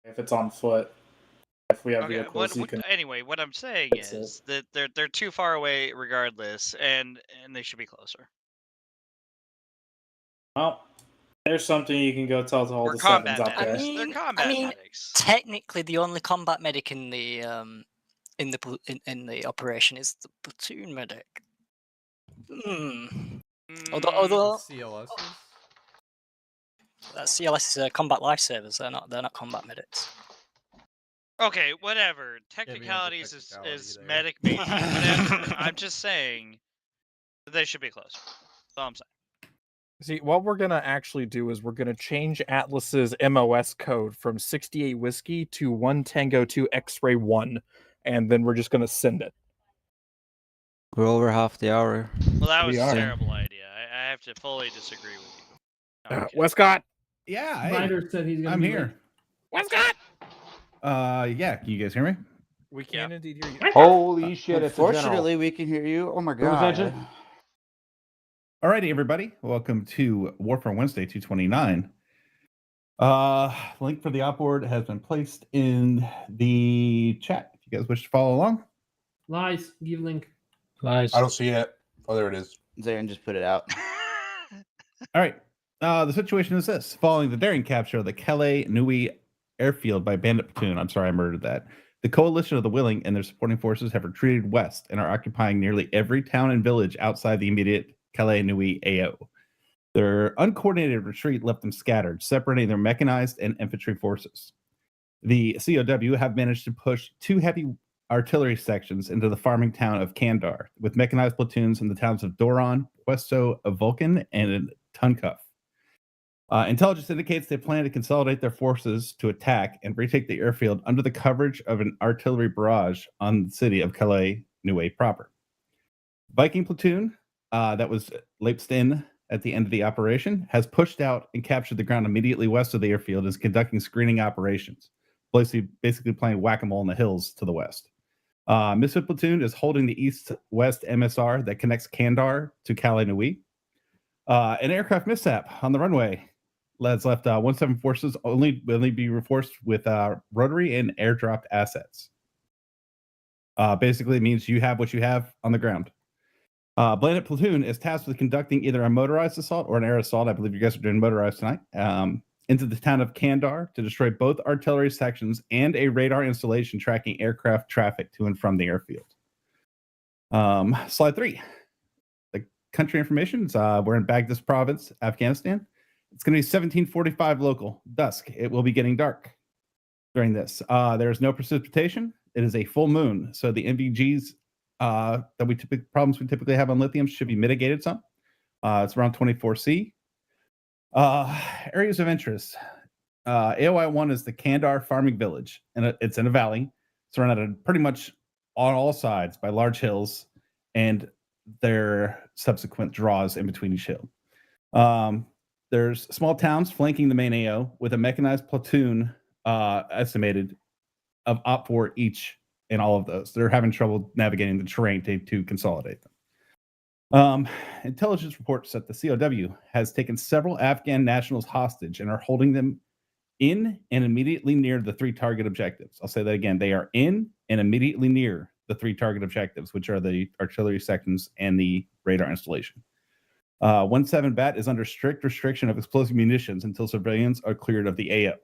if it's on foot. If we have Okay, vehicles, you can. anyway, what I'm saying That's is that they're too far away regardless, and they should be closer. Well, there's something you can go tell to all Or the combat sevens out there. medics. They're combat medics. Technically, the only combat medic in the operation is the platoon medic. Although CLS. CLS is combat lifesavers. They're not combat medics. Okay, whatever. Technicalities technicality is there. medic basic. Whatever. I'm just saying that they should be closer. That's all I'm saying. See, what we're gonna actually do is we're gonna change Atlas's MOS code from 68 Whiskey to 1 Tango 2 X-Ray 1, and then we're just gonna send it. We're over half the hour. Well, that was We a are. terrible idea. I have to fully disagree with you. No, I'm kidding. Westcott! Yeah, hey, Ryder said he's gonna I'm be here. late. Westcott! Yeah, can you guys hear me? We can indeed hear you. Holy shit, it's a general. Unfortunately, we can hear you. Oh my Who was god. that, Alrighty, everybody. Welcome to Warfare Wednesday 229. Link for the op board has been placed in the chat. If you guys wish to follow along. Lies. Give link. Nice. I don't see it. Oh, there it is. Zayn just put it out. All right. The situation is this. Following the daring capture of the Calais Nui airfield by Bandit Platoon, I'm sorry I murdered that, the coalition of the willing and their supporting forces have retreated west and are occupying nearly every town and village outside the immediate Calais Nui AO. Their uncoordinated retreat left them scattered, separating their mechanized and infantry forces. The COW have managed to push 2 heavy artillery sections into the farming town of Kandar, with mechanized platoons in the towns of Doron, Puesto of Vulcan, and Tuncuff. Intelligence indicates they plan to consolidate their forces to attack and retake the airfield under the coverage of an artillery barrage on the city of Calais Nui proper. Viking platoon that was lapsed in at the end of the operation has pushed out and captured the ground immediately west of the airfield and is conducting screening operations, basically playing whack-a-mole in the hills to the west. Misfit platoon is holding the east-west MSR that connects Kandar to Calais Nui. An aircraft mishap on the runway has left 1-7 forces only be reinforced with rotary and airdropped assets. Basically, it means you have what you have on the ground. Bandit Platoon is tasked with conducting either a motorized assault or an air assault. I believe you guys are doing motorized tonight. Into the town of Kandar to destroy both artillery sections and a radar installation tracking aircraft traffic to and from the airfield. Slide 3. The country information is we're in Baghdad province, Afghanistan. It's going to be 1745 local, dusk. It will be getting dark during this. There is no precipitation. It is a full moon, so the NVGs problems we typically have on lithium should be mitigated some. It's around 24C. Areas of interest. AOI 1 is the Kandar farming village, and it's in a valley surrounded pretty much on all sides by large hills and their subsequent draws in between each hill. There's small towns flanking the main AO with a mechanized platoon estimated of OPFOR each in all of those. They're having trouble navigating the terrain to consolidate them. Intelligence reports that the COW has taken several Afghan nationals hostage and are holding them in and immediately near the 3 target objectives. I'll say that again. They are in and immediately near the 3 target objectives, which are the artillery sections and the radar installation. 1-7 BAT is under strict restriction of explosive munitions until civilians are cleared of the AO.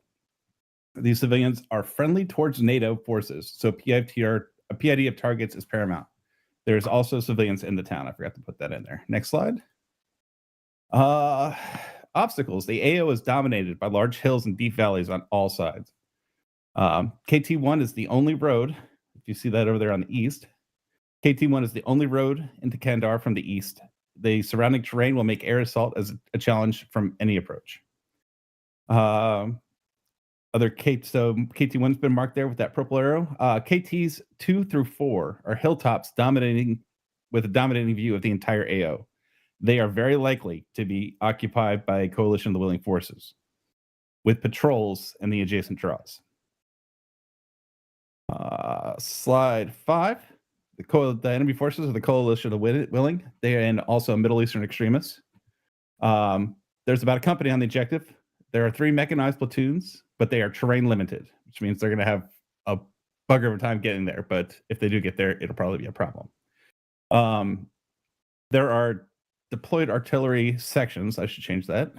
These civilians are friendly towards NATO forces, so a PID of targets is paramount. There's also civilians in the town. I forgot to put that in there. Next slide. Obstacles. The AO is dominated by large hills and deep valleys on all sides. KT1 is the only road. If you see that over there on the east, KT1 is the only road into Kandar from the east. The surrounding terrain will make air assault as a challenge from any approach. So KT1's been marked there with that purple arrow. KTs 2 through 4 are hilltops with a dominating view of the entire AO. They are very likely to be occupied by a coalition of the willing forces with patrols in the adjacent draws. Slide 5. The enemy forces are the coalition of the willing. They are and also Middle Eastern extremists. There's about a company on the objective. There are 3 mechanized platoons, but they are terrain limited, which means they're going to have a bugger of a time getting there. But if they do get there, it'll probably be a problem. There are deployed artillery sections. I should change that.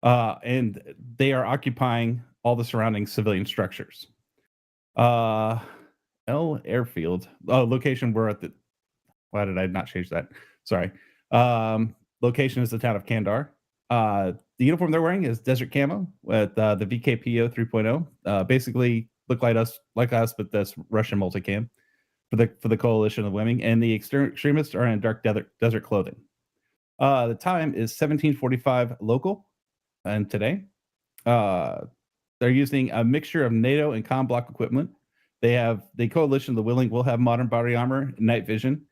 And they are occupying all the surrounding civilian structures. L Airfield. Location, we're at the... Why did I not change that? Sorry. Location is the town of Kandar. The uniform they're wearing is desert camo with the VKPO 3.0. Basically look like us, but that's Russian multicam for the coalition of women. And the extremists are in dark desert clothing. The time is 17:45 local, and today they're using a mixture of NATO and comm block equipment. The coalition of the willing will have modern body armor, night vision.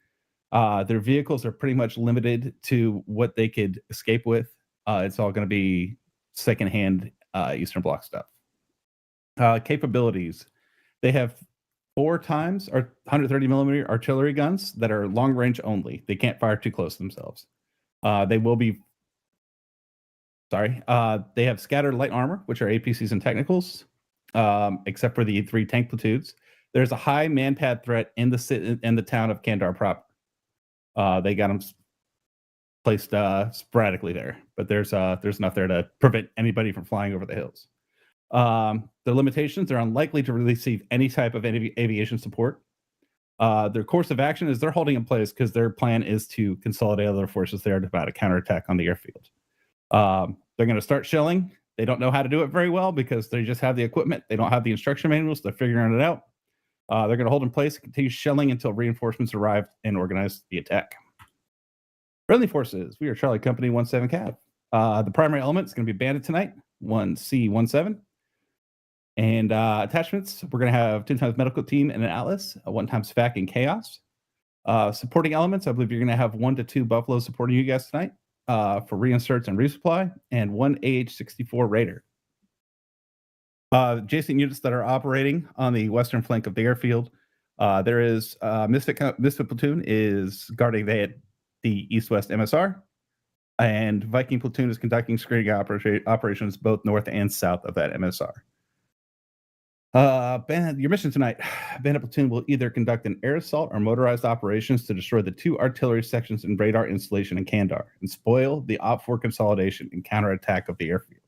Their vehicles are pretty much limited to what they could escape with. It's all going to be secondhand Eastern Bloc stuff. Capabilities. They have 4 times or 130 millimeter artillery guns that are long range only. They can't fire too close to themselves. They have scattered light armor, which are APCs and technicals, except for the 3 tank platoons. There's a high manpad threat in the town of Kandar proper. They got them placed sporadically there, but there's enough there to prevent anybody from flying over the hills. Their limitations: they're unlikely to receive any type of aviation support. Their course of action is they're holding in place because their plan is to consolidate other forces there to mount a counterattack on the airfield. They're going to start shelling. They don't know how to do it very well because they just have the equipment. They don't have the instruction manuals. They're figuring it out. They're going to hold in place and continue shelling until reinforcements arrive and organize the attack. Friendly forces. We are Charlie Company 17 Cav. The primary element is going to be Bandit tonight, 1C17. And attachments, we're going to have 2 times medical team and an Atlas, 1 times FAC and Chaos. Supporting elements, I believe you're going to have 1 to 2 Buffalo supporting you guys tonight for reinserts and resupply, and 1 AH-64 Raider. Adjacent units that are operating on the western flank of the airfield, there is Misfit Platoon is guarding the east-west MSR, and Viking Platoon is conducting screening operations both north and south of that MSR. Your mission tonight: Bandit Platoon will either conduct an air assault or motorized operations to destroy the 2 artillery sections and radar installation in Kandar and spoil the OPFOR consolidation and counterattack of the airfield.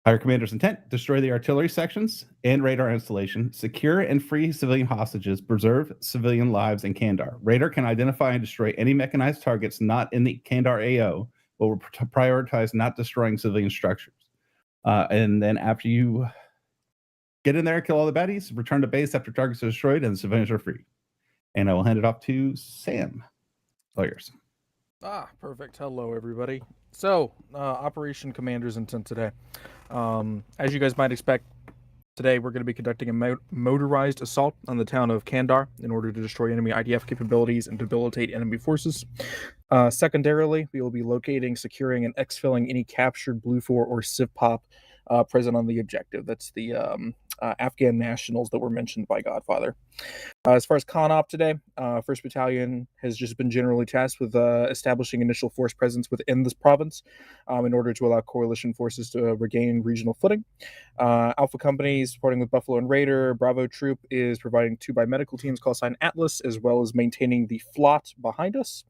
Higher Commander's intent: destroy the artillery sections and radar installation, secure and free civilian hostages, preserve civilian lives in Kandar. Radar can identify and destroy any mechanized targets not in the Kandar AO, but will prioritize not destroying civilian structures. And then after you get in there, kill all the baddies, return to base after targets are destroyed and the civilians are free. And I will hand it off to Sam. All yours. Perfect. Hello, everybody. So, Operation Commander's intent today. As you guys might expect, today we're going to be conducting a motorized assault on the town of Kandar in order to destroy enemy IDF capabilities and debilitate enemy forces. Secondarily, we will be locating, securing, and exfilling any captured Blue 4 or Civ Pop present on the objective. That's the Afghan nationals that were mentioned by Godfather. As far as ConOp today, 1st Battalion has just been generally tasked with establishing initial force presence within this province in order to allow coalition forces to regain regional footing. Alpha Company is supporting with Buffalo and Raider. Bravo Troop is providing 2 biomedical teams, call sign Atlas, as well as maintaining the FLOT behind us.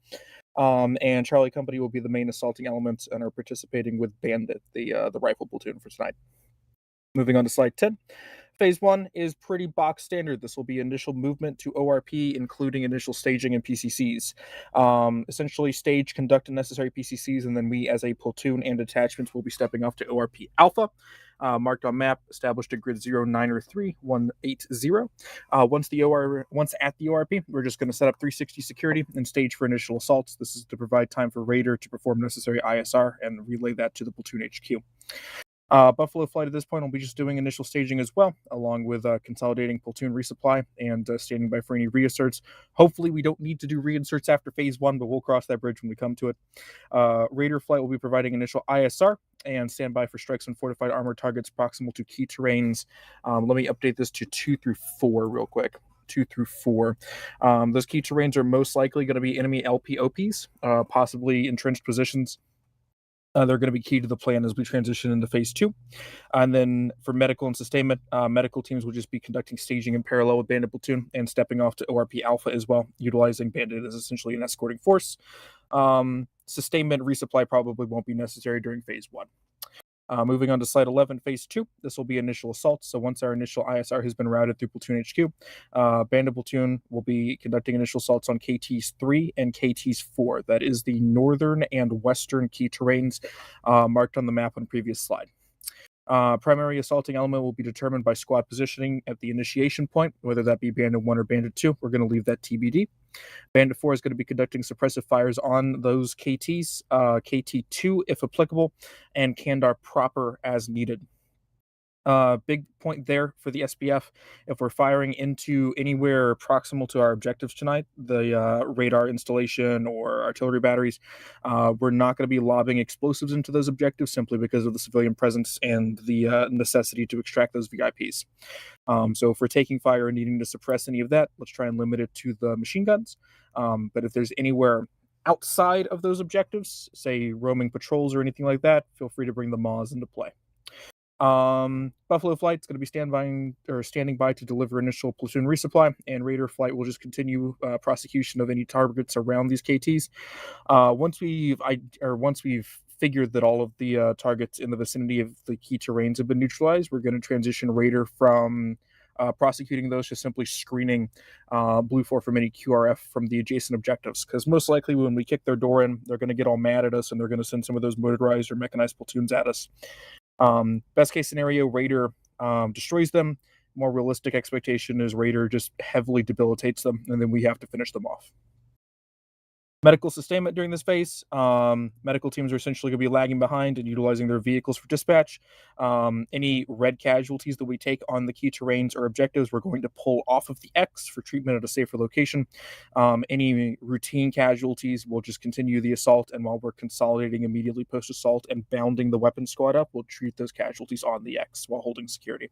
And Charlie Company will be the main assaulting element and are participating with Bandit, the rifle platoon, for tonight. Moving on to slide 10. Phase 1 is pretty box standard. This will be initial movement to ORP, including initial staging and PCCs. Essentially, stage, conduct necessary PCCs, and then we, as a platoon and detachments, will be stepping off to ORP Alpha. Marked on map, established at grid 0, 9, or 3, 180. Once at the ORP, we're just going to set up 360 security and stage for initial assaults. This is to provide time for Raider to perform necessary ISR and relay that to the platoon HQ. Buffalo Flight at this point will be just doing initial staging as well, along with consolidating platoon resupply and standing by for any reinserts. Hopefully we don't need to do reinserts after phase 1, but we'll cross that bridge when we come to it. Raider Flight will be providing initial ISR and stand by for strikes on fortified armored targets proximal to key terrains. Let me update this to 2 through 4 real quick. 2 through 4. Those key terrains are most likely going to be enemy LPOPs, possibly entrenched positions They're going to be key to the plan as we transition into phase 2. And then for medical and sustainment, medical teams will just be conducting staging in parallel with Bandit Platoon and stepping off to ORP Alpha as well, utilizing Bandit as essentially an escorting force. Sustainment resupply probably won't be necessary during phase 1. Moving on to slide 11, phase 2. This will be initial assault. So once our initial ISR has been routed through Platoon HQ, Bandit Platoon will be conducting initial assaults on KTs 3 and KTs 4. That is the northern and western key terrains marked on the map on the previous slide. Primary assaulting element will be determined by squad positioning at the initiation point, whether that be Bandit 1 or Bandit 2. We're going to leave that TBD. Bandit 4 is going to be conducting suppressive fires on those KTs, KT2 if applicable, and Kandar proper as needed. Big point there for the SBF. If we're firing into anywhere proximal to our objectives tonight, the radar installation or artillery batteries, we're not going to be lobbing explosives into those objectives simply because of the civilian presence and the necessity to extract those VIPs. So if we're taking fire and needing to suppress any of that, let's try and limit it to the machine guns. But if there's anywhere outside of those objectives, say roaming patrols or anything like that, feel free to bring the MAWs into play. Buffalo Flight's going to be standing by to deliver initial platoon resupply, and Raider Flight will just continue prosecution of any targets around these KTs. Once we've figured that all of the targets in the vicinity of the key terrains have been neutralized, we're going to transition Raider from prosecuting those to simply screening Blue 4 from any QRF from the adjacent objectives, because most likely when we kick their door in, they're going to get all mad at us and they're going to send some of those motorized or mechanized platoons at us. Best case scenario, Raider destroys them. More realistic expectation is Raider just heavily debilitates them, and then we have to finish them off. Medical sustainment during this phase. Medical teams are essentially going to be lagging behind and utilizing their vehicles for dispatch. Any red casualties that we take on the key terrains or objectives, we're going to pull off of the X for treatment at a safer location. Any routine casualties, we'll just continue the assault, and while we're consolidating immediately post-assault and bounding the weapon squad up, we'll treat those casualties on the X while holding security.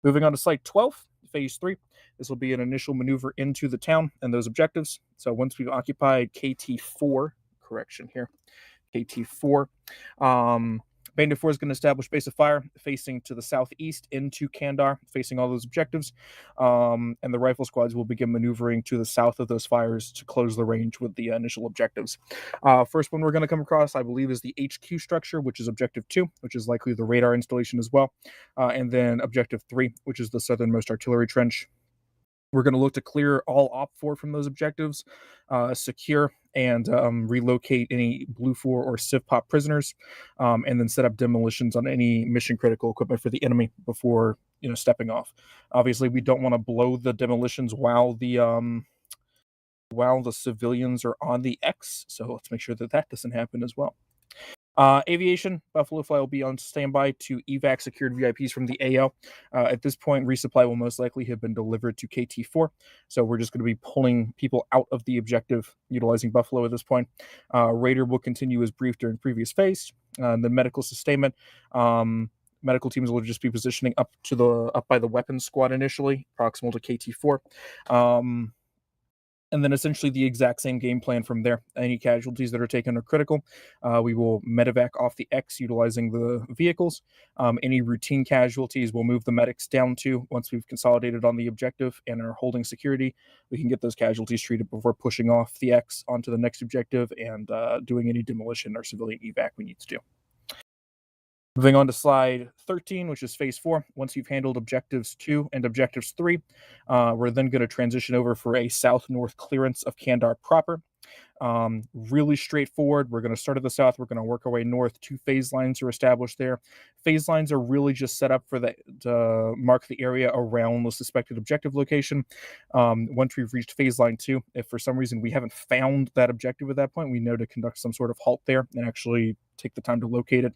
Moving on to slide 12, phase 3. This will be an initial maneuver into the town and those objectives. So once we've occupied KT4, KT4, Bandit 4 is going to establish base of fire facing to the southeast into Kandar, facing all those objectives. And the rifle squads will begin maneuvering to the south of those fires to close the range with the initial objectives. First one we're going to come across, I believe, is the HQ structure, which is objective 2, which is likely the radar installation as well. And then objective 3, which is the southernmost artillery trench. We're going to look to clear all OP4 from those objectives, secure and relocate any Blue 4 or Civ Pop prisoners, and then set up demolitions on any mission critical equipment for the enemy before stepping off. Obviously, we don't want to blow the demolitions while the civilians are on the X, so let's make sure that that doesn't happen as well. Aviation, Buffalo Fly will be on standby to evac secured VIPs from the AO. At this point, resupply will most likely have been delivered to KT4, so we're just going to be pulling people out of the objective utilizing Buffalo at this point. Raider will continue as briefed during previous phase. The medical sustainment, medical teams will just be positioning up by the weapons squad initially, proximal to KT4. And then essentially the exact same game plan from there. Any casualties that are taken are critical. We will medevac off the X utilizing the vehicles. Any routine casualties, we'll move the medics down to once we've consolidated on the objective and are holding security. We can get those casualties treated before pushing off the X onto the next objective and doing any demolition or civilian evac we need to do. Moving on to slide 13, which is phase 4. Once you've handled objectives 2 and objectives 3, we're then going to transition over for a south-north clearance of Kandar proper. Really straightforward. We're going to start at the south. We're going to work our way north. 2 phase lines are established there. Phase lines are really just set up for to mark the area around the suspected objective location. Once we've reached phase line 2, if for some reason we haven't found that objective at that point, we know to conduct some sort of halt there and actually take the time to locate it.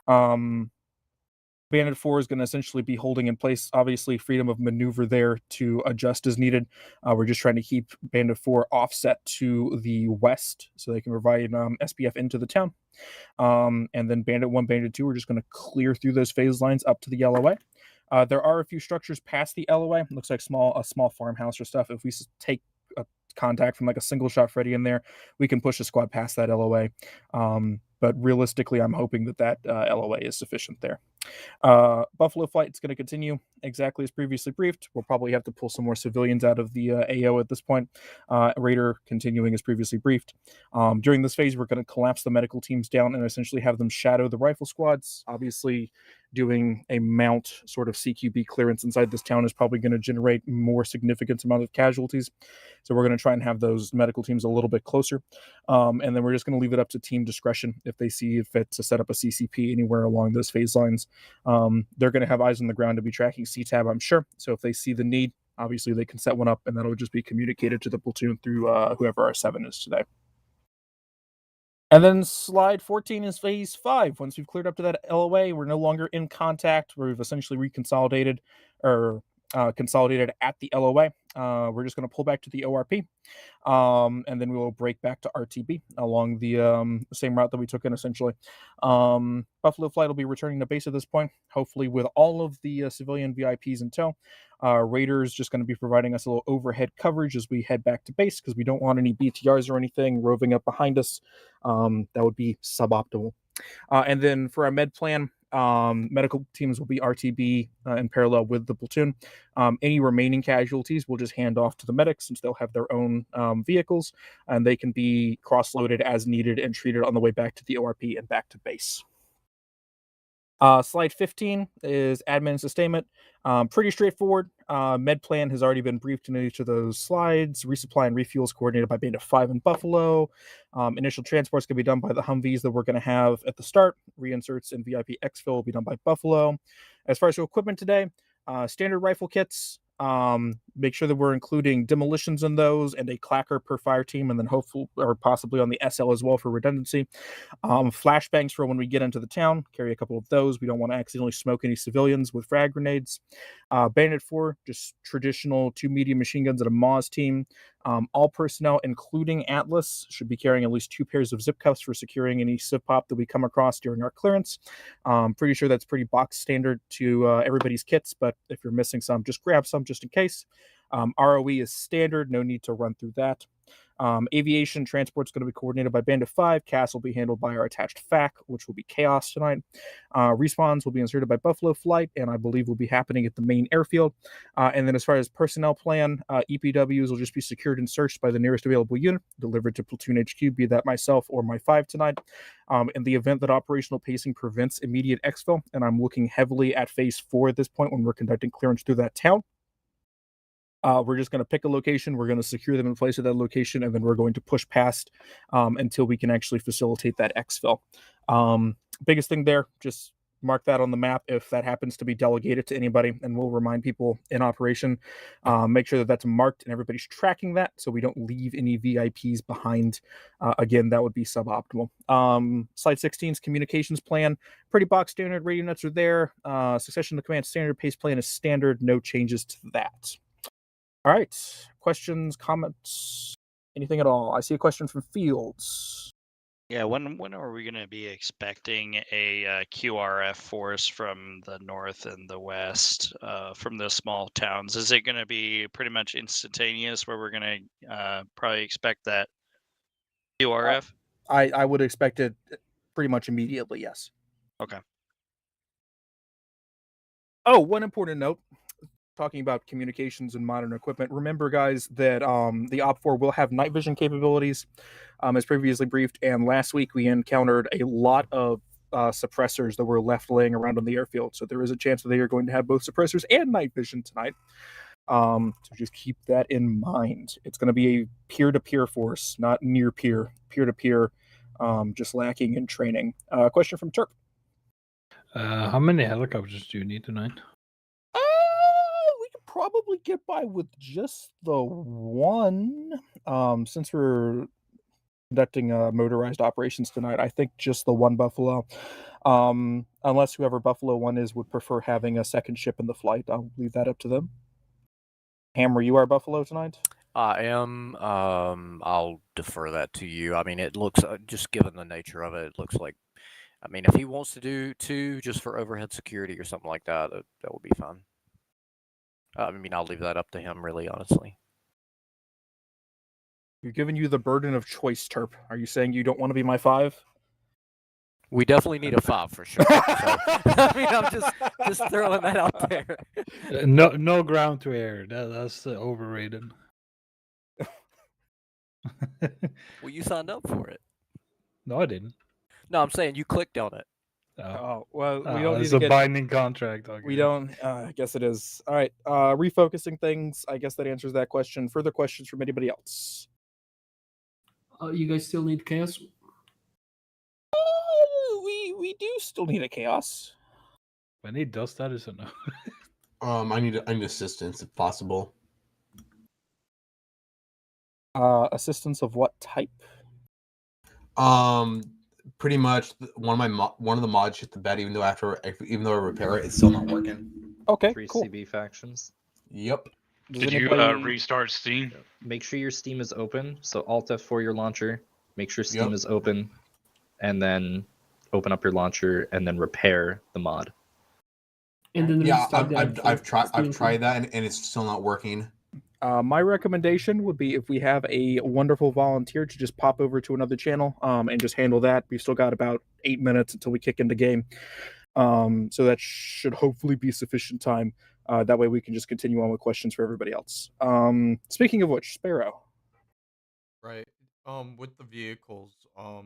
Bandit 4 is going to essentially be holding in place, obviously freedom of maneuver there to adjust as needed. We're just trying to keep Bandit 4 offset to the west so they can provide SPF into the town. And then Bandit 1, Bandit 2, we're just going to clear through those phase lines up to the LOA. There are a few structures past the LOA. It looks like a small farmhouse or stuff. If we take a contact from like a single shot Freddy in there, we can push a squad past that LOA. But realistically, I'm hoping that LOA is sufficient there. Buffalo flight is going to continue exactly as previously briefed. We'll probably have to pull some more civilians out of the AO at this point. Raider continuing as previously briefed. During this phase, we're going to collapse the medical teams down and essentially have them shadow the rifle squads. Obviously, doing a mount sort of CQB clearance inside this town is probably going to generate more significant amount of casualties. So we're going to try and have those medical teams a little bit closer. And then we're just going to leave it up to team discretion if they see fit to set up a CCP anywhere along those phase lines. They're going to have eyes on the ground to be tracking CTAB, I'm sure. So if they see the need, obviously they can set one up, and that'll just be communicated to the platoon through whoever our 7 is today. And then slide 14 is phase 5. Once we've cleared up to that LOA, we're no longer in contact. We've essentially reconsolidated or consolidated at the LOA. We're just going to pull back to the ORP, and then we will break back to RTB along the same route that we took in, essentially. Buffalo flight will be returning to base at this point, hopefully with all of the civilian VIPs in tow. Raiders just going to be providing us a little overhead coverage as we head back to base, because we don't want any BTRs or anything roving up behind us. That would be suboptimal. And then for our med plan, medical teams will be RTB in parallel with the platoon. Any remaining casualties we'll just hand off to the medics, since they'll have their own vehicles, and they can be cross-loaded as needed and treated on the way back to the ORP and back to base. Slide 15 is admin sustainment. Pretty straightforward. Med plan has already been briefed in each of those slides. Resupply and refuels coordinated by Beta 5 in Buffalo. Initial transports can be done by the Humvees that we're going to have at the start. Reinserts and VIP exfil will be done by Buffalo. As far as your equipment today, standard rifle kits. Make sure that we're including demolitions in those and a clacker per fire team, and then hopefully or possibly on the SL as well for redundancy. Flashbangs for when we get into the town, carry a couple of those. We don't want to accidentally smoke any civilians with frag grenades. Bandit 4, just traditional 2 medium machine guns and a Moz team. All personnel, including Atlas, should be carrying at least 2 pairs of zip cuffs for securing any civ pop that we come across during our clearance. Pretty sure that's pretty box standard to everybody's kits, but if you're missing some, just grab some just in case. ROE is standard, no need to run through that. Aviation transport is going to be coordinated by Bandit 5. CAS will be handled by our attached FAC, which will be Chaos tonight. Respawns will be inserted by Buffalo Flight, and I believe will be happening at the main airfield. And then as far as personnel plan, EPWs will just be secured and searched by the nearest available unit, delivered to Platoon HQ, be that myself or my 5 tonight. In the event that operational pacing prevents immediate exfil, and I'm looking heavily at phase 4 at this point when we're conducting clearance through that town, we're just going to pick a location, we're going to secure them in place at that location, and then we're going to push past until we can actually facilitate that exfil. Biggest thing there, just mark that on the map if that happens to be delegated to anybody, and we'll remind people in operation. Make sure that that's marked and everybody's tracking that so we don't leave any VIPs behind. Again, that would be suboptimal. Slide 16's communications plan. Pretty box standard. Radio nuts are there. Succession to command standard. Pace plan is standard. No changes to that. All right. Questions, comments, anything at all? I see a question from Fields. Yeah, when are we going to be expecting a QRF force from the north and the west, from the small towns? Is it going to be pretty much instantaneous where we're going to probably expect that QRF? I would expect it pretty much immediately, yes. Okay. Oh, one important note. Talking about communications and modern equipment, remember, guys, that the OPFOR will have night vision capabilities, as previously briefed, and last week we encountered a lot of suppressors that were left laying around on the airfield, so there is a chance that they are going to have both suppressors and night vision tonight. So just keep that in mind. It's going to be a peer-to-peer force, not near-peer, peer-to-peer, just lacking in training. Question from Turk. How many helicopters do you need tonight? We could probably get by with just the one. Since we're conducting motorized operations tonight, I think just the one Buffalo. Unless whoever Buffalo 1 is would prefer having a second ship in the flight. I'll leave that up to them. Hammer, you are Buffalo tonight? I am. I'll defer that to you. I mean, it looks, just given the nature of it, it looks like, I mean, if he wants to do 2 just for overhead security or something like that, that would be fine. I mean, I'll leave that up to him, really, honestly. We've given you the burden of choice, Terp. Are you saying you don't want to be my 5? We definitely need a 5 for sure. So, I mean, I'm just throwing that out there. No ground to air. That's overrated. Well, you signed up for it. No, I didn't. No, I'm saying you clicked on it. Oh, well, we don't need It's to a get... binding contract. Okay. We don't... I guess it is. All right. Refocusing things. I guess that answers that question. Further questions from anybody else? You guys still need chaos? We do still need a chaos. When he does that, is a no. I need assistance if possible. Assistance of what type? Pretty much one of the mods hit the bed, even though I repair it, it's still not working. Okay, 3 cool. CB factions. Yep. Did you restart Steam? Make sure your Steam is open. So Alt F4 your launcher. Make sure Steam is open, and then open up your launcher and then repair the mod. And then Yeah, restart the I've Steam tried that and it's still not working. My recommendation would be if we have a wonderful volunteer to just pop over to another channel and just handle that. We've still got about 8 minutes until we kick into game. So that should hopefully be sufficient time. That way we can just continue on with questions for everybody else. Speaking of which, Sparrow. Right. With the vehicles, are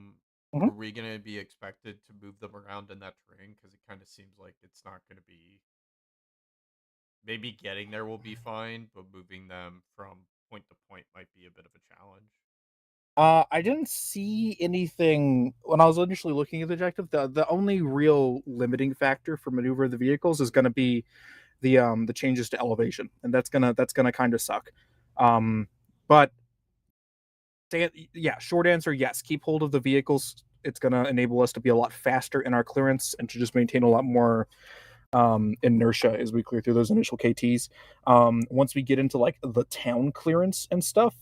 we gonna be expected to move them around in that terrain? Because it kind of seems like it's not gonna be. Maybe getting there will be fine, but moving them from point to point might be a bit of a challenge. I didn't see anything when I was initially looking at the objective. The only real limiting factor for maneuver the vehicles is going to be the changes to elevation, and that's gonna kind of suck. But yeah, short answer, yes. Keep hold of the vehicles. It's gonna enable us to be a lot faster in our clearance and to just maintain a lot more inertia as we clear through those initial KTs. Once we get into like the town clearance and stuff,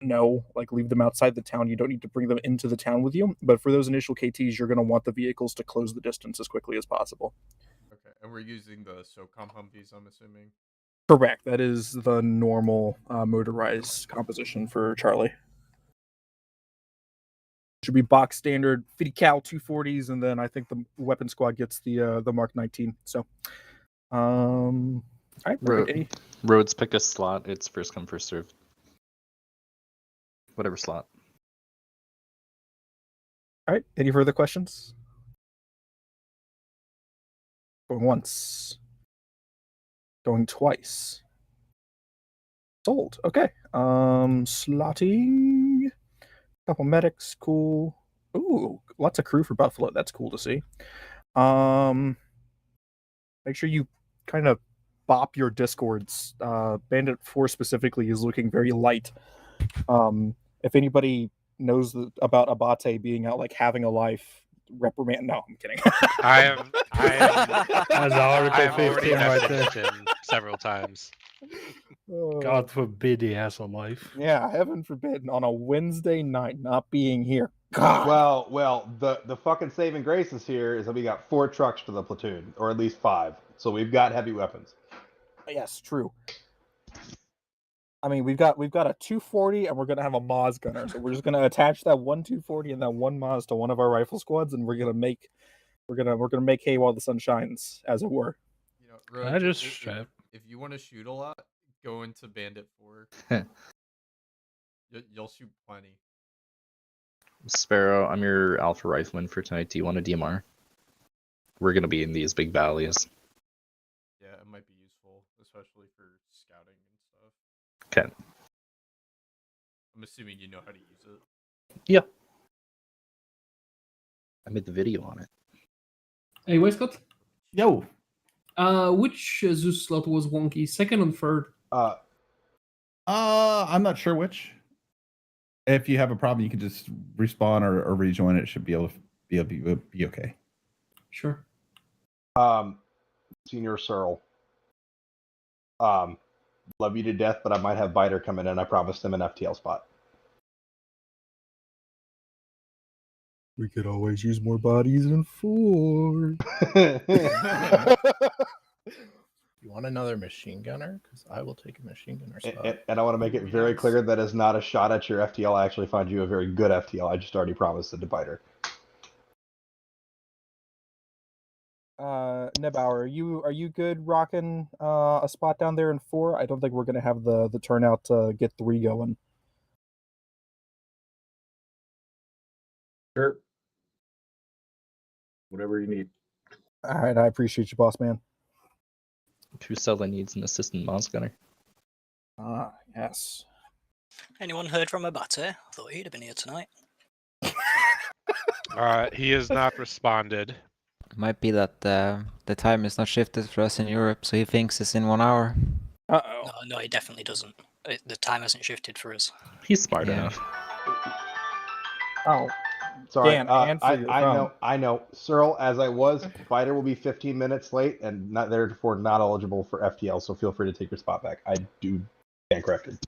no, like leave them outside the town. You don't need to bring them into the town with you. But for those initial KTs, you're going to want the vehicles to close the distance as quickly as possible. Okay, and we're using the SOCOM Humvees, I'm assuming. Correct. That is the normal motorized composition for Charlie. Should be box standard 50 cal 240s, and then I think the weapon squad gets the Mark 19. So, all right. Roads pick a slot. It's first come first serve. Whatever slot. All right. Any further questions? Going once. Going twice. Sold. Okay. Slotting. Couple medics, cool. Ooh, lots of crew for Buffalo. That's cool to see. Make sure you kind of bop your discords. Bandit 4 specifically is looking very light. If anybody knows about Abate being out, like having a life, reprimand. No, I'm kidding. I am That's Article 15 right there. him several times. God forbid he has a life. Yeah, heaven forbid on a Wednesday night not being here. God. Well, the fucking saving grace is here is that we got 4 trucks to the platoon, or at least 5. So we've got heavy weapons. Yes, true. I mean, we've got a 240, and we're gonna have a Maz gunner. So we're just gonna attach that one 240 and that one Maz to one of our rifle squads, and we're gonna make hay while the sun shines, as it were. You know, Roach, if you want to shoot a lot, go into Bandit 4. You'll shoot plenty. Sparrow, I'm your alpha rifleman for tonight. Do you want a DMR? We're gonna be in these big valleys. Yeah, it might be useful, especially for scouting and stuff. Okay. I'm assuming you know how to use it. Yeah. I made the video on it. Hey, Westcott? Yo. Which Zeus slot was wonky? Second and third? I'm not sure which. If you have a problem, you can just respawn or rejoin it. It should be able to be okay. Sure. Senior Searle. Love you to death, but I might have Biter come in, and I promised him an FTL spot. We could always use more bodies than 4. You want another machine gunner? Because I will take a machine gunner spot. And I want to make it very clear that is not a shot at your FTL. I actually find you a very good FTL. I just already promised it to Biter. Nebauer, are you good rocking a spot down there in 4? I don't think we're gonna have the turnout to get 3 going. Sure. Whatever you need. All right, I appreciate you, boss man. Kusela needs an assistant Moss gunner. Ah, yes. Anyone heard from Abate? I thought he'd have been here tonight. He has not responded. Might be that the time is not shifted for us in Europe, so he thinks it's in 1 hour. Uh-oh. No, he definitely doesn't. The time hasn't shifted for us. He's smart enough. Oh, Sorry, Dan, answer your phone. I know. Searle, as I was, Biter will be 15 minutes late and not therefore not eligible for FTL. So feel free to take your spot back. I do stand corrected.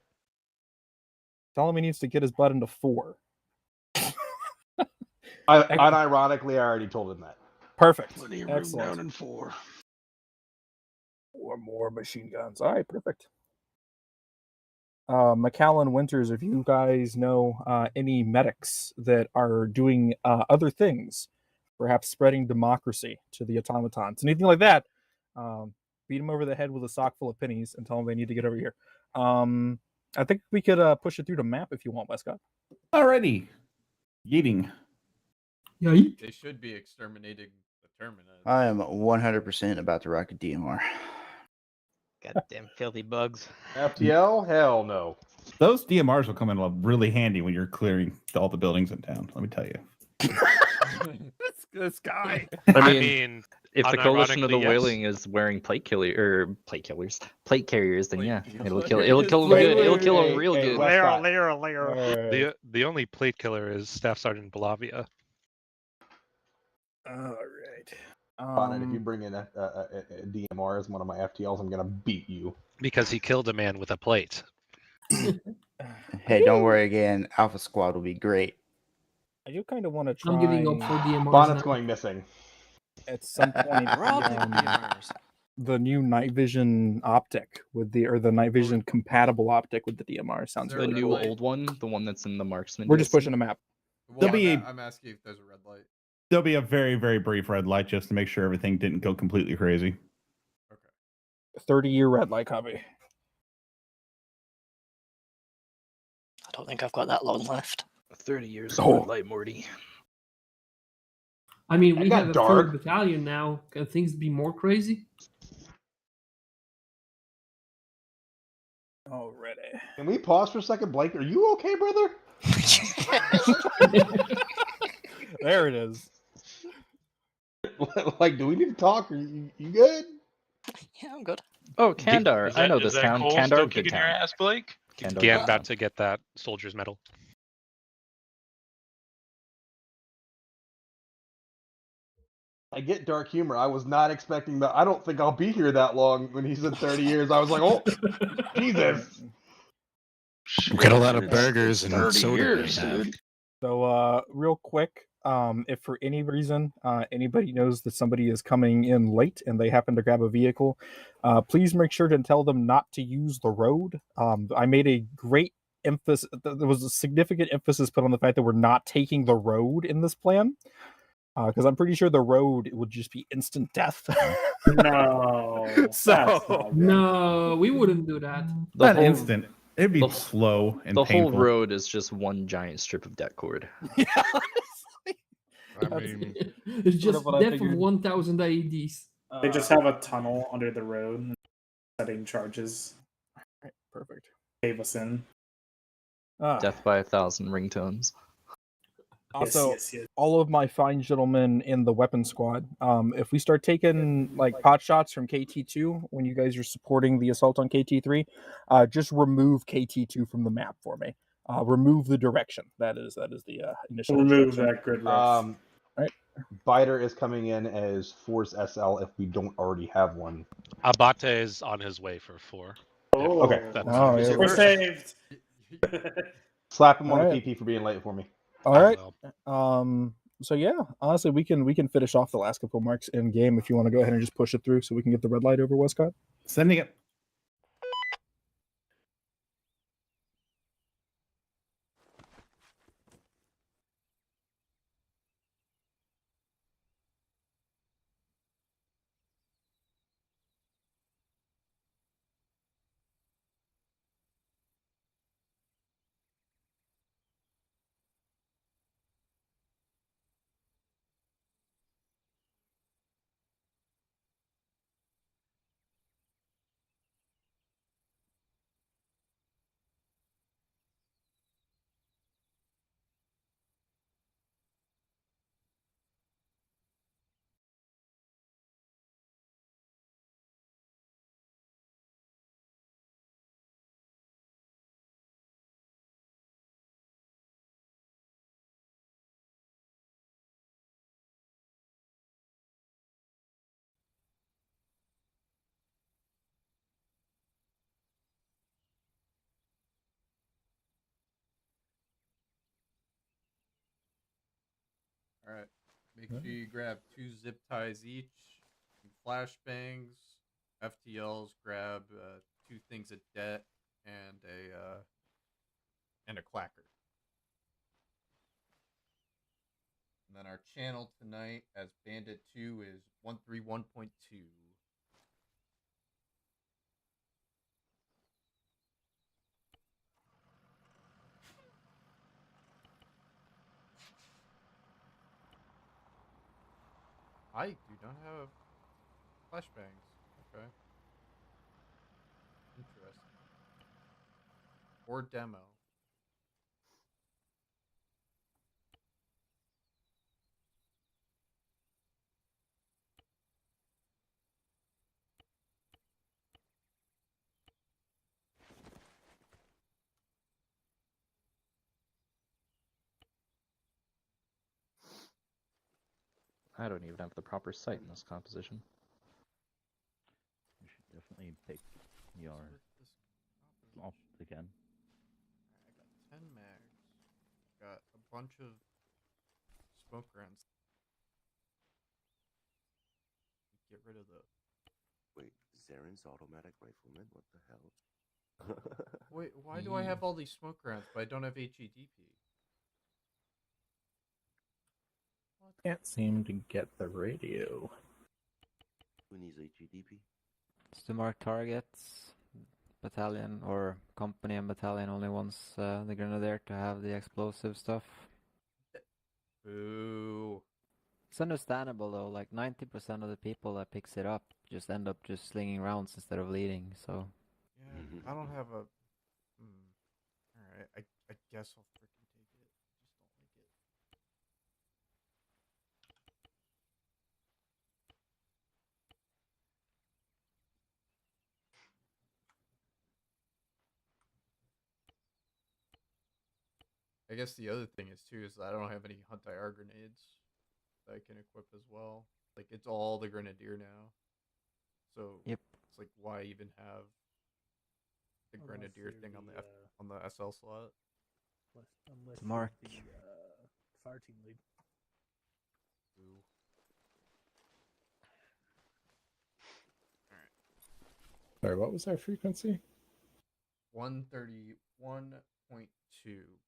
Tell him he needs to get his butt into 4. Unironically, I already told him that. Perfect. Plenty of room Excellent. down in 4. 4 more machine guns. All right, perfect. McAllen Winters, if you guys know any medics that are doing other things, perhaps spreading democracy to the automatons, anything like that, beat them over the head with a sock full of pennies and tell them they need to get over here. I think we could push it through the map if you want, Westcott. Alrighty. Yeeting. Yeah. They should be exterminating the Terminus. I am 100% about to rock a DMR. Goddamn filthy bugs. FTL? Hell no. Those DMRs will come in really handy when you're clearing all the buildings in town. Let me tell you. this guy. I mean, if the coalition of the unironically, yes. whaling is wearing plate carriers, then yeah, it'll kill them good. It'll kill them real good. The only plate killer is Staff Sergeant Belavia. All right. Bonnet, if you bring in a DMR as one of my FTLs, I'm gonna beat you. Because he killed a man with a plate. Hey, don't worry again. Alpha Squad will be great. I do kind of want to try. I'm giving up for DMRs. Bonnet's now. going missing. At some point, the new night vision optic with the night vision compatible optic with the DMR sounds The really new cool. old one, the one that's in the marksman. We're just disc. pushing a map. Well, There'll be I'm asking if there's a red light. There'll be a very, very brief red light just to make sure everything didn't go completely crazy. 30-year red light copy. I don't think I've got that long left. 30 years Oh. of light, Morty. I mean, That we got have a dark. 3rd battalion now. Can things be more crazy? Already. Can we pause for a second, Blake? Are you okay, brother? There it is. Like, do we need to talk? Are you good? Yeah, I'm good. Oh, Kandar. I know this town. Kandar, good town. ass, Blake? Kandar, Yeah, good I'm about town. to get that soldier's medal. I get dark humor. I was not expecting that. I don't think I'll be here that long when he said 30 years. I was like, oh, Jesus. We got a lot of burgers and 30 soda. years, right now. dude. So, real quick, if for any reason anybody knows that somebody is coming in late and they happen to grab a vehicle, please make sure to tell them not to use the road. I made a great emphasis. There was a significant emphasis put on the fact that we're not taking the road in this plan. Because I'm pretty sure the road would just be instant death. No. So No, we wouldn't do that. Not instant. It'd be the- slow and The painful. whole road is just one giant strip of debt cord. I mean, It's sort just of what I death of figured. 1,000 IEDs. they just have a tunnel under the road and setting charges. Perfect. Cave us in. Death by 1,000 ringtones. Also, yes, yes. all of my fine gentlemen in the weapon squad, if we start taking like pot shots from KT2 when you guys are supporting the assault on KT3, just remove KT2 from the map for me. Remove the direction. That is the initial. Remove instruction. that grid rush. Right. Biter is coming in as Force SL if we don't already have one. Abate is on his way for 4. Oh, Okay. Oh, yeah. We're saved. Slap him on All the right. PP for being late for me. All right. So yeah, honestly, we can finish off the last couple marks in game if you want to go ahead and just push it through, so we can get the red light over Westcott. Sending it. All right. Make sure you grab 2 zip ties each, some flashbangs, FTLs. Grab 2 things of debt and a clacker. And then our channel tonight as Bandit 2 is 131.2. I do not have flashbangs. Okay. Interesting. Or demo. I don't even have the proper sight in this composition. You should definitely pick your op again. I got 10 mags. Got a bunch of smoke rounds. Get rid of those. Wait, Zaren's automatic rifleman? What the hell? Wait, why do I have all these smoke rounds, but I don't have HEDP? Can't seem to get the radio. Who needs HEDP? It's to mark targets. Battalion or company and battalion only wants the grenadier to have the explosive stuff. Boo. It's understandable though, like 90% of the people that picks it up just end up just slinging rounds instead of leading, so. Yeah, I don't have a... Alright, I guess I'll freaking take it. Just don't like it. I guess the other thing is too is that I don't have any hunt IR grenades that I can equip as well. Like it's all the grenadier now. So Yep. It's like why even have the grenadier thing on the on the SL slot? Unless Mark. you're the fire team lead. Ooh. Sorry, what was our frequency? 131.2,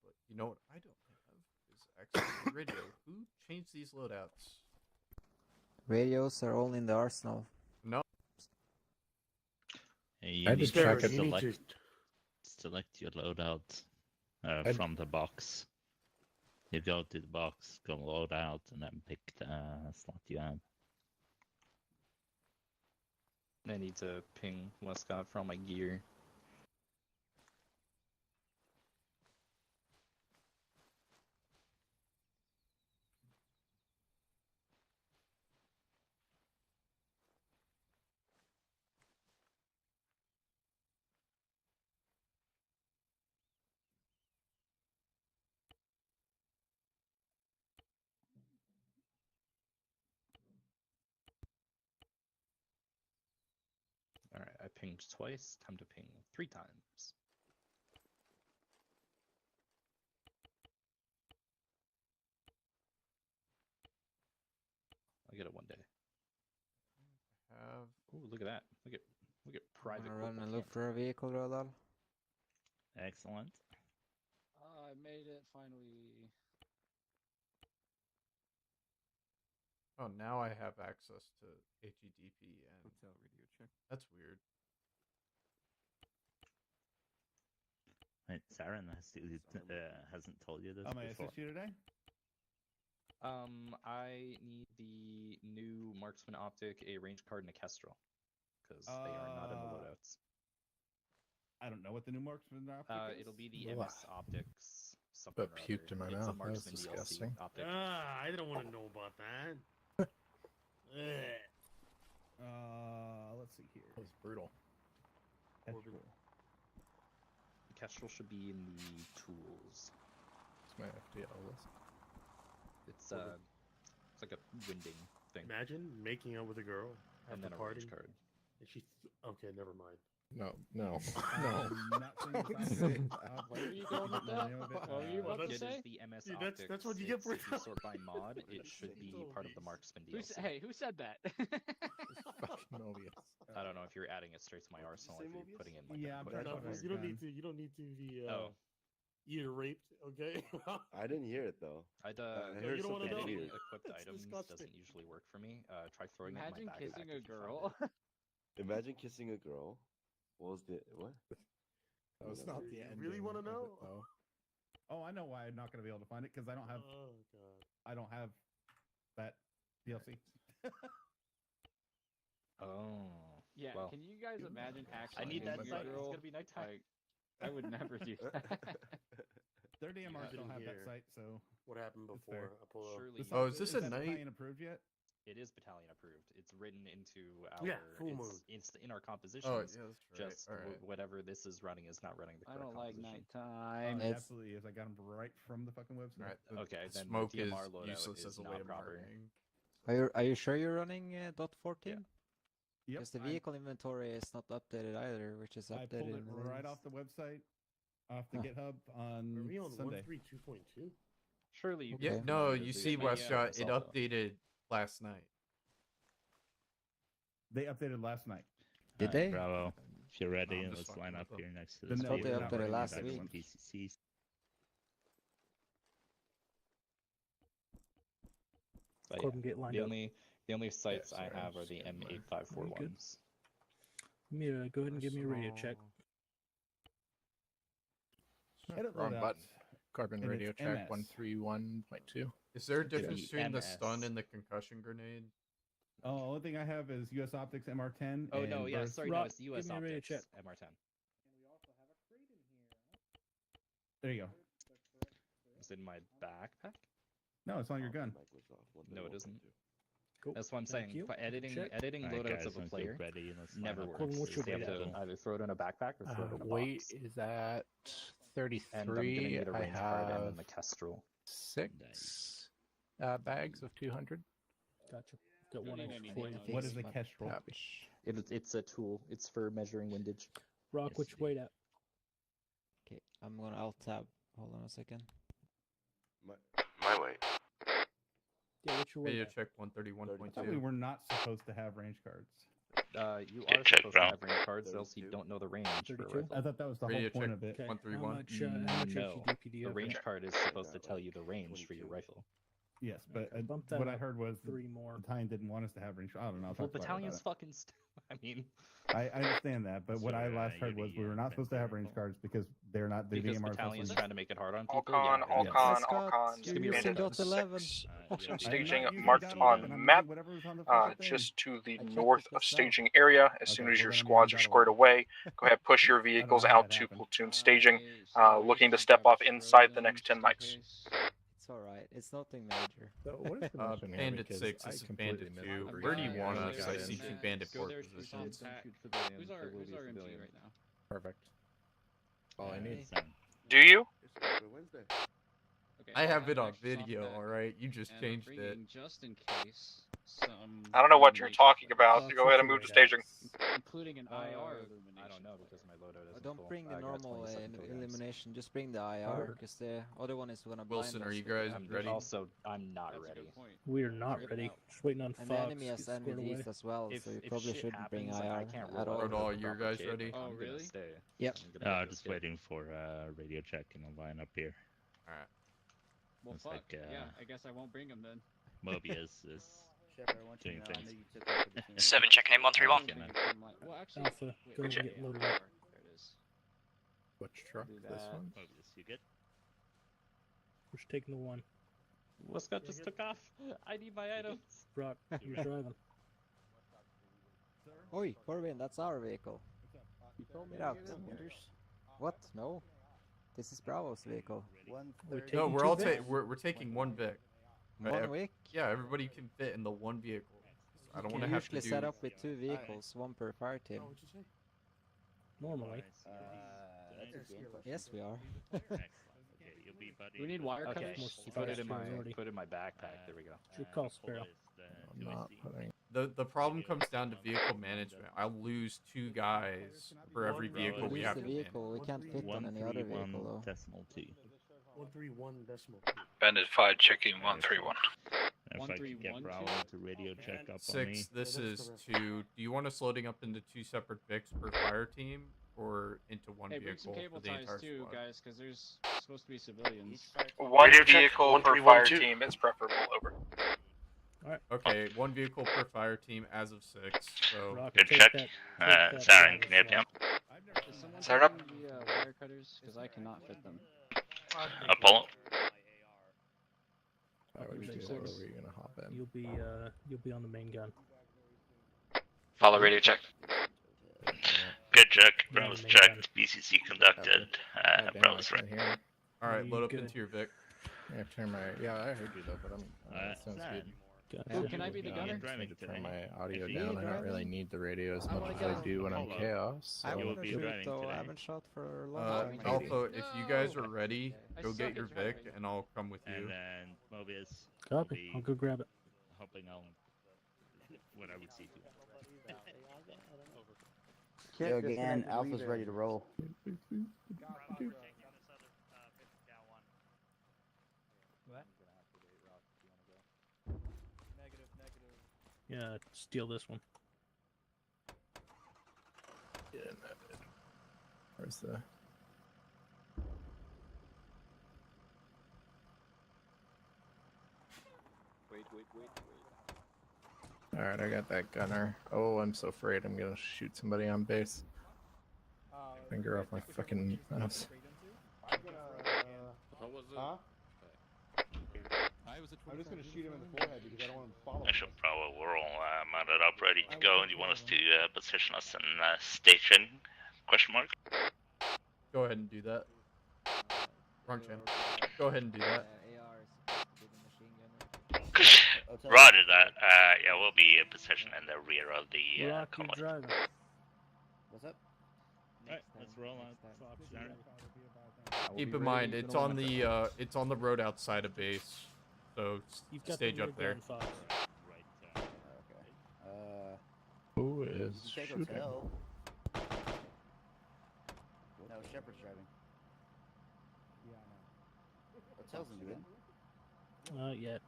but you know what I don't have is actually the radio. Who changed these loadouts? Radios are all in the arsenal. No. You I need just to track it. select your loadout I'd- from the box. You go to the box, go loadout, and then pick the slot you have. I need to ping Westcott for all my gear. Alright, I pinged twice, time to ping 3 times. I get it one day. Have Ooh, look at that. Look at private. Wanna run corporate and look camp. for a vehicle, Rodal? Excellent. I made it finally. Oh, now I have access to HEDP and Hotel radio check. that's weird. Wait, Saren hasn't told you this Am I before. assist you today? I need the new marksman optic, a range card, and a kestrel, because they are not in the loadouts. I don't know what the new marksman optic is. It'll be the Ugh. MS optics. Something But or puked other. in my It's mouth. a That was marksman disgusting. DLC optic. I don't want to know about that. Let's see here. That was brutal. Kestrel. The kestrel should be in the tools. It's my FTL list. It's like a winding thing. Imagine making out with a girl at And the then a party, range card. and she. Okay, never mind. No, no, I'm no. not saying it's not Where are you going with that? What were you about to It is say? the MS See, optics. that's what you get for If you sort by mod, it should be part of the marksman DLC. Hey, who said that? Fucking obvious. I don't know if you're adding it straight to my arsenal, if you're putting in like Yeah, a but quick that's code. what You don't need to. You don't need to be either raped. Okay. I didn't hear it though. I heard you don't wanna something know? weird. equipped It's items disgusting. doesn't usually work for me. Try throwing Imagine it in my backpack. kissing if a you found girl. it. Imagine kissing a girl. What was the what? That was not the You end. really wanna know? Oh, I know why I'm not going to be able to find it because I don't have. Oh god. I don't have that DLC. Oh. Yeah, Well, can you guys imagine actually I need that kissing sight. a It's girl? gonna be nighttime. Like, I would never do that. Their DMRs didn't don't have that hear site, so What happened it's fair. before? I pull up. Surely. Oh, is this a that night? battalion approved yet? It is battalion approved. It's written into our. Yeah, full moon. It's in our compositions. Oh, yeah, that's right. Just Alright. whatever this is running is not running the I correct don't like composition. nighttime. It absolutely is. I got them right from the fucking website. Right. the Okay, then the smoke is DMR loadout useless is as a way not of proper. marking. Are you sure you're running .14? Yep. Because the vehicle inventory is not updated either, which is I updated pulled it in the right latest. off the website, off the Huh. GitHub Are on we on Sunday. 132.2? Surely you Okay. Yeah, can no, remove you the see, DMR Westshot, it also. updated last night. They updated last night. Did they? Bravo. If you're ready, I'm just let's fucking line with up them. here next to Then this. no, thought they we're vehicle. not updated running last that week. one. PCCs. But Corbin, yeah, get lined the up. only sites I sorry, have I'm are the just getting my- M8541 You good? ones. Go ahead and give me a radio check. Edit Wrong loadouts. button. Carbon And radio it's check MS. 131.2. Is there a the difference between the stun MS. and the concussion grenade? Oh, only thing I have is US Optics MR10. Oh no, and yeah, burst. sorry, Rock, no, it's US give me a radio Optics check. MR10. There you go. It's in my backpack. No, it's on your gun. No, it isn't. Cool. That's what I'm Thank saying. you. But editing Check. editing Alright, loadouts guys, of a once player you're ready, let's line never up. works. Corbin, what's your They have weight to at? either throw it in a backpack or throw it in a Weight box. is at And I'm gonna 33. need a I range card and then have the Kestrel. 6 bags of 200. Gotcha. Got Don't one need extra any for you. data. What is the Kestrel? Copy. It's a tool. It's for measuring windage. Rock, Yes, what's your weight at? Okay, I'm gonna alt tab. Hold on a second. My way. Yeah, what's your weight Radio at? check I thought we 131.2. were not supposed to have range cards. You Good are check, supposed to bro. have range cards, else you 32. don't know the range for a 32? rifle. I thought that was the Radio whole point check of it. Okay. 131. How much No, HEDP do you the have? range card is supposed to tell you the range for your 22. rifle. Yes, but Okay, bump that what I up heard was the 3 more. battalion didn't want us to have range. I don't know. I'll Well, talk to Fire battalion's about fucking. I mean, it. I understand that, but what So, I last heard you're was the, we were not supposed to have range rifle. cards because they're not. The because DMR is battalion's supposed trying to make it hard on All people. con, yeah, all yes. con, Let's all go. con. You're using Bandit dot 11. 6. you'll be Staging using marked Dot on 11. I'm map, using whatever was on the fucking thing. just to the I checked north it of just now. staging area. As soon Okay, as your well, then I'm squads using are Dot squared 11. away, go ahead, push your I don't know vehicles how out that to happened. platoon staging, looking to step off inside the next 10 mics. It's alright. It's nothing major. So what is the mission here? Bandit Because 6, I this is completely Bandit missed 2. the Where do you briefing. want I us? I got see in. 2 Bandit Go port there, positions. Who's our MG right now? Perfect. All I need. Sam. Do you? It's for Wednesday. I have it on video, alright? You just changed it. bringing just in case some. I don't know what you're talking about. Oh, Go ahead and move to staging. Including an IR illumination. I don't know because my loadout isn't Don't full. bring the I got normal 27 kilograms. illumination, just bring the IR, because the other one is gonna blind Wilson, us are you with guys the- ready? Also, I'm not ready. We are not ready. Just waiting on And Fox. the enemy has to get squared NVDs away. as well, If- so you if probably shit shouldn't bring happens, like, I IR can't at roll all. Rodol, with you proper guys kit, ready? I'm Oh, gonna really? stay. Yep. I'm gonna get Just this kit. waiting for radio check and a line up here. Alright. Well, It's fuck. like, Yeah, I guess I won't bring him then. Mobius is doing things. 7 checking in 131. Well, actually, Alpha, wait, go and wait, get yeah, loaded IR. up. There it is. Which truck? Do This that. one? Mobius, you good? We're just taking the one. What's that just took off? I need my items. Brock, you're driving. Oi, Corbin, that's our vehicle. You told Get out. What? No. This is Bravo's vehicle. No, we're all we're taking one Vic. One week? Yeah, everybody can fit in the one vehicle. I don't You want to have to usually do. set up with 2 vehicles, one per fire team. Normally. Yes, we are. We need wire Okay, cutters. put it in my already. backpack. There we go. It's your call, Sparrow. I'm not putting. The problem comes down to vehicle management. I'll lose 2 guys for every vehicle we Use have the to manage. vehicle, we can't fit on any other vehicle though. 131.2. Bandit 5 checking 131. If I can get 131, Bravo to radio check up on me. 6, this is 2. Do you want us loading up into 2 separate Vics per fire team, or into one Hey, bring some vehicle cable for the entire ties too, squad? guys, because there's supposed to be civilians. One vehicle per fire team is preferable. Over. Okay, 1 vehicle per fire team as of 6. So Rock, Good take check. that Siren, can you help me out? Is someone Start up. bring the wire cutters? Because I cannot fit them. Apollo? Why would you do that? Where were you gonna hop in? You'll be on the main gun. Follow radio check. Good check. Yeah, Bravo's main checked. BCC conducted. God damn, Bravo's I right. can't hear. alright, load up Good. into your Vic. I have to turn my. Yeah, I heard you though, but I'm. That sounds good. Ooh, can I be the Yeah, gunner? I'm just gonna turn my audio If you down. need I don't really driving, need the radio as I much wanna as get I on do when I'm Apollo. chaos. I So. will wanna be shoot driving though, I today. haven't shot for a long time. Also, if you guys are ready, I go suck get at your Vic, driving. and I'll come with And you. then Mobius will Copy. be I'll go grab it. helping on what I would see to. Yo, again, Alpha's ready to roll. Yeah, steal this one. Yeah, where's the? All right, I got that gunner. Oh, I'm so afraid I'm gonna shoot somebody on base. Finger off my fucking mouse. Huh? I'm just gonna shoot him in the forehead because I don't want him to follow me. Actually, Bravo, we're all mounted up, ready to go. Do you want us to position us in station? Question mark. Go ahead and do that. Wrong channel. Go ahead and do that. Roger that. Yeah, we'll be positioned in the rear of the Rock, you're column. driving. What's up? Alright, let's roll on. Keep in mind, it's on the road outside of base, so You've got stage the up there. rear gun, Fox. Okay. Who is You take shooting? Hotel. No, Shepard's driving. Hotel's in good. Not yet.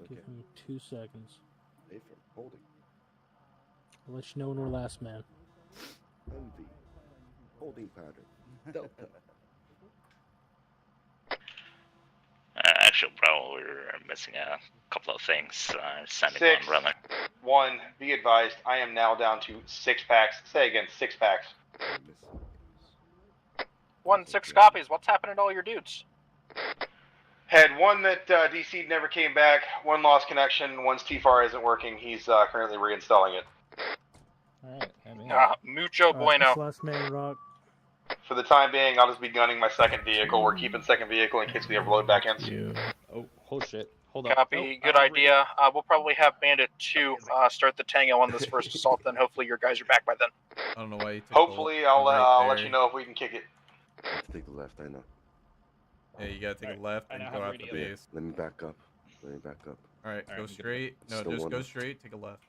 Give Okay. him 2 seconds. A for holding. I'll let you know when we're last man. MV. Holding pattern. Delta. Actually, Bravo, we're missing a couple of things. Sending 6. one runner. 1, be advised, I am now down to 6 packs. Say again, 6 packs. 1-6 copies. What's happening to all your dudes? Had one that DC never came back, one lost connection, one's T-FAR isn't working, he's currently reinstalling it. Alright, I'm in. Mucho bueno. Last man, Rock. For the time being, I'll just be gunning my second vehicle. We're keeping second vehicle in case we ever load back ends. Oh, hold shit. Hold up. Copy. Good idea. We'll probably have Bandit 2 start the tango on this first assault. Then hopefully your guys are back by then. I don't know why you took Hopefully, the I'll right I'll let there. you know if we can kick it. Let's take the left, I know. Yeah, you gotta take a left and go out the base. Let me back up. Let me back up. Alright, go straight. No, Still just one go up. straight, take a left.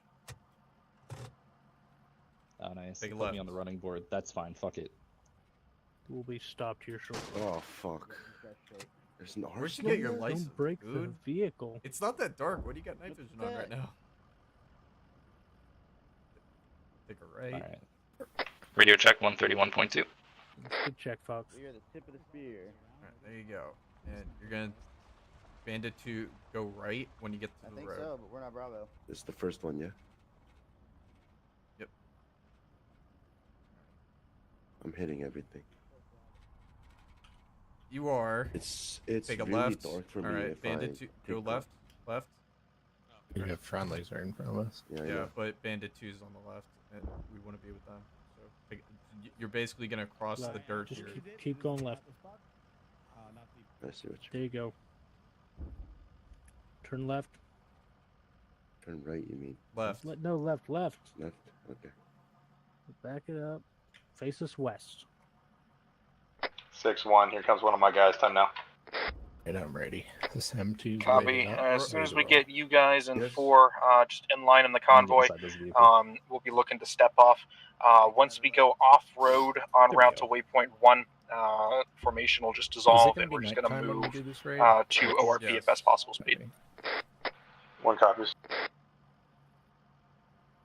Oh, nice. Take a Put left. me on the running board. That's fine. Fuck it. Will be stopped here shortly. Oh fuck. There's an Where'd you arsenal get your there? license, Don't break dude? the vehicle. It's not that dark. What do you got night vision on right now? Take a right. Alright. Radio check 131.2. Good check, Fox. You're the tip of the spear. Alright, there you go. And you're gonna Bandit to go right when you get to I the think road. so, but we're not Bravo. This is the first one, yeah? Yep. I'm hitting everything. You are. It's take a really left. dark for me Alright, if Bandit I to go take left. Left. We have friendlies right in front of us. Yeah, Yeah, but Bandit 2 is on the left, and we want to be with them. So you're basically gonna cross the Left. dirt Just here. keep going left. I see what you There you go. Turn left. turn right, you mean? Left. No, left. Left? Okay. Back it up. Face us west. 6-1. Here comes one of my guys. Time now. And I'm ready. This M2. Copy. As soon as we get you guys in 4, just in line in the convoy, we'll be looking to step off. Once we go off road on route to waypoint 1, formation will just dissolve, and we're just going to move to ORP at best possible speed. 1 copies.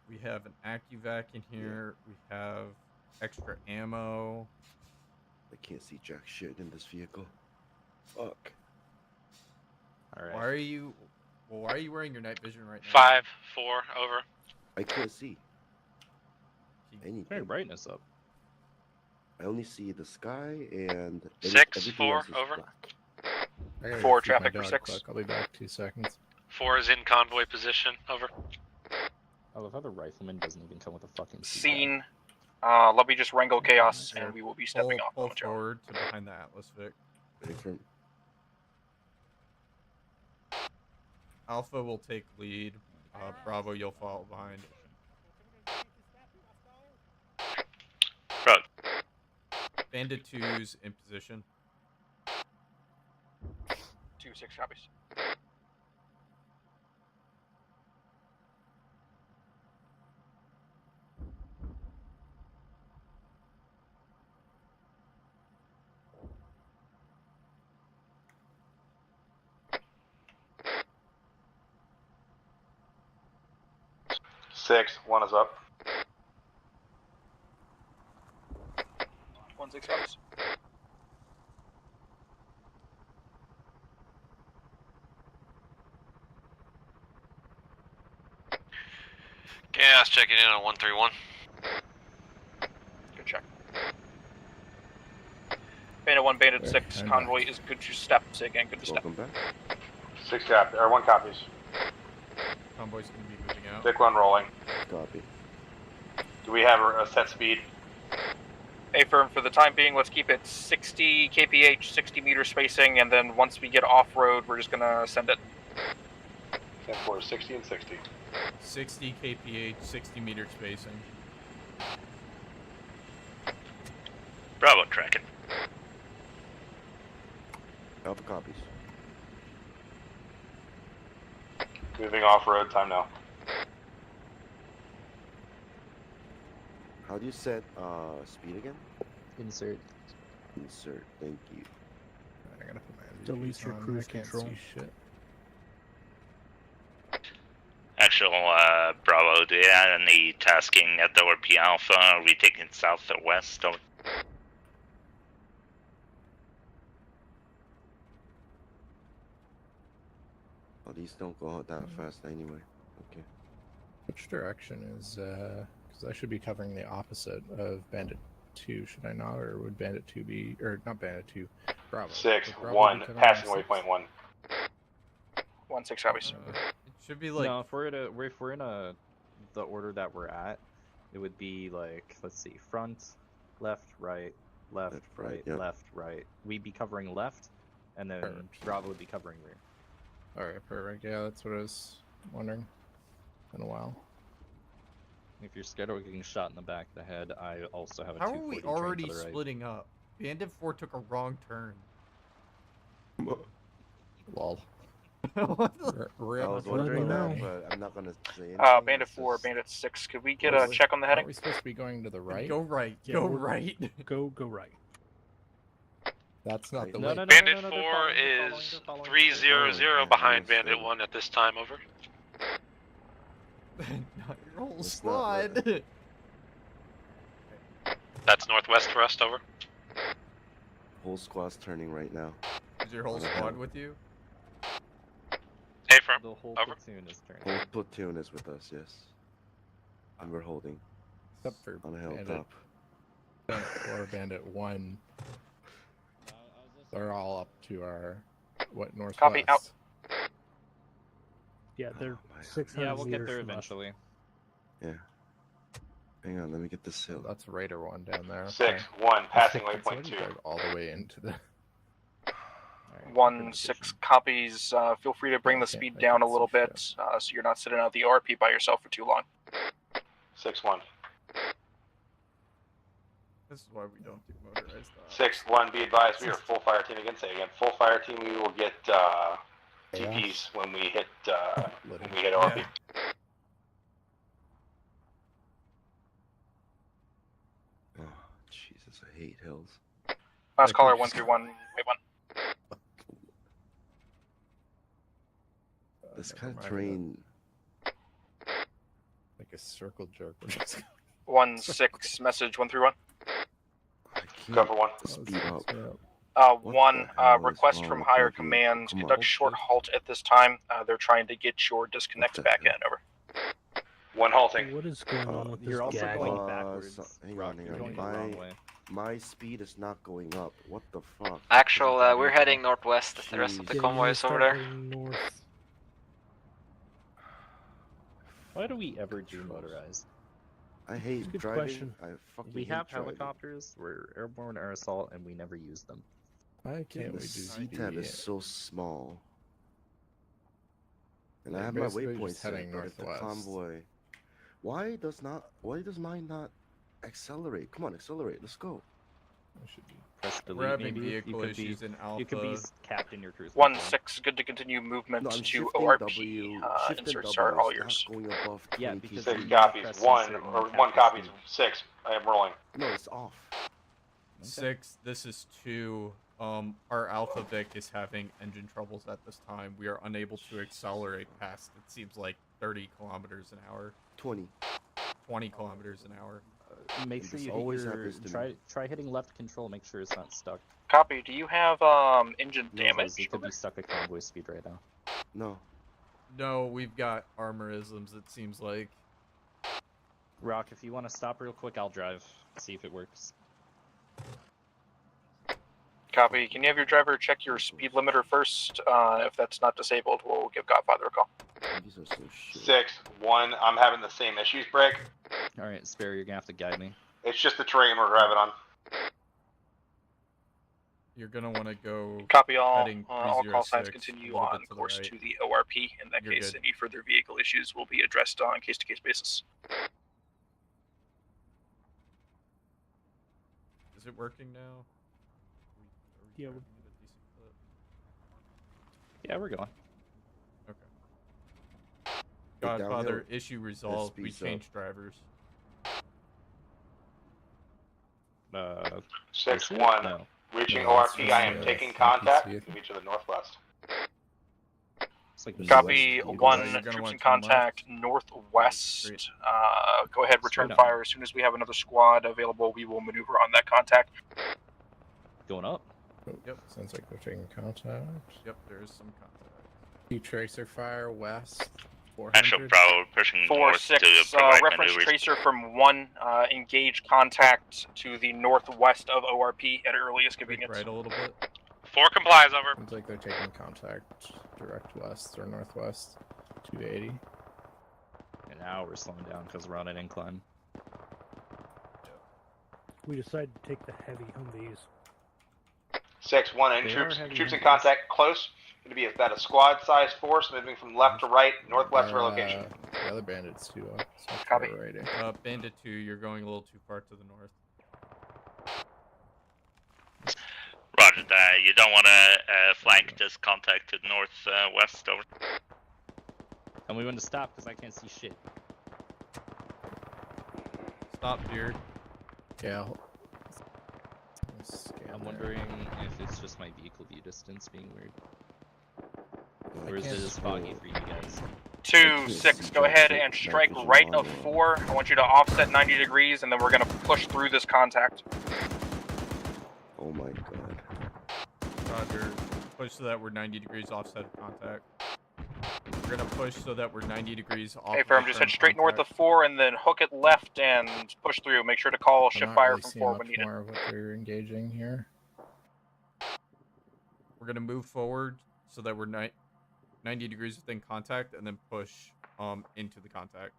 We have an AccuVac in here. We have extra ammo. I can't see jack shit in this vehicle. Fuck. Alright. Why are you wearing your night vision right now? 5-4 over. I can't see. Turn your Anything. brightness up. I only see the sky and 6-4 over. I gotta 4 go feed my traffic for dog 6. quick. I'll be back 2 seconds. 4 is in convoy position. Over. I love how the rifleman doesn't even come with a fucking Scene. Let me just wrangle chaos, and we will be stepping off. Pull forward to behind the Atlas Vic. Alpha will take lead. Bravo, you'll follow behind. Road. Bandit 2's in position. 2-6 copies. Six, 1 is up. 1-6 copies. Chaos checking in on 131. Good check. Bandit 1, Bandit There, 6, I'm convoy is good to step. Say again, good to step. Welcome back. 6 copy, or 1 copies. Convoy's gonna be moving out. Dick 1 rolling. Copy. Do we have a set speed? Hey, firm, for the time being, let's keep it 60 kph, 60 meter spacing, and then once we get off road, we're just gonna send it. 10-4, 60 and 60. 60 kph, 60 meter spacing. Bravo tracking. Alpha copies. Moving off road, time now. How do you set speed again? Insert. Insert. Thank you. I gotta put my Delete your on. cruise I can't control. see shit. Actual Bravo, do you have any tasking at the ORP Alpha? Are we taking south or west? Or... Oh, these don't go out that fast anyway. Okay. Which direction is because I should be covering the opposite of Bandit 2, should I not? Or would Bandit 2 be, or not Bandit 2, Bravo? 6, Would Bravo 1, be covering passing the six? waypoint 1. 1-6 copies. It should be like No, if we're in the order that we're at, it would be like, let's see, front, left, right, left, right, yeah. left, right. We'd be covering left, and then Bravo would be covering rear. Alright, perfect. Yeah, that's what I was wondering. Been a while. If you're scared of getting shot in the back of the head, I also have a how are 240 we trained already to the right. splitting up? Bandit 4 took a wrong turn. Lol. I was wondering that, but I'm not gonna say anything. Bandit It's 4, just- Bandit 6. Could we get a check on the heading? Are we supposed to be going to the right? Go right. Yeah, Go we're- right. Go right. That's not the No, way. no, no, Bandit 4 is 300 behind Bandit 1 at this time, over. Not your whole It's squad. That's northwest for us, over. Whole squad's turning right now. Is your whole squad with you? Hey, firm. The whole Over. platoon is turning. Whole platoon is with us, yes. And we're holding. Except for on a Bandit. hilltop. Or Bandit 1. They're all up to our northwest. Copy, out. Yeah, they're 600 Yeah, we'll get meters there from us. eventually. Yeah. Hang on, let me get this hill. That's Raider 1 down there. 6-1, passing It's waypoint already 2. dug all the way into the. 1-6 copies. Feel free to bring the speed down a little bit, so you're not sitting out the ORP by yourself for too long. 6-1. This is why we don't do motorized. 6-1, be advised, we are full fire team again. Say again, full fire team. We will get TPs when we hit RP. Oh, Jesus, I hate hills. Last caller 131, wait 1. This kind of mind terrain. Like a circle jerk. 1-6 message 131. Cover 1. Speed up. One request from wrong higher with you? command. Come on. Conduct short halt at this time. They're trying to get your disconnect back in. Over. 1 halting. What is going on with this You're also gag? going backwards. Hang on, hang You're going on. the wrong way. My speed is not going up. What the fuck? Actual, we're heading northwest. The rest of the Jeez. convoy is over there. North. Why do we ever do motorized? I hate Good driving. question. I fucking We hate have driving. helicopters, we're airborne air assault, and we never use them. I can't The wait to Z-tab is so small. And I Yeah, have my basically waypoint just set, heading but if the northwest. convoy... Why does mine not accelerate? Come on, accelerate. Let's go. Press delete, We're having maybe. vehicle You could be, issues in Alpha. You could be capped in your cruise. 1-6, good to continue movement No, I'm to shifting ORP. W. Shifting Inserts W are all is yours. not going above Yeah, 20 because feet. 6 copies. 1 or 1 copies. 6. I am rolling. No, it's off. 6, this is 2. Our Alpha Vic is having engine troubles at this time. We are unable to accelerate past, it seems like 30 kilometers an hour. 20. 20 kilometers an hour. Make It sure just you always hit your, happens to me. try hitting left control. Make sure it's not stuck. Copy. Do you have engine damage? Because you could be stuck at convoy speed right now. No. No, we've got armorisms, it seems like. Rock, if you want to stop real quick, I'll drive. See if it works. Copy. Can you have your driver check your speed limiter first? If that's not disabled, we'll give Godfather a call. These are so shit. 6-1. I'm having the same issues, Break. All right, Spare, you're gonna have to guide me. It's just the terrain we're driving on. You're gonna want to go. Copy all. heading All call signs 306, continue a little on bit to the course right. to the ORP. In that You're case, good. any further vehicle issues will be addressed on a case-to-case basis. Is it working now? Yeah, driving we're- at a decent clip? Yeah, we're going. Okay. Hey, Godfather, downhill, issue resolved. We speeds up. changed drivers. 6-1. No. Reaching No, ORP. it's I am just, taking NPC. contact. To to the northwest. It's like Copy. west. One. You're gonna Troops want in to turn contact northwest. Great. Go ahead, return Straight up. fire. As soon as we have another squad available, we will maneuver on that contact. Going up. Yep. Sounds like they're taking contact. Yep, there is some contact. Two tracer fire west. Actual 400. Bravo pushing 4-6. north to provide Reference maneuvers. tracer from 1. Engage contact to the northwest of ORP at earliest Click convenience. right a little bit. 4 complies, over. Sounds like they're taking contact direct west or northwest. 280. And now we're slowing down because we're on an incline. We decided to take the heavy Humvees. 6-1. And They troops. are heavy Troops in units. contact close. Going to be about a squad-sized force moving from left to right, northwest of our location. The other bandits too. So Copy. Right. Bandit 2, you're going a little too far to the north. Roger and you don't want to flank this contact to the northwest. Over. Tell me when to stop, because I can't see shit. Stop here. Yeah. I'm wondering if it's just my vehicle view distance being weird. Or is it can't just foggy for you guys? 2-6, go ahead and strike right of 4. I want you to offset 90 degrees, and then we're going to push through this contact. Oh my god. Roger. Push so that we're 90 degrees offset of contact. We're gonna push so that we're 90 degrees off. Hey, firm, just head straight north of 4 and then hook it left and push through. Make sure to call shift fire from 4 when needed. More of what they're engaging here. We're gonna move forward so that we're 90 degrees within contact, and then push into the contact.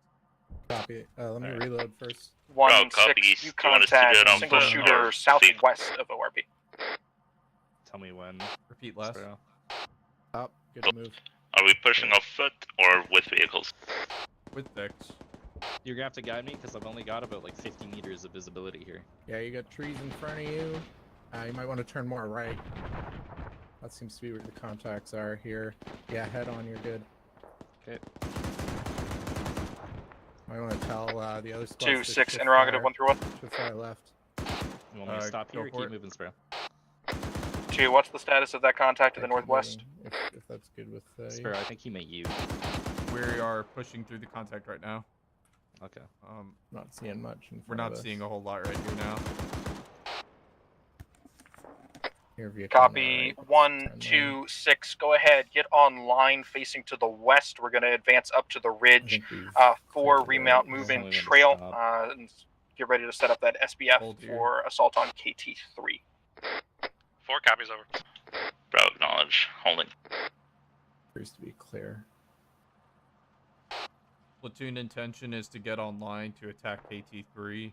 Copy. Let me reload first. 1-6, you contact single shooter southwest of ORP. Tell me when. Repeat less. Stop. Good move. Are we pushing off foot or with vehicles? With decks. You're gonna have to guide me, because I've only got about like 50 meters of visibility here. Yeah, you got trees in front of you. You might want to turn more right. That seems to be where the contacts are here. Yeah, head on, you're good. Okay. Might want to tell the other spots. 2-6, interrogative 1 through 1. Shift fire left. You want me to stop here or keep moving, Sparrow? 2, what's the status of that contact to the northwest? If that's good with Sparrow, I think he meant you. We are pushing through the contact right now. Okay. Not seeing much. We're not seeing a whole lot right here now. Copy. 1-2-6. Go ahead. Get online facing to the west. We're going to advance up to the ridge. 4 remount, move in trail, and get ready to set up that SBF for assault on KT3. 4 copies over. Bro, acknowledge. Holding. Appears to be clear. Platoon intention is to get online to attack KT3.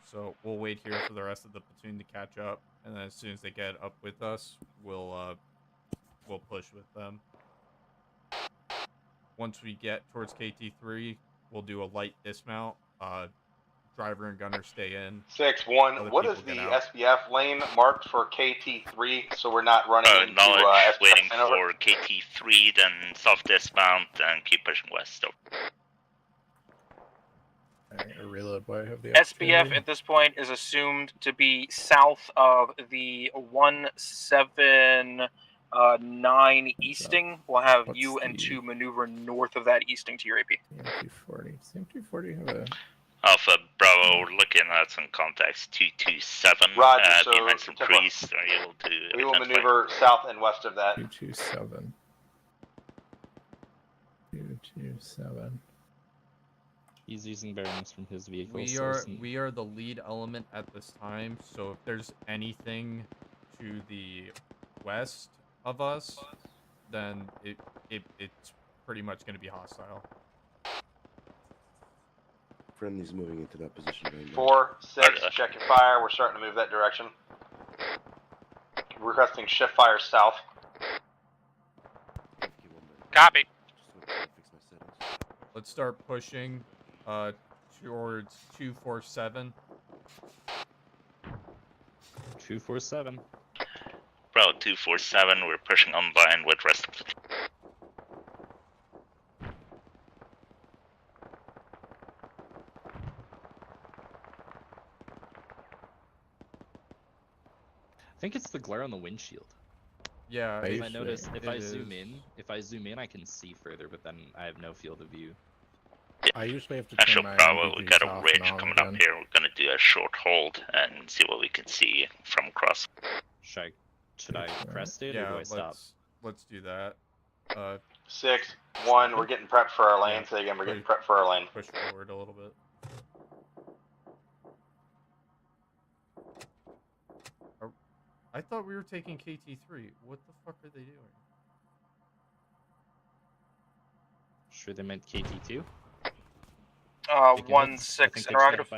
So we'll wait here for the rest of the platoon to catch up, and then as soon as they get up with us, we'll push with them. Once we get towards KT3, we'll do a light dismount. Driver and gunner stay in. 6-1. What is the SBF lane marked for KT3 so we're not running into Knowledge, SBF waiting over? for KT3, then soft dismount, and keep pushing west. Alright, reload while I have the SBF at this point is assumed to be south of the 179 easting. We'll have you and 2 maneuver north of that easting to your AP. CM240. CM240 have a... Alpha Bravo, we're looking at some contacts 227. Roger, so behind some trees. Are you able to we will identify? maneuver south and west of that. 227. 227. He's using bearings from his vehicle. We are the lead element at this time, so if there's anything to the west of us, then it's pretty much going to be hostile. Friendly's moving into that position right now. 4-6, check your fire. We're starting to move that direction. Requesting shift fire south. Copy. Let's start pushing towards 247. 247. Bro, 247, we're pushing online with rest of the I think it's the glare on the windshield. Yeah, If I notice, if it I is. zoom in, I can see further, but then I have no field of view. I usually have to Actual turn my Bravo, we MVPs got a off ridge and on coming up again. here. We're gonna do a short hold and see what we can see from across. Should I press it or Yeah, do I stop? let's do that. 6-1, we're getting prepped for our lane. Say again, we're getting prepped for our lane. Push forward a little bit. I thought we were taking KT3. What the fuck are they doing? Sure, they meant KT2. 1-6, interrogative.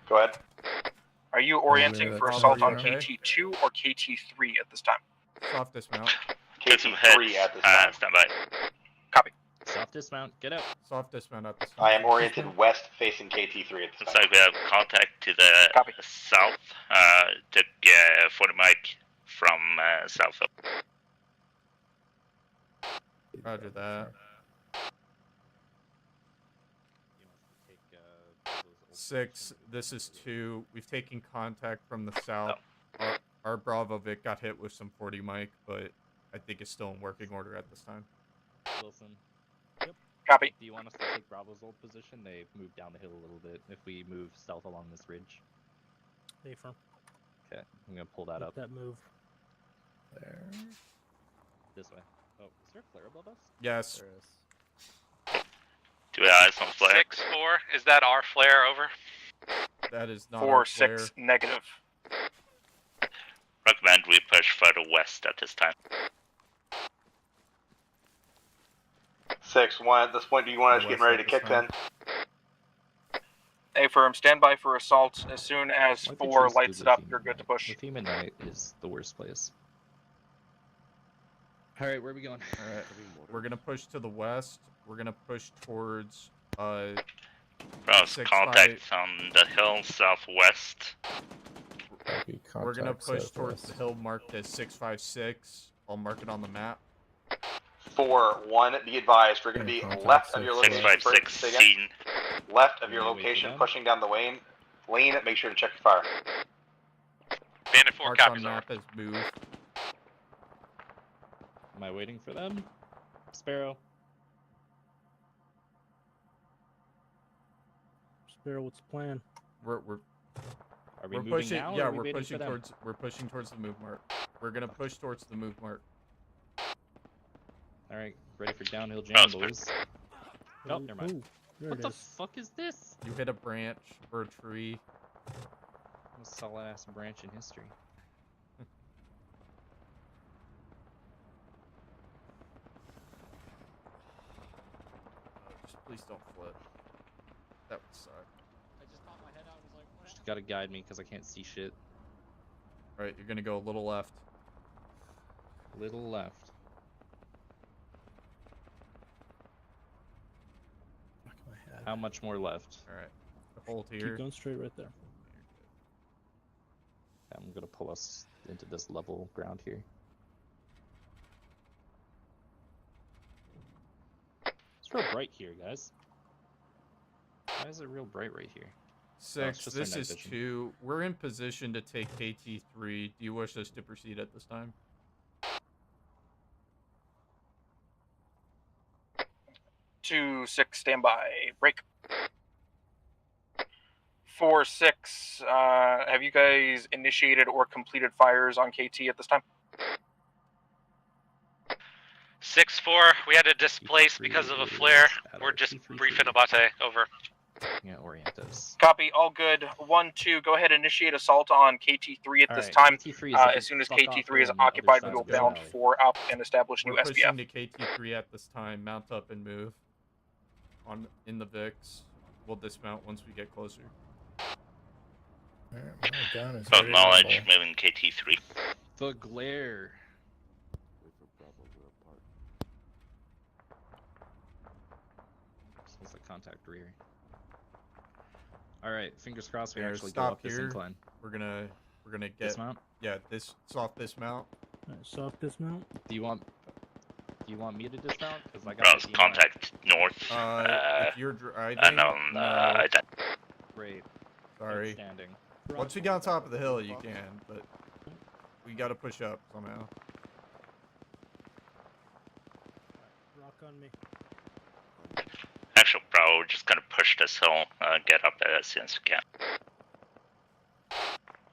Go ahead. Are you orienting for assault on Okay. KT2 or KT3 at this time? Soft dismount. Get some heads. at this time. Stand by. Copy. Soft dismount, get out. Soft dismount at this time. I am oriented west facing KT3 at this Looks time. like we have contact to the south. Took 40 mic from south up. Roger that. 6, this is 2. We've taken contact from the south. Our Bravo Vic got hit with some 40 mic, but I think it's still in working order at this time. Wilson. Yep. Copy. Do you want us to take Bravo's old position? They've moved down the hill a little bit. If we move south along this ridge. Hey, firm. Okay, I'm gonna pull that Make up. that move. There. This way. Oh, is there a flare above us? Yes. Two eyes on flare. 6-4. Is that our flare over? That is not 4-6 negative. Recommend we push further west at this time. 6-1 at this point. Do you want us getting ready to kick then? A firm, stand by for assault. As soon as 4 lights it up, you're good to push. The theme at night is the worst place. Alright, where are we going? Alright, we're gonna push to the west. We're gonna push towards, Bros, 6-5. contact on the hill southwest. We're gonna Contact push towards southwest. the hill marked as 656. I'll mark it on the map. 4-1. Be advised, we're going to be left of your location. 656 Say again. seen. Left of your Wait for location, them. pushing down the lane. Make sure to check your fire. Bandit 4 Marked on copies over. map as move. Am I waiting for them? Sparrow. Sparrow, what's the plan? We're Are we we're moving pushing. now? Or Yeah, are we we're waiting pushing for them? towards. We're pushing towards the move mark. We're gonna push towards the move mark. Alright, ready for downhill Oh, jam, boys. Oh, never mind. Ooh, there What it the is. fuck is this? You hit a branch or a tree. Most solid ass branch in history. Just please don't flip. That would suck. I just popped my head out and was like, what Just gotta guide me because I can't see shit. All right, you're gonna go a little left. Little left. Fuck my head. How much more left? All right, hold Keep here. going straight right there. I'm gonna pull us into this level ground here. It's real bright here, guys. Why is it real bright right here? 6. just our This night is vision. 2. We're in position to take KT3. Do you wish us to proceed at this time? 2-6, stand by. Break. 4-6. Have you guys initiated or completed fires on KT at this time? 6-4. We had to displace because of a flare. We're just briefing Abate. Over. Yeah, Orientos. Copy. All good. 1-2. Go ahead and initiate assault on KT3 at this Alright, time. KT3 is As soon as fuck off KT3 is on the other occupied, side we will of the bound valley. 4 up and establish new We're SBF. pushing to KT3 at this time. Mount up and move. In the VIX. We'll dismount once we get closer. Alright, my gun is About ready to knowledge, roll. moving KT3. The glare. Wait for Bravo to apart. Sounds like contact rear. Alright, fingers crossed we Here, actually go stop up this here. incline. We're gonna get Dismount? Yeah, this soft dismount. Alright, soft dismount. Do you want me to dismount? Because I got Bros, the DMR. contact north. If you're driving, and on no. Great. Sorry. Outstanding. Once we get on top of the hill, you can, but we gotta push up somehow. Rock on me. Actually, bro, we're just gonna push this hill, get up there as soon as we can.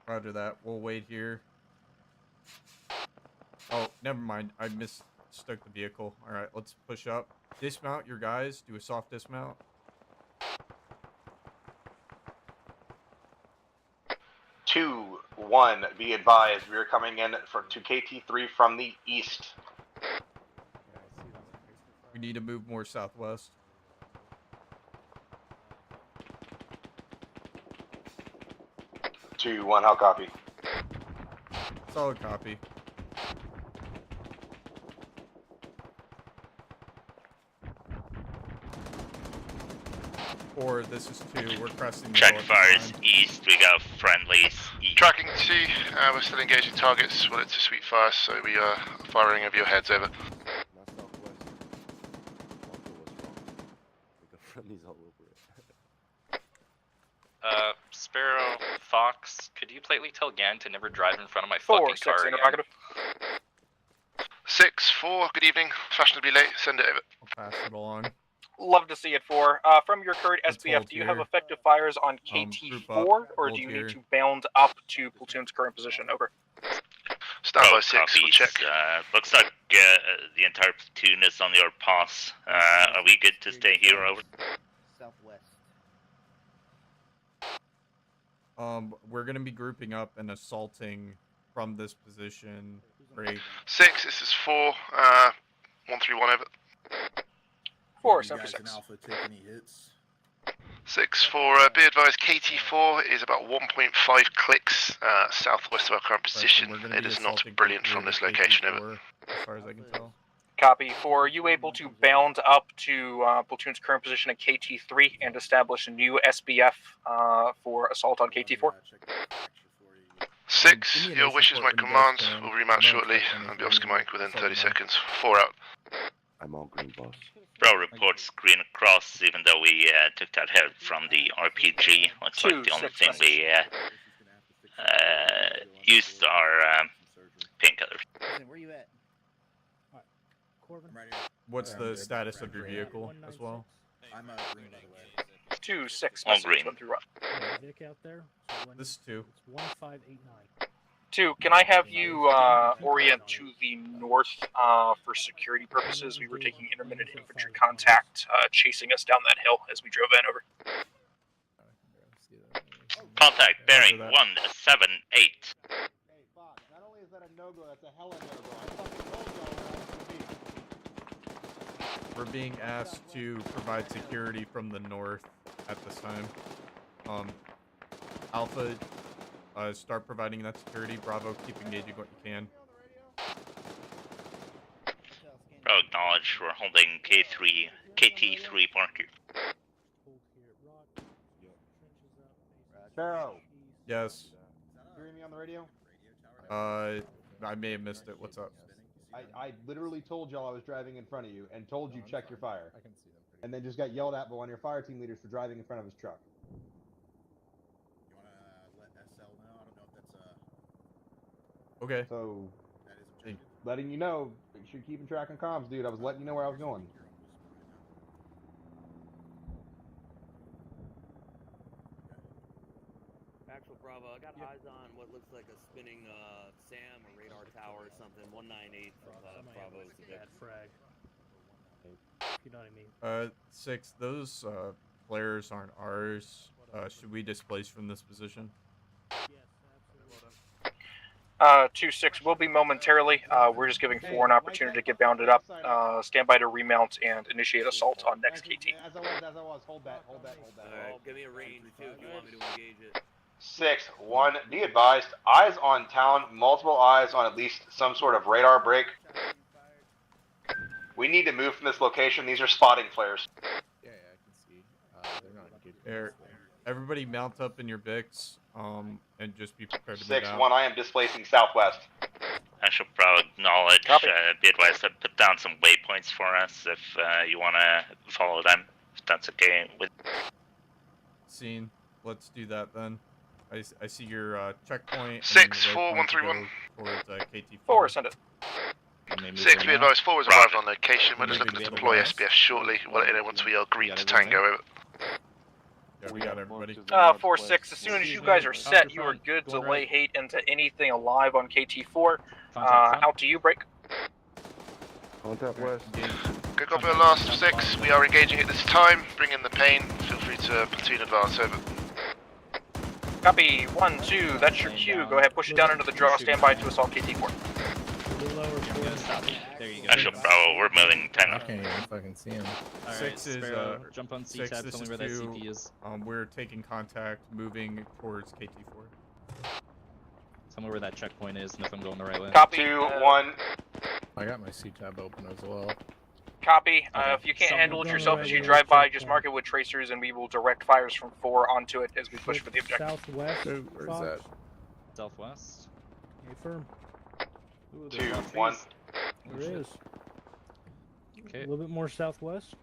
Roger that. We'll wait here. Oh, never mind. I mistook the vehicle. All right, let's push up. Dismount your guys. Do a soft dismount. 2-1. Be advised, we are coming in to KT3 from the east. We need to move more southwest. Two, one, how copy? Solid copy. Or this is 2. We're pressing. Check fires east. We got friendlies east. Tracking 2, we're still engaging targets. Well, it's a sweet fire, so we are firing over your heads, over. Sparrow, Fox, could you politely tell Gan to never drive in front of my 4, fucking 6, car again? interrogative. 6-4, good evening. Fashionably late, send it over. I'll pass it along. Love to see it, 4. From your current Let's SBF, hold do you have here. effective fires on Group KT4, up, or hold do you here. need to bound up to platoon's current position? Over. Stand by 6, we'll copies. check. Looks like the entire platoon is on your pass. Are we good to stay here? Over. Southwest. We're gonna be grouping up and assaulting from this position. Break. 6, this is 4, 131, over. 4, 7-6. Alpha take any hits? 6-4, be advised, KT4 is about 1.5 clicks southwest of our current position. We're gonna It be is not assaulting brilliant quickly from this with location, KT4, over. As far as I can tell. Copy. 4, are you able to bound up to platoon's current position at KT3 and establish a new SBF for assault on KT4? 6, your wish is my command. We'll remount shortly and be off schematic within 30 seconds. 4 out. I'm all green, boss. Bro reports green across, even though we took that help from the RPG. Looks like the only thing we used are painkillers. Where you at? Corbin. What's the status of your vehicle as well? I'm green, by the way. 2, 6, All message, green. 1 through 1. Vic out there. So This is 2. It's 1589. 2, can I have you orient to the north for security purposes? We were taking intermittent infantry contact chasing us down that hill as we drove in. Over. Contact bearing 178. Hey, Fox, not only is that a no-go, that's a hella no-go. I fucking told y'all where I was gonna be. We're being asked to provide security from the north at this time. Alpha, start providing that security. Bravo, keep engaging what you can. Bro, acknowledge we're holding KT3 marker. Sparrow, Yes. you hearing me on the radio? I may have missed it. What's up? I literally told y'all I was driving in front of you and told you check your fire. I can see them. And then just got yelled at by one of your fire team leaders for driving in front of his truck. You wanna let SL know? I don't know if that's Okay. So, letting you know, make sure you're keeping track on comms, dude. I was letting you know where I was going. Actual Bravo, I got eyes on what looks like a spinning SAM or radar tower or something. 198 from Bravo's bad frag. You know what I mean? 6, those flares aren't ours. Should we displace from this position? 2-6 will be momentarily. We're just giving 4 an opportunity to get bounded up. Stand by to remount and initiate assault on next KT. As I was. Hold that. Alright, give me a range too if you want me to engage it. 6-1, be advised, eyes on town, multiple eyes on at least some sort of radar break. We need to move from this location. These are spotting flares. Yeah, I can see. They're not good. There. Everybody mount up in your Bix, and just be prepared to move 6-1, out. I am displacing southwest. I should probably acknowledge, Copy. be advised to put down some waypoints for us if you want to follow them, if that's okay with. Scene. Let's do that then. I see your checkpoint. 6-4, 131. Towards KT4. 4, send it. 6, be advised, 4 has arrived on location. We're just looking to deploy SBF shortly. We'll let you know once we are agreed to tango, over. Yeah, we got everybody. 4-6, as soon as you guys are set, you are good to lay hate into anything alive on KT4. Out to you, break. Contact west. Good copy on last 6. We are engaging at this time. Bring in the pain. Feel free to platoon advance, over. Copy, 1-2, that's your cue. Go ahead, push it down into the draw. Stand by to assault KT4. There you go. Actual Bravo, we're moving 10. I can't even fucking see him. Alright, 6 is Sparrow, jump on 6, C-tab, this tell me is where that 2. CP is. We're taking contact, moving towards KT4. Tell me where that checkpoint is and if I'm going the right way. Copy, 2-1. I got my C-tab open as well. Copy. If you can't handle it yourself as you drive by, just mark it with tracers and we will direct fires from 4 onto it as we push for the objective. Southwest. So, where's that? Southwest. Affirm. Ooh, 2, there's more trees. 1. There is. Okay, A little bit more southwest.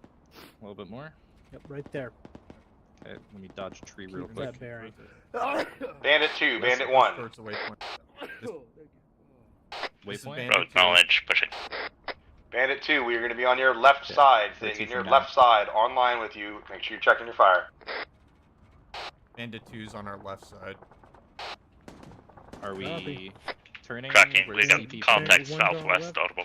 a little bit more. Yep, right there. Okay, let me dodge a tree real Keep quick. that bearing. Bandit 2, Bandit 1. Towards the waypoint. This is Waypoint? Bandit Road 2. knowledge, pushing. Bandit 2, we are going to be on your left Okay, side. we're Staying in two your from left side, online with you. Make sure you're checking your fire. Bandit 2's on our left side. Are we Copy. turning? Tracking, Where's we got CP contact One's on the southwest, left. audible.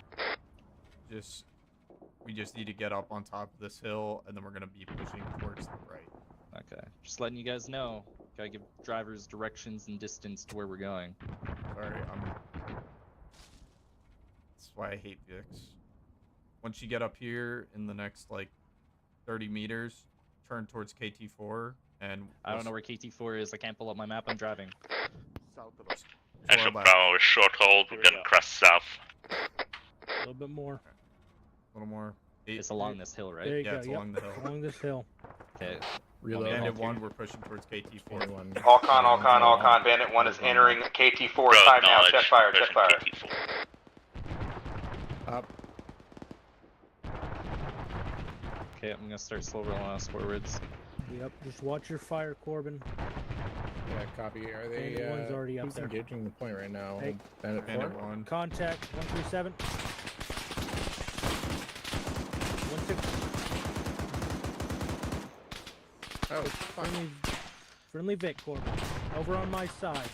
We just need to get up on top of this hill, and then we're gonna be pushing towards the right. Okay, just letting you guys know. Gotta give drivers directions and distance to where we're going. Sorry, that's why I hate Vix. Once you get up here in the next like 30 meters, turn towards KT4, and I don't know where KT4 is. I can't pull up my map. I'm driving. South of us. Actual Bravo, short hold, we're gonna cross south. A little bit more. A little more. It's along this hill, right? There you Yeah, go. it's yep. along the hill. Along this hill. Okay. Reload. Bandit 1, we're pushing towards KT4. All con. Bandit 1 is entering KT4. Road Time now. knowledge, Check fire, check pushing fire. KT4. Up. Okay, I'm gonna start slow rolling us forwards. Yep. Just watch your fire, Corbin. Yeah, copy. Are they? Bandit one's already up who's there. engaging the point right now? Hey. Bandit 4? Bandit 1. Contact 137. 16. Oh, fuck. Friendly Vic, Corbin. Over on my side.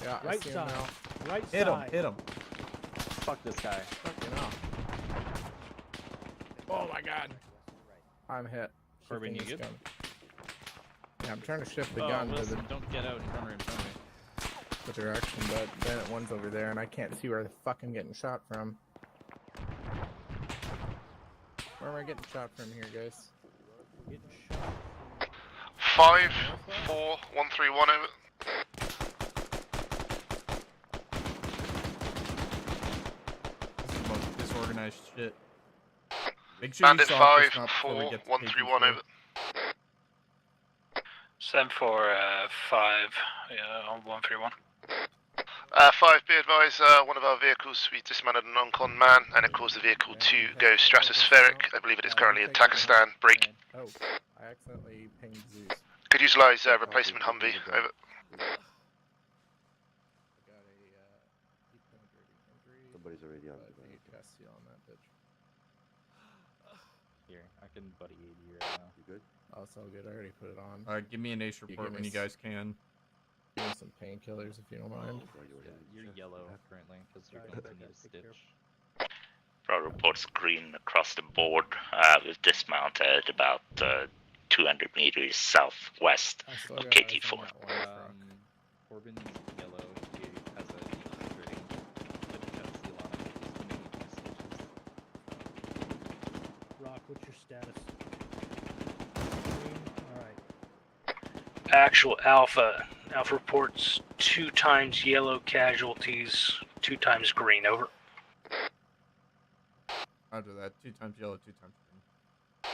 Yeah, I Right see him side. now. Right Hit him, side. hit him. Fuck this guy. Fucking hell. Oh my god. I'm hit. Corbin, Shifting you this good? gun. Yeah, I'm trying to shift the Oh, gun to Wilson, don't get out and run right in front of me. the direction, but Bandit 1's over there, and I can't see where the fuck I'm getting shot from. Where am I getting shot from here, guys? Getting shot. 5, 4, 1, 3, 1 over. This is the most disorganized shit. Make sure Bandit you stop this 5, map before we 4, get to 1, 3, 1 KT4. over. 745, yeah, on 131. 5, be advised, one of our vehicles, we dismounted a non-con man, and it caused the vehicle to go stratospheric. I believe it is currently in Takistan. Break. Oh, I accidentally pinged Zeus. Could utilize replacement Humvee. Over. Somebody's already on the ground. DHS on that bitch. Here, I can buddy aid you right now. You good? Oh, it's all good. I already put it on. Give me an ace report give when me you guys can. Give me some painkillers if you don't mind. Yeah, you're yellow currently because you're going to need a stitch. Bravo reports green across the board. We've dismounted about 200 meters southwest still of got eyes on KT4. Corbin's yellow. He has a decent rating, but he has seal on it. He's going to need 2 stitches. Rock, what's your status? Green? Alright. Actual Alpha. Alpha reports 2 times yellow casualties, 2 times green. Over. Roger that. 2 times yellow, 2 times green.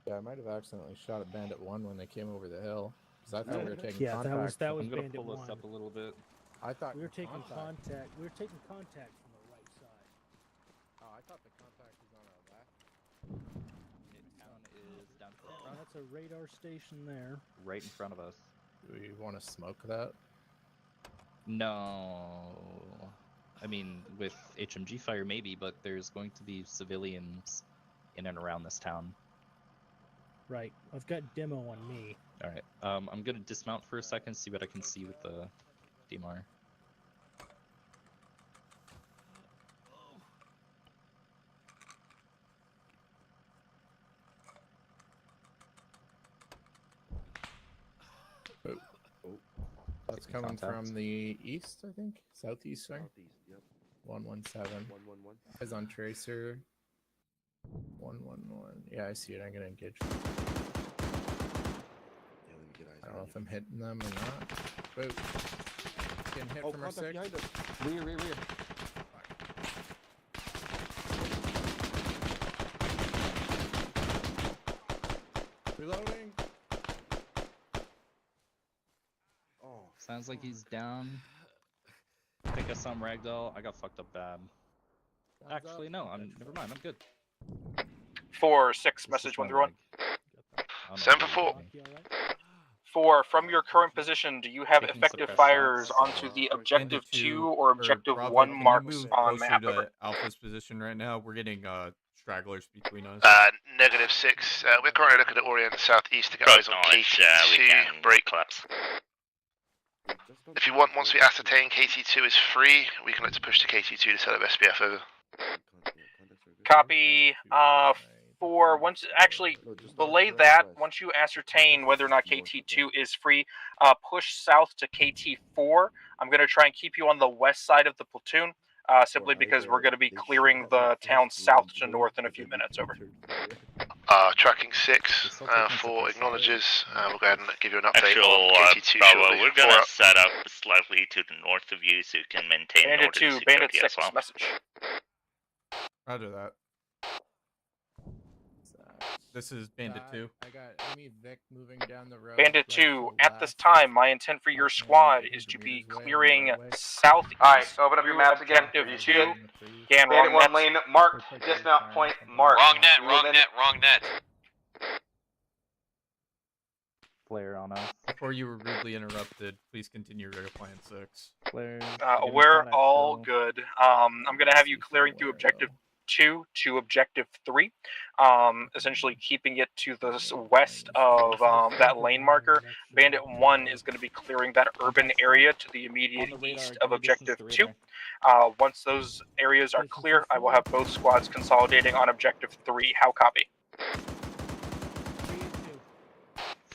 Yeah, I might have accidentally shot at Bandit 1 when they came over the hill. Because I thought we were taking Yeah, contact. that was I'm going to Bandit pull 1. this up a little bit. I thought We were taking contact. contact. We were taking contact from the right side. Oh, I thought the contact was on our left. Town is down to the Oh, front, that's a radar station there. right in front of us. Do we want to smoke that? No. I mean, with HMG fire maybe, but there's going to be civilians in and around this town. Right. I've got demo on me. Alright, I'm gonna dismount for a second, see what I can see with the DMR. That's coming Contact. from the east, I think? Southeast, sorry? Southeast, yep. 117. 111. Eyes on Tracer. 111. Yeah, I see it. I'm going to engage. Yeah, let me get eyes I don't on know you. if I'm hitting them or not. Boop. Getting hit Oh, from our contact 6. behind us. Rear, rear, rear. Reloading. Sounds like he's down. Pick us some ragdoll. I got fucked up bad. Actually, no. Never mind. I'm good. 4-6 message 131. 7 for 4. 4, from your current position, do you have effective fires onto the objective 2 or objective 1 marks on map? To Alpha's position right now. We're getting stragglers between us. -6. We're currently looking at Orient southeast to get eyes on KT2. Break collapse. If you want, once we ascertain KT2 is free, we can look to push to KT2 to set up SBF over. Copy. 4. Once actually belay that. Once you ascertain whether or not KT2 is free, push south to KT4. I'm going to try and keep you on the west side of the platoon, simply because we're going to be clearing the town south to north in a few minutes. Over. Tracking 6 for acknowledges. We'll go ahead and give you an update Actual, on KT2 Bravo, shortly. we're gonna set up slightly to the north of you so you can maintain Bandit northern 2, security Bandit 6 as well. message. Roger that. This is Bandit 2. I got enemy Vic moving down the road. Bandit 2, at this time, my intent for your squad is to be clearing southeast. Alright, so open up your maps again. Objective 2. Bandit 1 lane marked. Dismount point marked. Wrong net. Flare on us. Before you were rudely interrupted, please continue your plan 6. Flares. We're all good. I'm going to have you clearing through objective 2 to objective 3, essentially keeping it to the west of that lane marker. Bandit 1 is going to be clearing that urban area to the immediate east of objective 2. Once those areas are clear, I will have both squads consolidating on objective 3. How copy?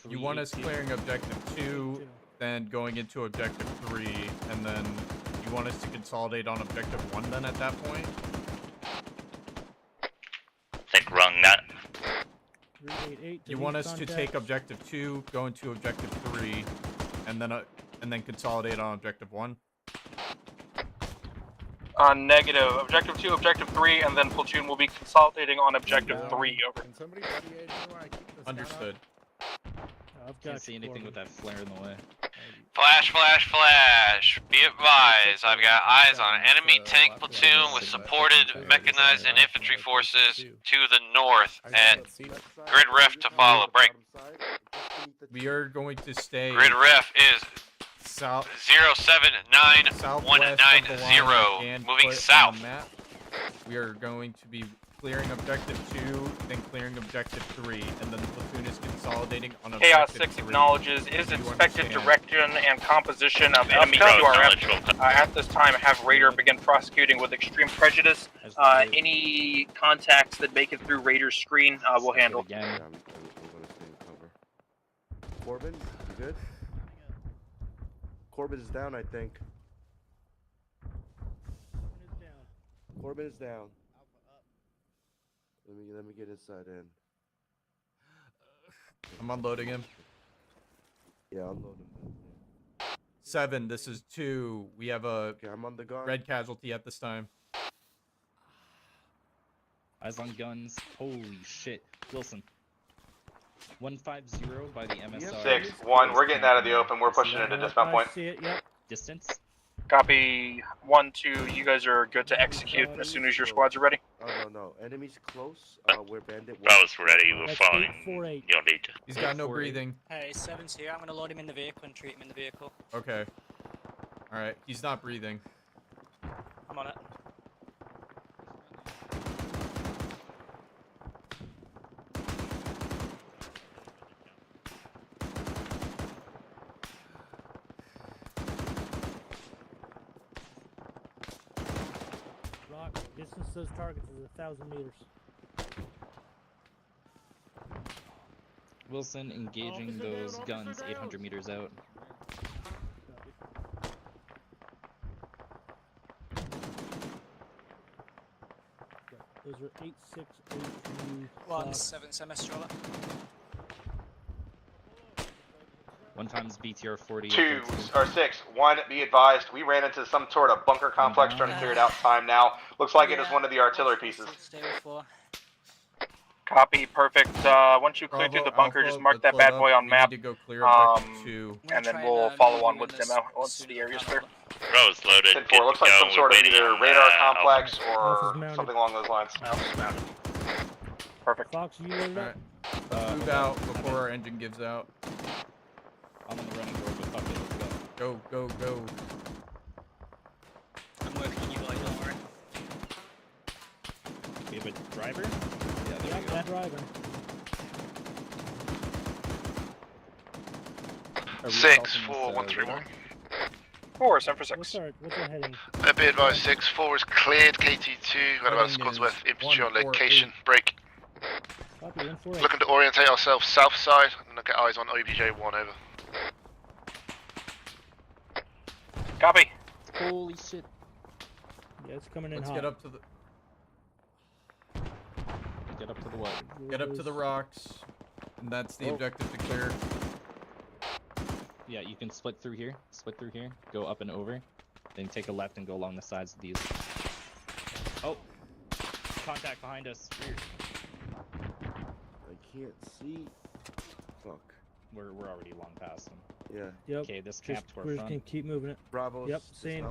You want us clearing objective 2, then going into objective 3, and then you want us to consolidate on objective 1 then at that point? Think wrong net. You want us to take objective 2, go into objective 3, and then consolidate on objective 1? Negative. Objective 2, objective 3, and then platoon will be consolidating on objective 3. Over. Understood. Can't see anything with that flare in the way. Flash. Be advised, I've got eyes on an enemy tank platoon with supported mechanized and infantry forces to the north, and grid ref to follow. Break. We are going to stay. Grid ref is south 079190. Moving south. We are going to be clearing objective 2, then clearing objective 3, and then the platoon is consolidating on objective Chaos 6 3. acknowledges is expected direction and composition of enemy QRF. At this time, have Raider begin prosecuting with extreme prejudice. Any contacts that make it through Raider's screen will handle. I'm gonna stay in cover. Corbin, you good? Corbin is down, I think. Corbin is down. Let me get inside in. I'm unloading him. Yeah, unloading him. 7, this is 2. We have a I'm on the guard. red casualty at this time. Eyes on guns. Holy shit. Wilson. 150 by the MSR. 6-1. We're getting out of the open. We're pushing into dismount point. See it, yep. Distance. Copy 1, 2. You guys are good to execute as soon as your squads are ready. Oh no, enemies close. We're bandit. Bravo's ready. We're That's following 848. your lead. He's got no breathing. Hey, 7's here. I'm going to load him in the vehicle and treat him in the vehicle. Okay. Alright, he's not breathing. I'm on it. Rock, distance to those targets is 1,000 meters. Wilson engaging those guns 800 meters out. Those are 8-6-8-2. 1-7 semester. 1 times BTR 40. 2 or 6. 1, be advised, we ran into some sort of bunker complex trying to clear it out. Time now. Looks like it is one of the artillery pieces. Stay with 4. Copy, perfect. Once you clear through the bunker, just mark that bad boy on map. To go clear objective 2. And then we'll follow on with demo once the area's clear. Rows loaded. 10-4, looks like some sort of either radar complex or mounted. something along those lines. Perfect. Fox, you loaded up? Let's move out before our engine gives out. I'm in the running door, but fuck it, let's go. Go, go, go. I'm working on you guys, don't worry. We have a driver? Yeah, there we go. Driver. 6-4-1-3-1. 4, 7 for 6. What's our heading? Be advised, 6-4 is cleared. KT2, got about squads worth infantry on location. Break. Copy, 148. Looking to orientate ourselves south side and get eyes on OBJ1 over. Copy. Holy shit. Yeah, it's coming in Let's hot. get up to the... Get up to the what? Get up to the rocks. And that's the objective to clear. Yeah, you can split through here. Split through here. Go up and over. Then take a left and go along the sides of these. Oh! Contact behind us. Weird. I can't see. Fuck. We're already long past them. Yeah. Yep. Okay, this camp to We're our just front. gonna keep moving it. Bravo. Yep, same.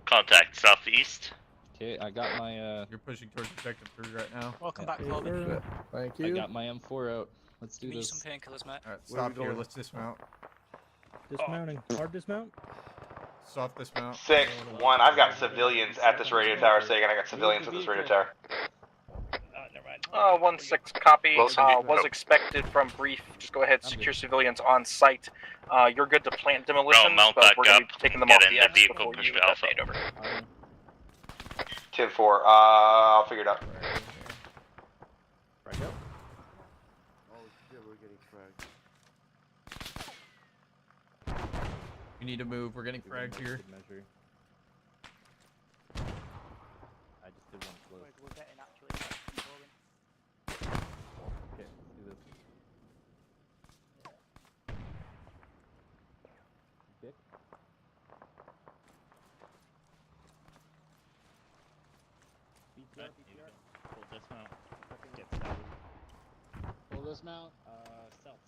Contact southeast. Okay, I got my You're pushing towards objective 3 right now. Welcome back, Corbin. Thank I you. got my M4 out. Let's do Give me this. some painkillers, mate. Alright, stop here. Let's dismount. Dismounting. Hard dismount? Soft dismount. 6-1, I've got civilians at this radio tower saying I got civilians at this radio tower. 1-6, copy. Wilson, Was expected from brief. Just go ahead, secure civilians on site. You're good to plant demolitions, mount but back we're going up, to be taking them get off in the the X vehicle, before push you to Alpha. detonate over. 10-4, I'll figure it out. Oh shit, we're getting fragged. We need to move. We're getting fragged here. Measure. I just did one close. We're getting actually. Okay, let's do this. Dick. Full dismount. Get started. Full dismount. South.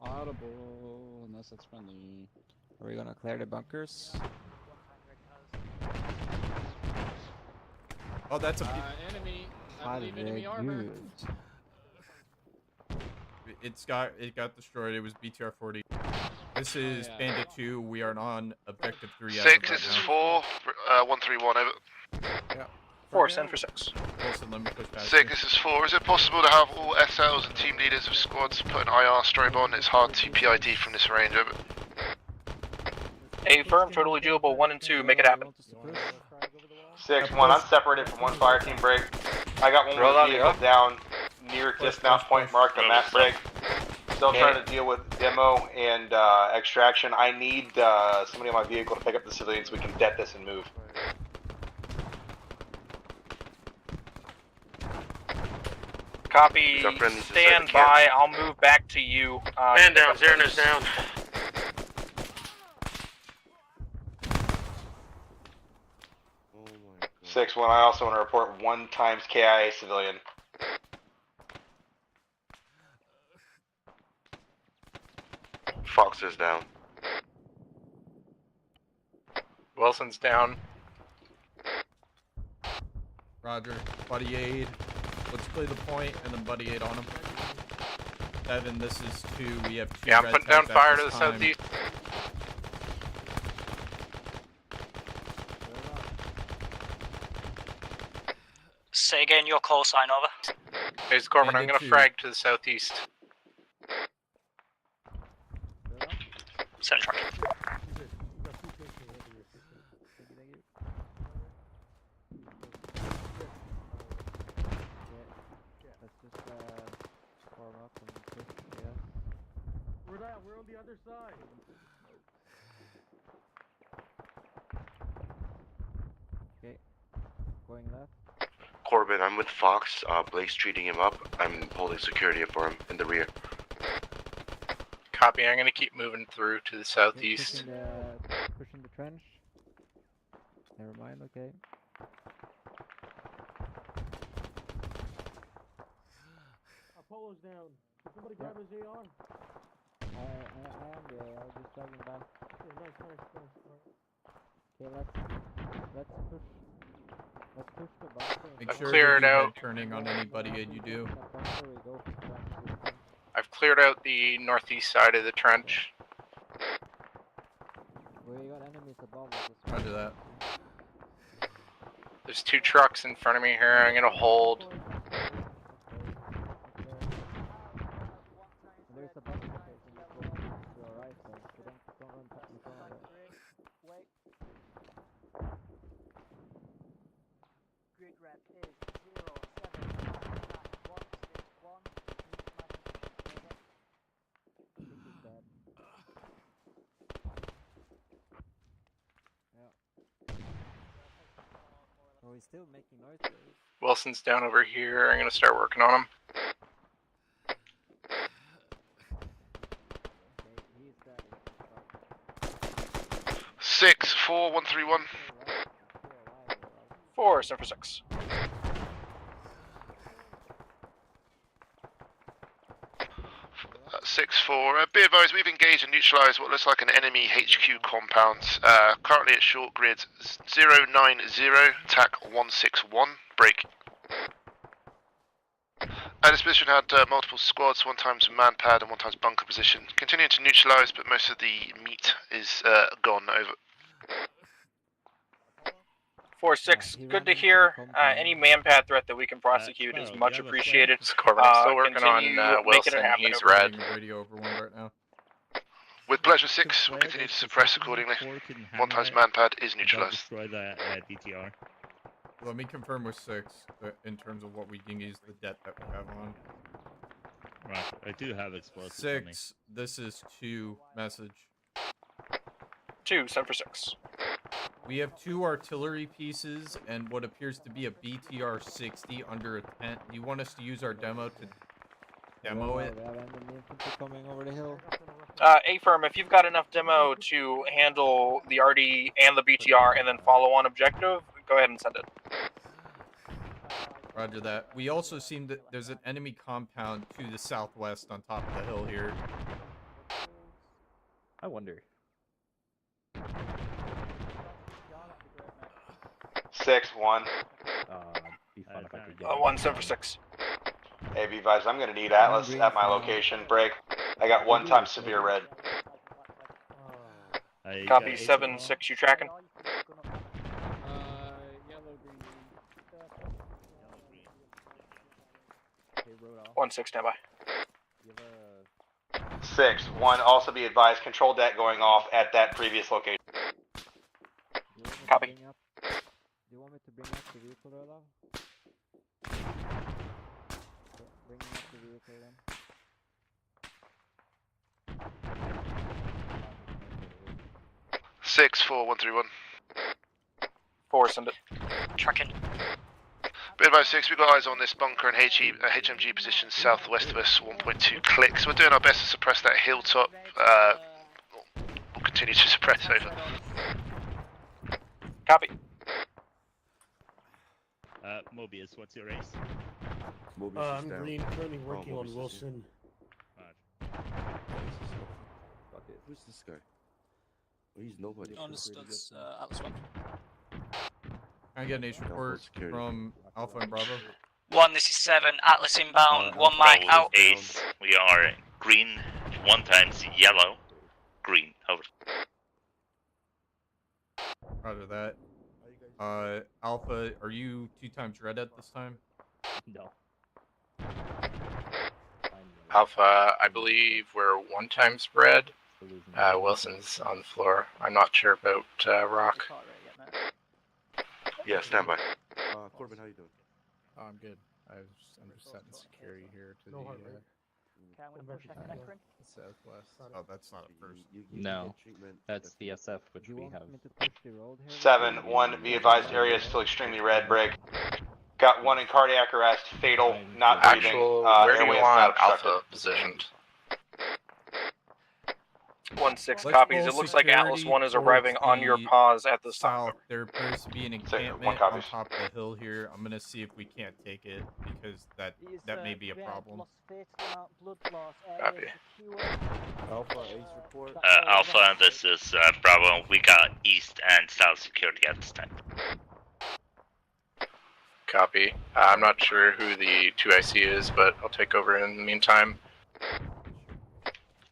Audible, unless it's friendly. Are we gonna clear the bunkers? Oh, that's a... Enemy. I believe enemy armor. It got destroyed. It was BTR 40. This is Bandit 2. We are on objective 3. 6, this is 4, 131 over. Yeah. 4, send for 6. Wilson, let me push back. 6, this is 4. Is it possible to have all SLs and team leaders of squads put an IR strobe on? It's hard to PID from this range over. A firm, totally doable. 1 and 2, make it happen. 6-1. I'm separated from one fire team break. I got one Roll more out, vehicle down near dismount point marked on that break. Still trying to deal with demo and extraction. I need somebody on my vehicle to pick up the civilians so we can det this and move. Copy. Stand by. I'll move back to you. Man down. Xeranos down. Oh my god. 6-1. I also want to report 1 times KIA civilian. Fox is down. Wilson's down. Roger. Buddy aid. Let's play the point and then buddy aid on him. 7, this is 2. We have 2. Yeah, I'm red putting down tags at fire to this the time. southeast. Say again your call sign over. Here's Corbin, I'm Bandit going to 2. frag to the southeast. Send truck. Let's just form up and push, yeah. We're on the other side. Okay. Going left. Corbin, I'm with Fox. Blake's treating him up. I'm holding security for him in the rear. Copy, I'm going to keep moving through to the southeast. Pushing the trench. Never mind, okay. Apollo's down. Can somebody grab his AR? I am there, I'll just drag him back. Yeah, nice. Okay, let's push. Let's push the bunker. Make and sure clear to it do out. head turning on anybody that you do. I've cleared out the northeast side of the trench. We got enemies above us as well. Roger that. There's 2 trucks in front of me here. I'm gonna hold. There's a bunker facing this way to our right, so don't run in front of it. Grid rep is 0799161. This is bad. Yeah. Oh, he's still making noises. Wilson's down over here. I'm gonna start working on him. Okay, he's dead. 64131. 4, 746. That's 6-4. Be advised, we've engaged and neutralised what looks like an enemy HQ compound. Currently at short grid 090, TAC 161. Break. At this position had multiple squads, 1 times man pad and 1 times bunker position. Continuing to neutralise, but most of the meat is gone. Over. 4-6, good to hear. Any manpad threat that we can prosecute is much appreciated. Corbin, I'm still working on Wilson. He's red. Radio over 1 right now. With pleasure, 6. We'll continue to suppress accordingly. 1 times man pad is neutralised. Destroy the DTR. Let me confirm with 6 in terms of what we can use the debt that we have on. Right, I do have explosives. 6. This is 2 message. 2, 746. We have 2 artillery pieces and what appears to be a BTR-60 under a tent. Do you want us to use our demo to demo it? We have enemy infantry coming over the hill. A-firm, if you've got enough demo to handle the RD and the BTR and then follow on objective, go ahead and send it. Roger that. We also seem that there's an enemy compound to the southwest on top of the hill here. I wonder. 6-1. Be fun if I could get 1, 746. Hey, be advised, I'm gonna need Atlas at my location. Break. I got 1 time severe red. Copy 7-6. You tracking? Yellow, green. 1-6, standby. 6-1. Also be advised, control deck going off at that previous location. Copy. Do you want me to bring up the vehicle there, love? Bring up the vehicle then. 64131. 4, send it. Tracking. Be advised, 6. We've got eyes on this bunker and HMG position southwest of us, 1.2 clicks. We're doing our best to suppress that hilltop. We'll continue to suppress over. Copy. Mobius, what's your race? Mobius I'm green, currently working on Wilson. Who's this guy? Oh, he's nobody. Understood, Atlas 1. Can I get an H report from Alpha and Bravo? 1, this is 7. Atlas inbound. 1 mic Bravo out. Ace, we are green 1 times yellow. Green, over. Roger that. Alpha, are you 2 times red at this time? No. Alpha, I believe we're 1 times red. Wilson's on the floor. I'm not sure about Rock. Yeah, stand by. Corbin, how you doing? Oh, I'm good. I'm just setting security here to the southwest. Oh, that's not a first. No, that's the SF, which we have. 7-1. Be advised, area is still extremely red. Break. Got 1 in cardiac arrest. Fatal. Not breathing. Where do you airway is want not obstructed. Alpha positioned? 1-6 Let's copies. pull It looks like Atlas security 1 is towards arriving on your the pause at this time. south. There appears to be an one encampment copy. on top of the hill here. I'm gonna see if we can't take it because that may be a problem. Copy. Alpha, Ace report. Alpha, this is Bravo. We got east and south security at this time. Copy. I'm not sure who the 2IC is, but I'll take over in the meantime.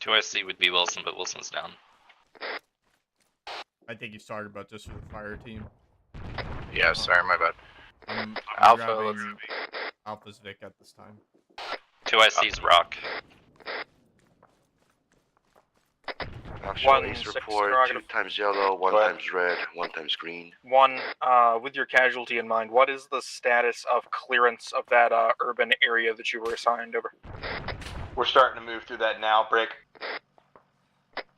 2IC would be Wilson, but Wilson's down. I think he's talking about just for the fire team. Yeah, sorry, my bad. I'm Alpha, grabbing Alpha's Vic at this time. 2IC's Rock. Actual Ace report, 2 times yellow, 1 times red, 1 times green. 1, with your casualty in mind, what is the status of clearance of that urban area that you were assigned over? We're starting to move through that now, Brick.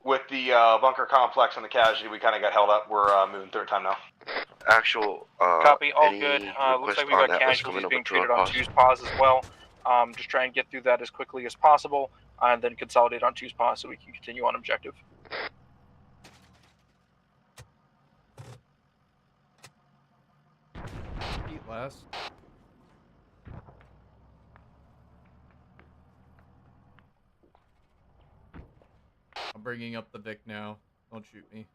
With the bunker complex and the casualty, we kind of got held up. We're moving through time now. Actual, Copy, all any good. Looks request like we've got on Atlas coming casualties over being to treated our on pause? 2's pause as well. Just try and get through that as quickly as possible, and then consolidate on 2's pause so we can continue on objective. Eat last. I'm bringing up the Vic now. Don't shoot me.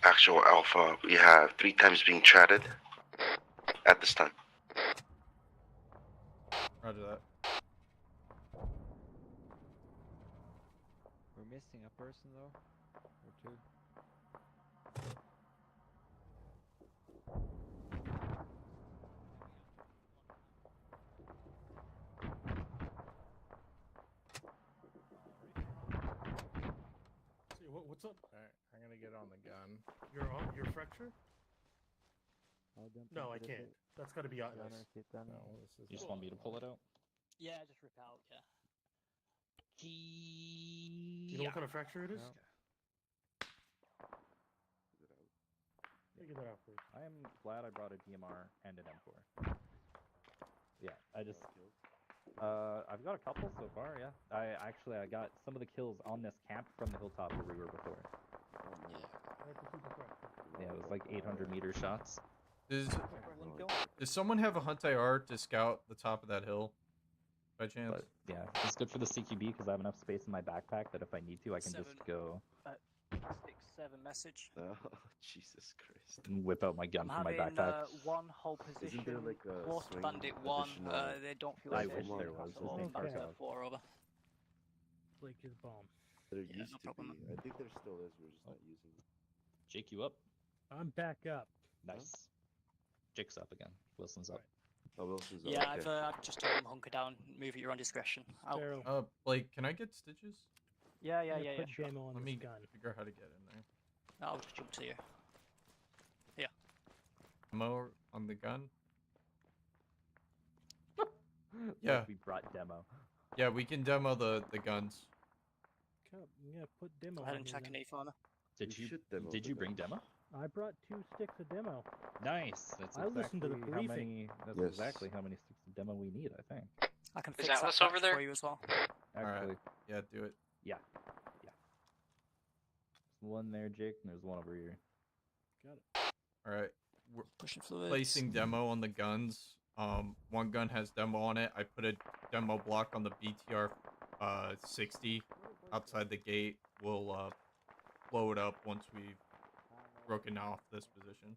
Actual Alpha, we have 3 times being chatted at this time. Roger that. We're missing a person though, or 2. What's up? Alright, I'm gonna get on the gun. You're on your fracture? No, I can't. That's gotta be Atlas. No, this is. You just want me to pull it out? Yeah, just rip out, yeah. Do you know what kind of fracture it is? No. Let me get that out for you. I am glad I brought a DMR and an M4. Yeah, I just. I've got a couple so far, yeah. I got some of the kills on this camp from the hilltop where we were before. Yeah, it was like 800-meter shots. Does someone have a Hunt IR to scout the top of that hill, by chance? But, yeah, it's good for the CQB because I have enough space in my backpack that if I need to, I can just go 6-7 message. Oh, Jesus Christ. and whip out my gun I'm from my having backpack. one whole position. Isn't there like a close to swing Bandit 1. additional They don't feel I safe. wish there was. So Okay. back to 4 over. Blake is bomb. There Yeah, used no to problem. be. I think there still is. We're just not using it. Jake, you up? I'm back up. Nice. Jake's up again. Wilson's up. Oh, Wilson's up. Yeah, okay. I've just told them hunker down, move at your own discretion. I'll... Blake, can I get stitches? Yeah. Put Sure. demo on Let this me gun. figure out how to get in there. I'll just jump to you. Yeah. Ammo on the gun? Like Yeah. we brought demo. Yeah, we can demo the guns. Yeah, put demo. Go ahead on and here check then. an E-Fauna. Did you bring demo? I brought 2 sticks of demo. Nice. That's I listened to the exactly how briefing. many. That's Yes. exactly how many sticks of demo we need. I think. I can Is fix Atlas that over there? for you as well. Actually, Alright. Yeah, do it. yeah. There's one there, Jake, and there's one over here. Got it. Alright. We're Pushing fluids. placing demo on the guns. One gun has demo on it. I put a demo block on the BTR 60 outside the gate. We'll blow it up once we've broken off this position.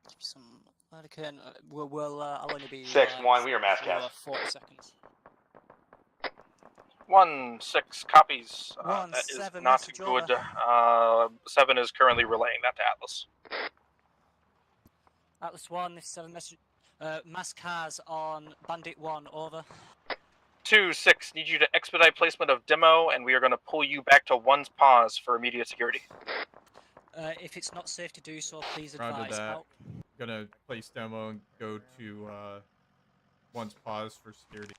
Keep some Anakin. I'll only be 6-1, we are mass for, cast. 40 seconds. 1-6 copies. 1-7 That is not message good. over. 7 is currently relaying that to Atlas. Atlas 1, this 7 message. Mass cars on Bandit 1, over. 2-6, need you to expedite placement of demo, and we are going to pull you back to 1's pause for immediate security. If it's not safe to do so, please Roger advise. that. Out. Gonna place demo and go to one's pause for security.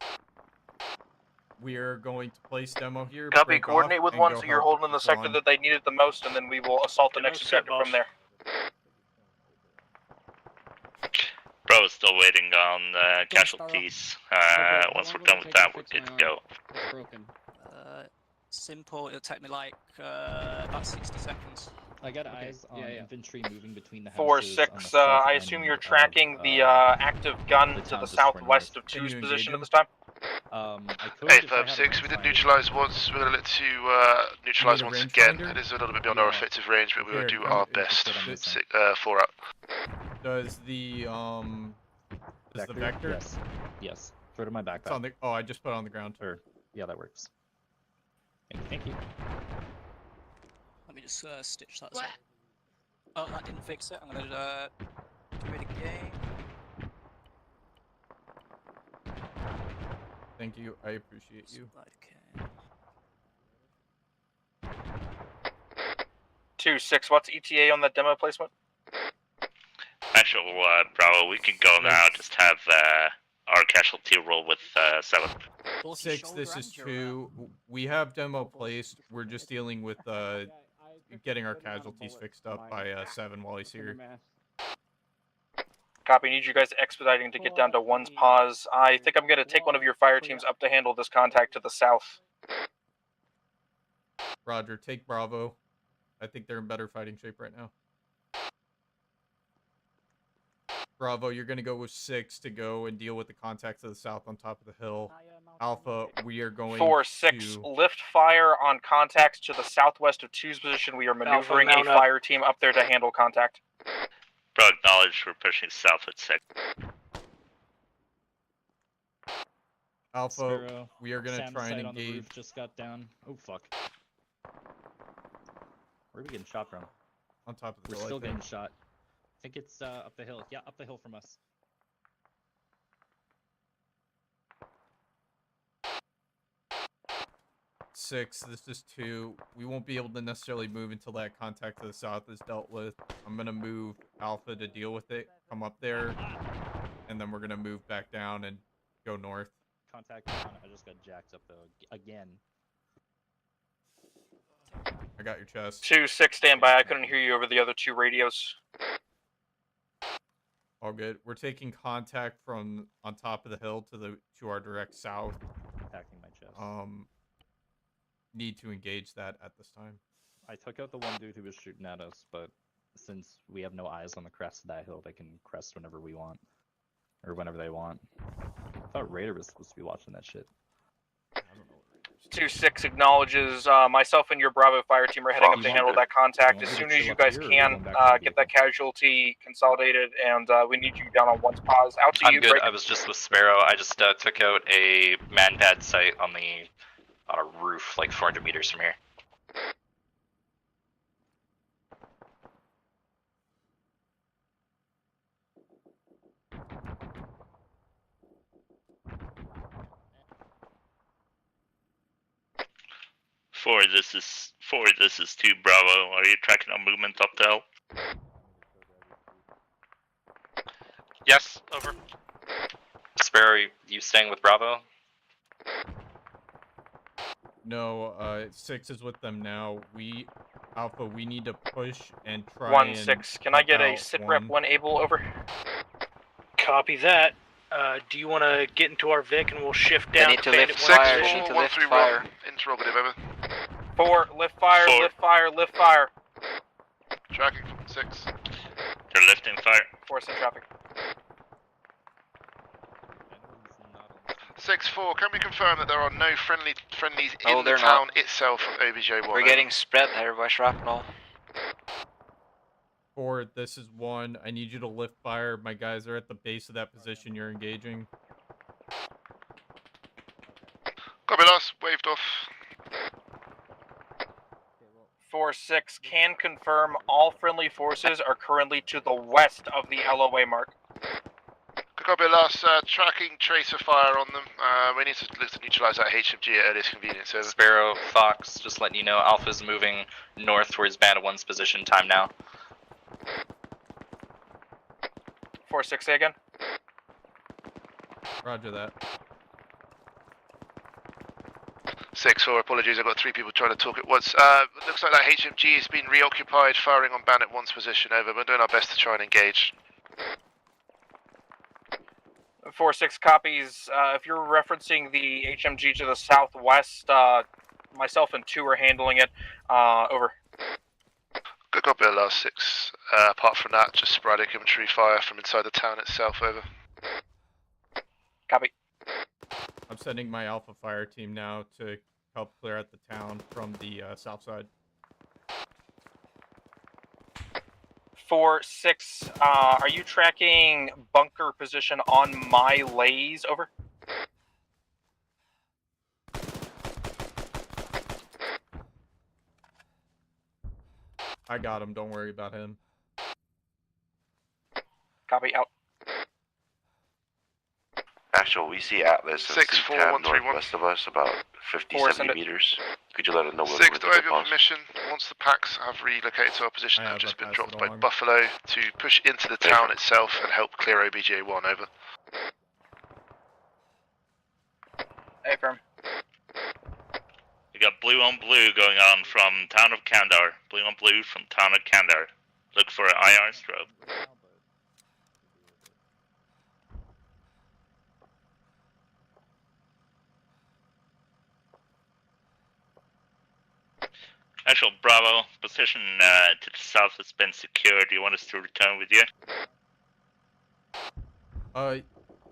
we are going to place demo here. Copy. break Coordinate off, with and one go so you're help holding the sector Juan. that they needed the most, and then we will assault the next objective from there. Bro, still waiting on casualties. Once we're done with that, we're good to go. It's broken. Simple. It'll take me like about 60 seconds. I got eyes on infantry moving between the houses. 4-6. I assume you're tracking the active gun to the southwest of 2's position at this time. Hey, Firm 6, we did neutralize once. We're going to look to neutralize once again. It is a little bit beyond our effective range, but we will do our best. 4 out. Does the vector? Yes. Yes. Throw it in my backpack. It's on the. Oh, I just put it on the ground. Or, yeah, that works. Thank you. Let me just stitch that. Oh, that didn't fix it. I'm gonna do it again. Thank you. I appreciate you. Okay. 2-6. What's ETA on that demo placement? Actual Bravo, we can go now. Just have our casualty roll with 7. 6, this is 2. We have demo placed. We're just dealing with getting our casualties fixed up by 7 while he's here. Copy. Need you guys expediting to get down to 1's pause. I think I'm going to take one of your fire teams up to handle this contact to the south. Roger, take Bravo. I think they're in better fighting shape right now. Bravo, you're going to go with 6 to go and deal with the contact to the south on top of the hill. Alpha, we are going 4-6. to... Lift fire on contacts to the southwest of 2's position. We are maneuvering a fire team up there to handle contact. Bro, acknowledge we're pushing south at 6. Alpha, Sparrow, we are going to Sam try and site on the engage... roof just got down. Oh, fuck. Where are we getting shot from? On top of the We're hill, still I think. getting shot. I think it's up the hill. Yeah, up the hill from us. Six, this is 2. We won't be able to necessarily move until that contact to the south is dealt with. I'm going to move Alpha to deal with it, come up there, and then we're going to move back down and go north. Contact on. I just got jacked up though again. I got your chest. 2-6, stand by. I couldn't hear you over the other 2 radios. All good. We're taking contact from on top of the hill to our direct south. Attacking my chest. Need to engage that at this time. I took out the one dude who was shooting at us, but since we have no eyes on the crest of that hill, they can crest whenever we want. Or whenever they want. I thought Raider was supposed to be watching that shit. 2-6 acknowledges myself and your Bravo fire team are heading up to handle that contact. As soon as you guys can, get that casualty consolidated, and we need you down on 1's pause. Out to you. I'm good. I was just with Sparrow. I just took out a man-pad site on a roof like 400 meters from here. This is 2 Bravo. Are you tracking our movement up the hill? Yes, over. Sparrow, you staying with Bravo? No, 6 is with them now. Alpha, we need to push and try 1-6. Can I get a SITREP 1 able over? Copy that. Do you want to get into our Vic and we'll shift down? I need to lift fire. 6-4-1-3 Rob. Interrogative, over. 4, lift fire, lift fire, lift fire. Tracking 6. They're lifting fire. 4 in traffic. 6-4, can we confirm that there are no friendlies in the town itself of OBJ1? We're getting spread there by shrapnel. 4, this is 1. I need you to lift fire. My guys are at the base of that position you're engaging. Copy, lost. Waved off. 4-6, can confirm all friendly forces are currently to the west of the LOA mark. Copy, last. Tracking tracer fire on them. We need to look to neutralize that HMG at earliest convenience. Over. Sparrow, Fox, just letting you know, Alpha's moving north towards Band of 1's position. Time now. 4-6, say again. Roger that. 6-4, apologies, I've got 3 people trying to talk at once. Looks like that HMG has been reoccupied, firing on Bandit 1's position, over. We're doing our best to try and engage. 4-6 copies. If you're referencing the HMG to the southwest, myself and 2 are handling it. Over. Good copy of last 6. Apart from that, just sporadic infantry fire from inside the town itself, over. Copy. I'm sending my Alpha Fire team now to help clear out the town from the south side. 4-6, are you tracking bunker position on my lays? Over. I got him, don't worry about him. Copy, out. Actual, we see Atlas 6-4-1-3-1 northwest of us, about 50-70 meters. Could you let us know what 6, do I have your permission? Once the packs have relocated to our position, have just been dropped by Buffalo to push into the town itself and help clear OBJ-1, over. Affirm. We got blue on blue going on from town of Kandar. Blue on blue from town of Kandar. Look for an IR strobe. Actual Bravo, position to the south has been secured. Do you want us to return with you?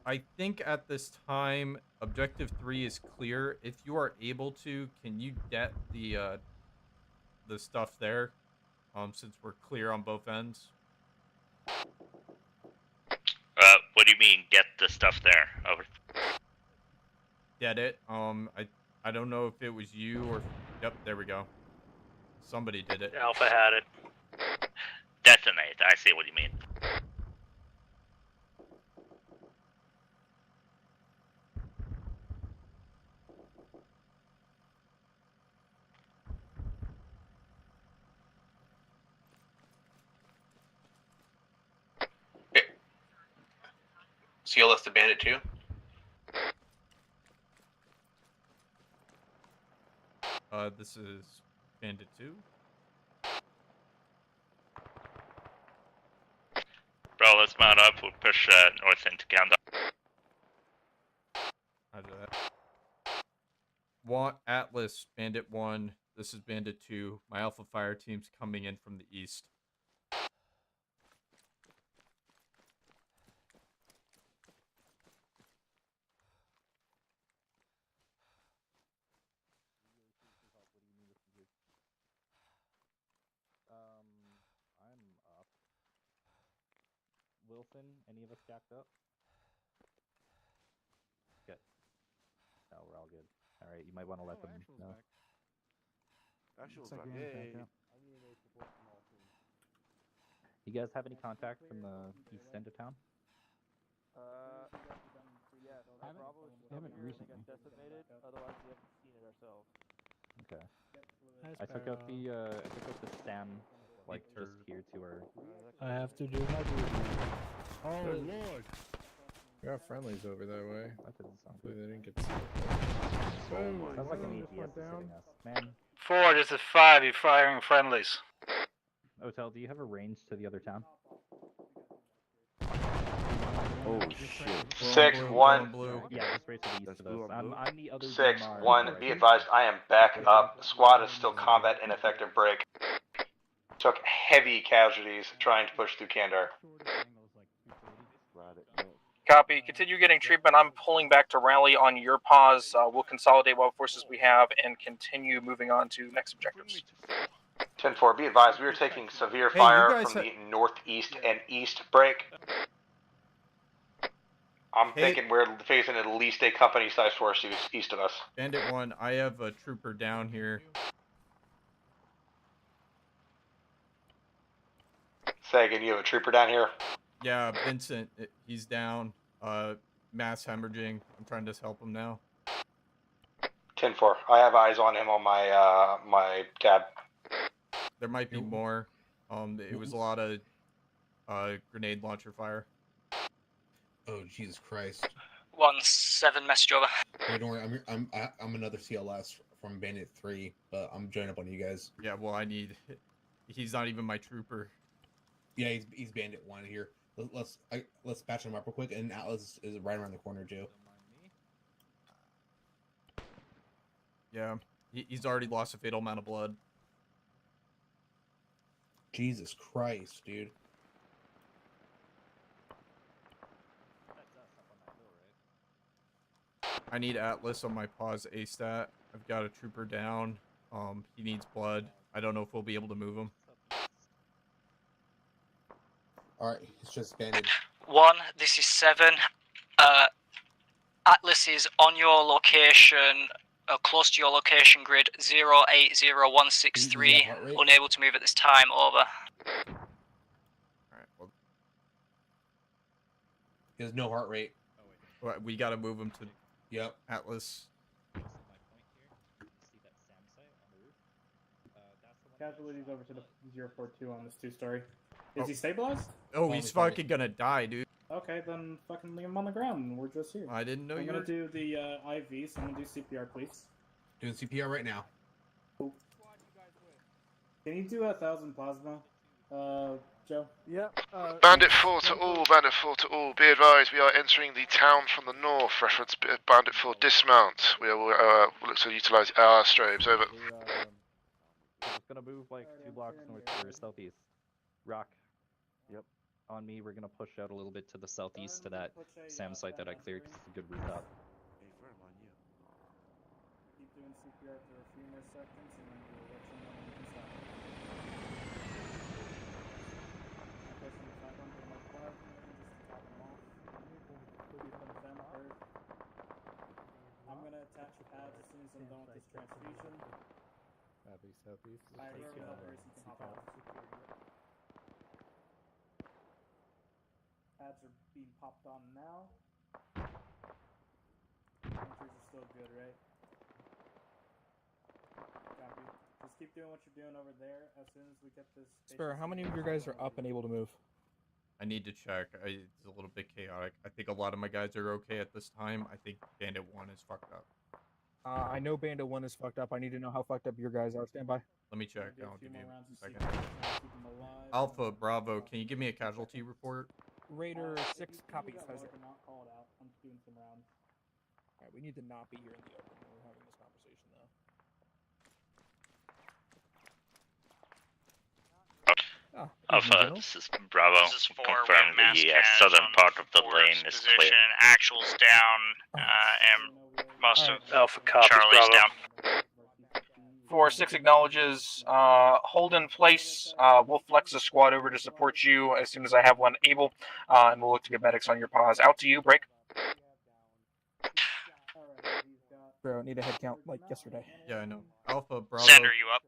I think at this time, Objective 3 is clear. If you are able to, can you get the stuff there? Since we're clear on both ends. What do you mean, get the stuff there? Over. Get it? I don't know if it was you or... Yep, there we go. Somebody did it. Alpha had it. Detonate, I see what you mean. CLS to Bandit 2. This is Bandit 2. Bro, let's mount up. We'll push north into Kandar. Roger that. Atlas, Bandit 1. This is Bandit 2. My Alpha Fire team's coming in from the east. I'm up. Wilson, any of us jacked up? Good. No, we're all good. Alright, you might want to let them know. You guys have any contact from the east end of town? Yeah, haven't recently. Decimated, otherwise we haven't seen it ourselves. Okay. I took out the SAM, like, just here to our... I have to do my duty. Oh, Lord! We got friendlies over that way. That doesn't sound good. They didn't get Sounds like an ATS is hitting us. Man. 4, this is 5, you're firing friendlies. Otel, do you have a range to the other town? Oh shit. 6-1. Yeah, just right to the east of us. I'm the other 6-1. Be advised, I am back up. Squad is still combat ineffective break. Took heavy casualties trying to push through Kandar. Copy. Continue getting treatment. I'm pulling back to rally on your pause. We'll consolidate what forces we have and continue moving on to next objectives. 10-4. Be advised, we are taking severe fire from the northeast and east break. I'm thinking we're facing at least a company-sized force east of us. Bandit 1, I have a trooper down here. Say again, you have a trooper down here? Yeah, Vincent, he's down. Mass hemorrhaging. I'm trying to help him now. 10-4. I have eyes on him on my my tab. There might be more. It was a lot of grenade launcher fire. Oh Jesus Christ! 1-7 message over. Hey, don't worry, I'm another CLS from Bandit 3, but I'm joining up on you guys. Yeah, well, I need. He's not even my trooper. Yeah, he's Bandit 1 here. Let's patch him up real quick, and Atlas is right around the corner, Joe. Yeah, he's already lost a fatal amount of blood. Jesus Christ, dude. I need Atlas on my pause A-stat. I've got a trooper down. He needs blood. I don't know if we'll be able to move him. Alright, it's just Bandit. 1, this is 7. Atlas is on your location, close to your location grid, 080163. Unable to move at this time, over. Alright, well. He has no heart rate. Well, we gotta move him to Atlas. Casualties over to the 042 on this 2-story. Is he stabilized? Oh, he's fucking gonna die, dude. Okay, then fucking leave him on the ground and we're just here. I didn't know I'm you gonna were... do the IV, so I'm gonna do CPR, please. Doing CPR right now. Can you do 1,000 plasma, Joe? Yep. Bandit 4 to all, Bandit 4 to all. Be advised, we are entering the town from the north. Reference Bandit 4 dismount. We will look to utilize our strobes. Over. It's gonna move like 2 blocks north or southeast. Rock. Yep. On me, we're gonna push out a little bit to the southeast to that SAM site that I cleared because it's a good rooftop. Keep doing CPR for a few more seconds and then we'll let you know when we can stop. Pushing the 500 more plasma just to top them off. Keep them tempered. I'm gonna attach your pads as soon as I'm done with this transfusion. Southeast. Alright, you can hop out. Pads are being popped on now. Temperatures are still good, right? Copy. Just keep doing what you're doing over there. As soon as we get this... Sparrow, how many of your guys are up and able to move? I need to check. It's a little bit chaotic. I think a lot of my guys are okay at this time. I think Bandit 1 is fucked up. I know Bandit 1 is fucked up. I need to know how fucked up your guys are. Stand by. Let me check. I'll give you a second. Alpha, Bravo, can you give me a casualty report? Raider 6 copies. Pfizer. Not called out. I'm doing some rounds. Alright, we need to not be here in the open when we're having this conversation, though. Alpha, this is Bravo. This is 4, Confirm the southern part of the lane is clear. Actuals down, and most of Alpha copies, Charlie's Bravo. down. 4-6 acknowledges. Hold in place. We'll flex a squad over to support you as soon as I have one able, and we'll look to get medics on your pause. Out to you. Break. Bro, need a head count like yesterday. Yeah, I know. Alpha, Bravo. Sender, you up?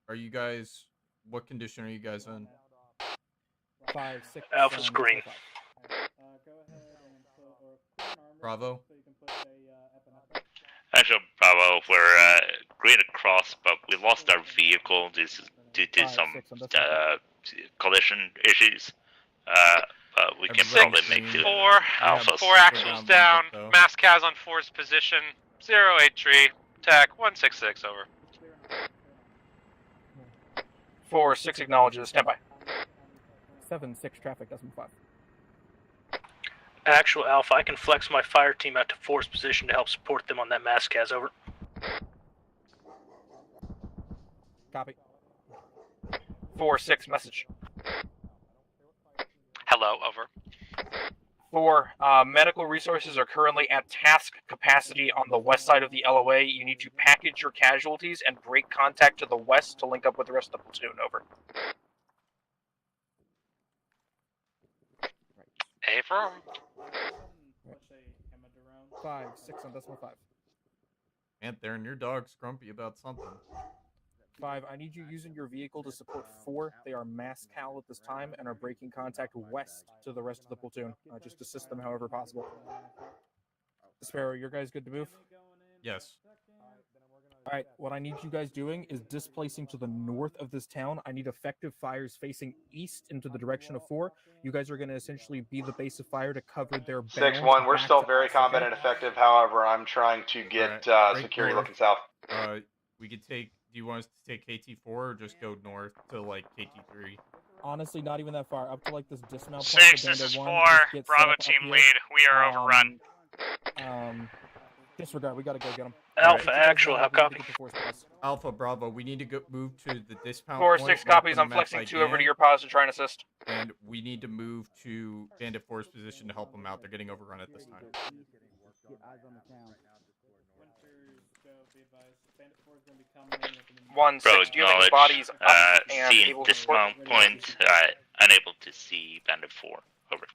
Are you guys... What condition are you guys in? 5, 6. Alpha's green. Bravo. Actually, Bravo, we're green across, but we lost our vehicle. This is due to some collision issues. But we can probably make it. 4 actuals down. Mass Kaz on 4's position. 083. TAC 166 over. 4-6 acknowledges. Stand by. 7-6 traffic. Decimal 5. Actual Alpha, I can flex my fire team out to 4's position to help support them on that mass Kaz, over. Copy. 4-6 message. Hello, over. 4, medical resources are currently at task capacity on the west side of the LOA. You need to package your casualties and break contact to the west to link up with the rest of the platoon. Over. Affirm. 5-6 on decimal 5. Aunt there and your dog's grumpy about something. 5, I need you using your vehicle to support 4. They are mass cal at this time and are breaking contact west to the rest of the platoon. Just assist them however possible. Sparrow, your guys good to move? Yes. Alright, what I need you guys doing is displacing to the north of this town. I need effective fires facing east into the direction of 4. You guys are going to essentially be the base of fire to cover their 6-1, we're back still to very us, combat okay? and effective. However, I'm trying to get Right security north. looking south. We could take. Do you want us to take KT4 or just go north to like KT3? Honestly, not even that far. Up to like this dismount point. 6, for this Bandit is 1, 4. just get set Bravo up team here. lead. We are overrun. Disregard. We gotta go get them. Alpha, actual, how copy? Alpha, Bravo. We need to move to the dismount 4-6 point. copies. on I'm the map flexing by 2 over to Dan, your pause to try and assist. And we need to move to Bandit 4's position to help them out. They're getting overrun at this time. 1-6. Do you have any bodies up and seeing able to dismount support? point, unable to see Bandit 4. Over.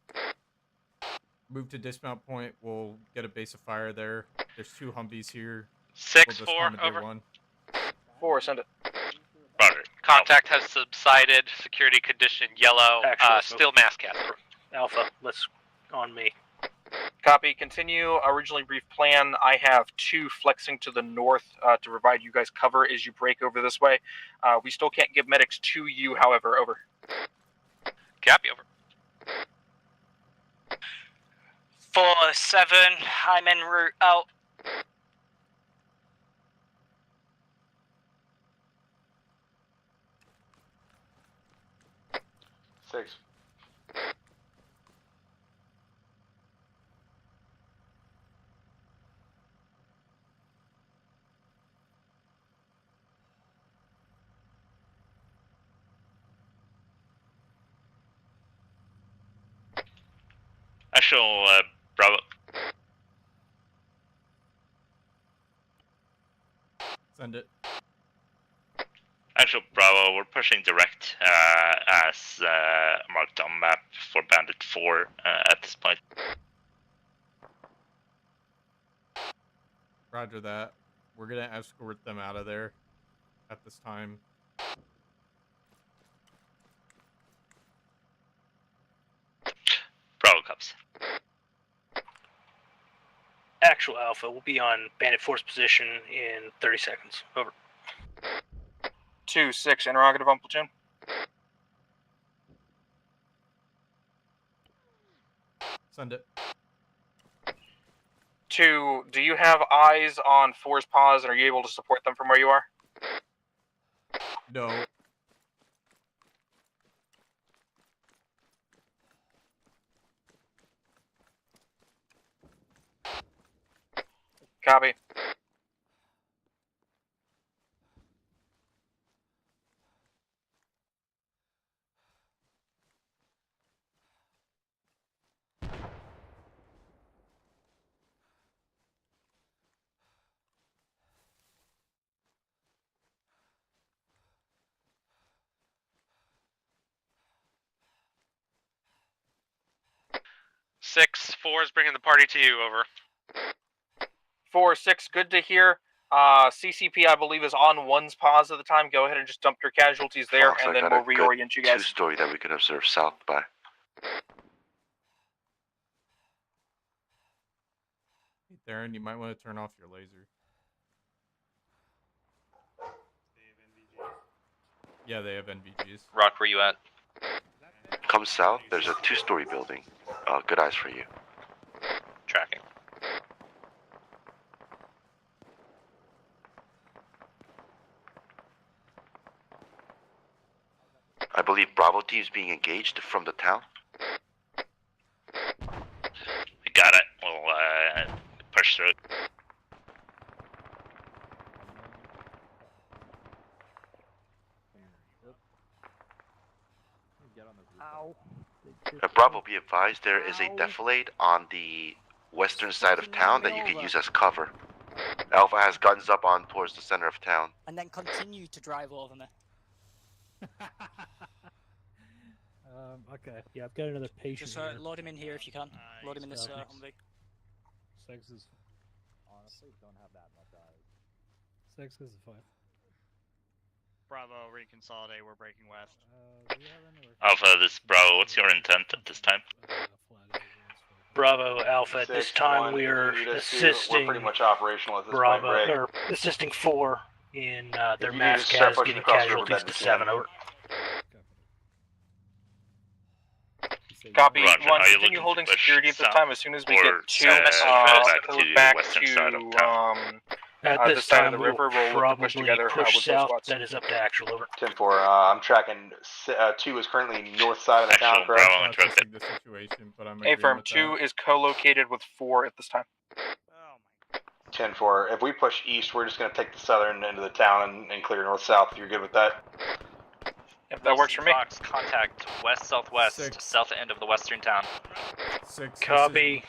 Move to dismount point. We'll get a base of fire there. There's 2 Humvees here. 6-4, commandeer over. 1. 4, send it. Roger. Contact has subsided. Security condition yellow. Still mass cap. Alpha, let's on me. Copy. Continue. Originally brief plan. I have 2 flexing to the north to provide you guys cover as you break over this way. We still can't give medics to you, however. Over. Copy, over. 4-7. I'm en route out. Six. Actual, Bravo. Send it. Actual Bravo, we're pushing direct as marked on map for Bandit 4 at this point. Roger that. We're gonna escort them out of there at this time. Bravo cops. Actual Alpha, we'll be on Bandit Force position in 30 seconds. Over. 2-6. Interrogative on platoon. Send it. 2. Do you have eyes on 4's paws, and are you able to support them from where you are? No. Copy. Six, 4 is bringing the party to you, over. 4-6, good to hear. CCP, I believe, is on 1's pause at the time. Go ahead and just dump your casualties there, Fox, and I then got we'll a good reorient you guys. 2-story that we could observe south by. Hey, Theron, you might want to turn off your laser. Yeah, they have NVGs. Rock, where you at? Come south, there's a 2-story building. Good eyes for you. Tracking. I believe Bravo team's being engaged from the town. We got it. We'll push through. Ow. Bravo, be advised there is a defilade on the western side of town that you can use as cover. Alpha has guns up on towards the center of town. And then continue to drive over me. Okay. Yeah, I've got another patient Just here. load him in here if you can. Load him in this Humvee. 6 is... Honestly, don't have that much eyes. 6 is 5. Bravo, reconsolidate, we're breaking west. Alpha, this is Bravo. What's your intent at this time? Bravo Alpha. At this time, we are assisting. We're pretty much operational at this Bravo, point, Greg. or assisting 4 in their you mass need to start cas, pushing getting across casualties Riverbed, to we can. 7. Over. Copy. Roger, One, are you continue looking holding to push security at this south time. As soon as we or get to back to back the western side of town? At this this side time, of the river, we'll look to probably push together push with those south. squads. That is up to actual. Over. 10-4, I'm tracking 2 is currently north side of the town, correct? Not testing the situation, but I'm agreeing Affirm, with 2 that. is co-located with 4 at this time. 10-4, if we push east, we're just going to take the southern end of the town and clear north-south. You're good with that? If that works for me. Fox, contact west-southwest, south end of the western town. 6. Copy.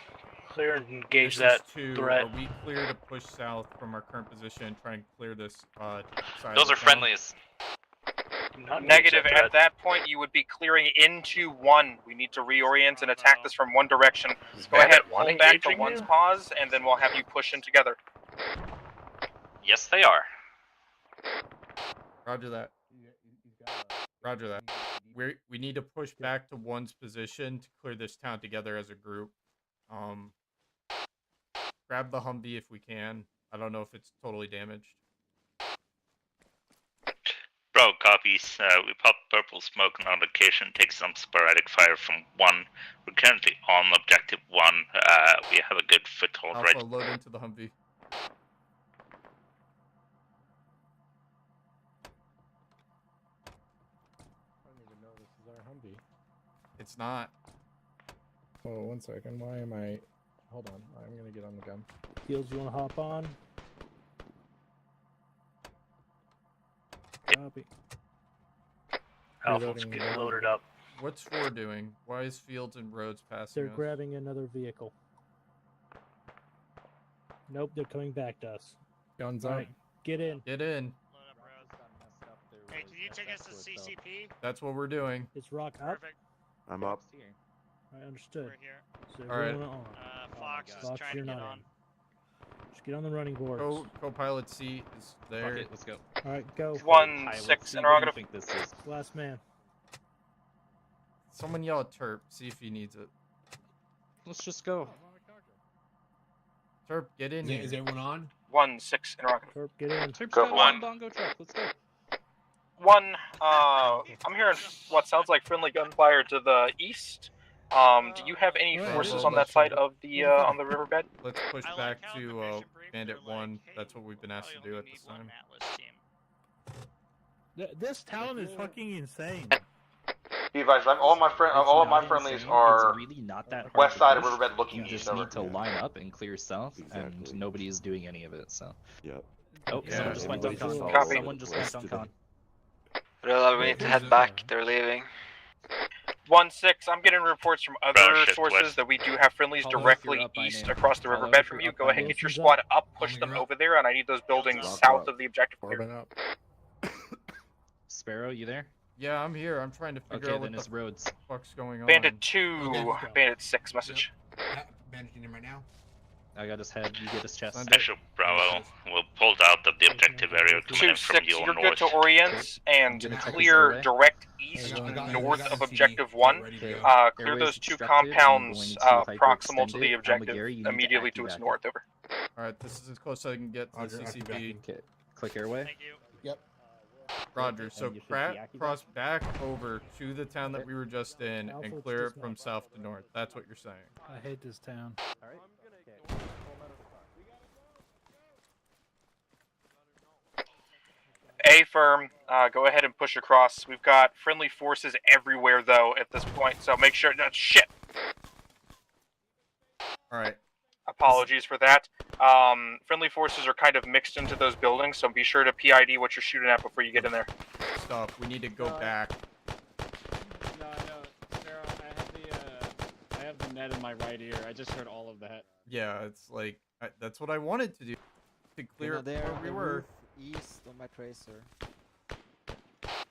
Clear and engage This is that 2. threat. Are we clear to push south from our current position and try and clear this side Those of are town? friendlies. Negative. At that point, you would be clearing into 1. We need to reorient and attack this from one direction. Go ahead, pull back to 1's pause, and then we'll have you push in together. Yes, they are. Roger that. Roger that. We need to push back to 1's position to clear this town together as a group. Grab the Humvee if we can. I don't know if it's totally damaged. Bro, copies. We pop purple smoke on location, take some sporadic fire from 1. We're currently on objective 1. We have a good foothold Alpha, right. load into the Humvee. I don't even know this is our Humvee. It's not. Oh, 1 second. Why am I? Hold on. I'm gonna get on the gun. Fields, you want to hop on? Copy. Alpha's getting loaded up. What's 4 doing? Why is Fields and Rhodes passing They're us? grabbing another vehicle. Nope, they're coming back to us. Guns All up. right, get in. Get in. Hey, can you take us to CCP? That's what we're doing. Is Rock up? Perfect. I'm up. I understood. We're here. So All right. everyone on. Fox is Fox, trying you're to get not on. in. Just get on the running boards. Co-pilot seat is there. Fuck it, let's go. All right, go. 1-6 interrogative. Think this is Last man. Someone yell at Terp. See if he needs it. Let's just go. Terp, get in here. Is everyone on? 1-6 interrogative. Terp, get in. Go for 1. Bongo truck. Let's go. 1. I'm hearing what sounds like friendly gunfire to the east. Do you have any forces on that side of the on the riverbed? Let's push back to Bandit 1. That's what we've been asked to do at this time. This town is fucking insane. Be advised, all of my friendlies are really not that hard west to side of push. Riverbed looking You east just over. need to line up and clear south, and Exactly. nobody is doing any of it. So. Yep. Oh, Yeah, someone just went everybody Duncon. just Copy. Someone just went Duncon. Real, we need to head back. They're leaving. 1-6. I'm getting reports from other shift sources west. that we do have friendlies Follow if directly you're up by east name. across the Follow riverbed if from you're you. up Go by ahead, name. get your Wilson's squad up. up, push them over there, and I need those buildings south of the objective clear. Corbin up. Sparrow, you there? Yeah, I'm here. I'm trying to figure Okay, out then what it's the Rhodes. fuck's going on. Bandit 2, Okay. Bandit 6 message. Bandaging him right now. I got his head. You get his chest. Special Bravo. We'll pull out of the objective area coming in from 2-6, your you're good north. to orient and gonna check his clear airway? direct east I got north the of CD objective 1. ready to go. Clear Airway's those 2 obstructed. I'm compounds going to proximal to hyperextend the it. objective Almagary, you need to immediately to its activate it. north. Over. Alright, this is as close as I can get to Roger, the I'll be CCP. Okay, click airway. Thank you. Yep. Roger, so And you should deactivate. cross back over to the town that Okay. we were just in Alpha, and it's clear it just from not- south to north. That's what you're saying. I hate this town. Alright. A firm, go ahead and push across. We've got friendly forces everywhere though at this point, so make sure. Shit. Alright. Apologies for that. Friendly forces are kind of mixed into those buildings, so be sure to PID what you're shooting at before you get in there. Stop. We need to go back. No, Sarah, I have the net in my right ear. I just heard all of that. Yeah, it's like that's what I wanted to do. To clear up there, where we the were. roof east on my tracer.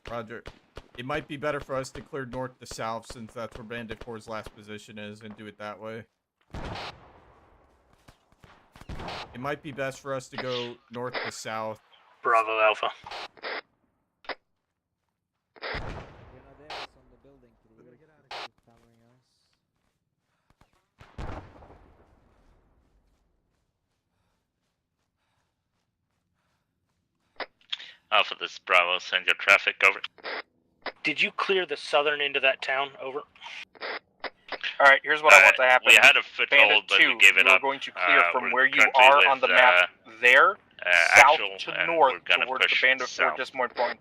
Roger. It might be better for us to clear north to south since that's where Bandit 4's last position is and do it that way. It might be best for us to go north to south. Bravo Alpha. Grenadiers on the building, please. Covering us. Alpha, this is Bravo. Send your traffic over. Did you clear the southern end of that town? Over. Alright, here's what I want to happen. We had a foothold, Bandit but 2, we gave it you are up. going to clear from We're where you currently are with, on the map there, Actual, south to and north we're gonna towards the push Bandit 4 south. Des Moines point.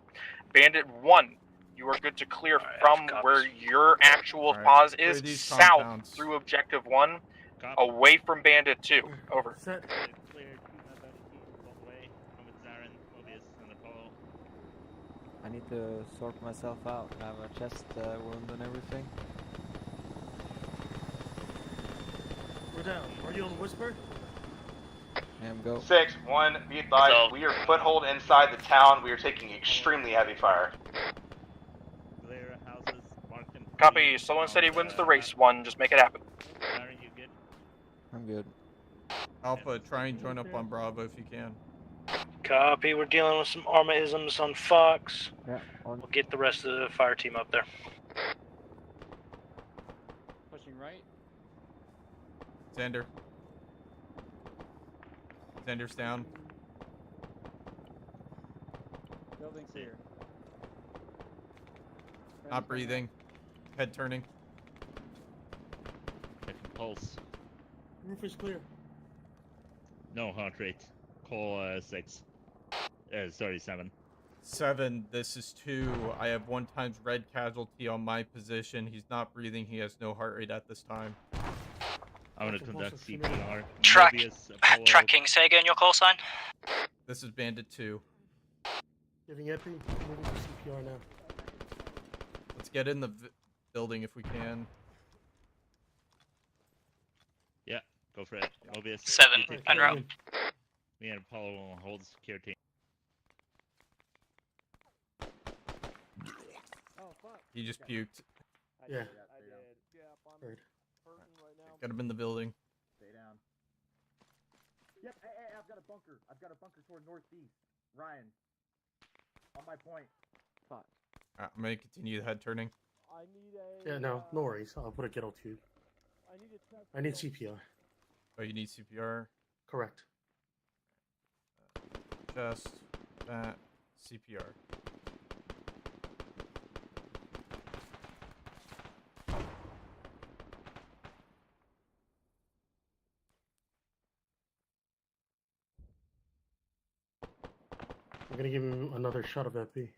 Bandit 1, you are good to clear from where your actual pause clear is, these south compounds. through Objective 1, away from Bandit 2. Over. Set. Cleared Bandit teams all the way from Zarin, Mobius, and Apollo. I need to sort myself out. I have a chest wound and everything. We're down. Are you on Whisper? Go. 6-1, be advised, we are foothold inside the town. We are taking extremely heavy fire. Clear houses marked in. Copy, Slow and Steady wins the race 1, just make it happen. Zarin, you good? I'm good. Alpha, try and join up on Bravo if you can. Copy. We're dealing with some Arma-isms on Fox. Yeah. We'll get the rest of the fire team up there. Pushing right. Xander. Xander's down. Building clear. Not breathing. Head turning. Checking pulse. Roof is clear. No heart rate. Call 6. Sorry, 7. 7, this is 2. I have 1 times red casualty on my position. He's not breathing. He has no heart rate at this time. I'm gonna conduct CPR. Tracking, say again your call sign. This is Bandit 2. Giving epi. Moving to CPR now. Let's get in the building if we can. Yeah, go for it. Mobius. 7, en route. Me and Apollo will hold secure team. He just puked. Yeah. Heard. Get him in the building. Stay down. Yep, hey, I've got a bunker. I've got a bunker toward northeast. Ryan. On my point. Fuck. I'm gonna continue the head turning. I need a. Yeah, no worries. I'll put a ghetto tube. I need CPR. Oh, you need CPR? Correct. Chest, that, CPR. I'm gonna give him another shot of epi.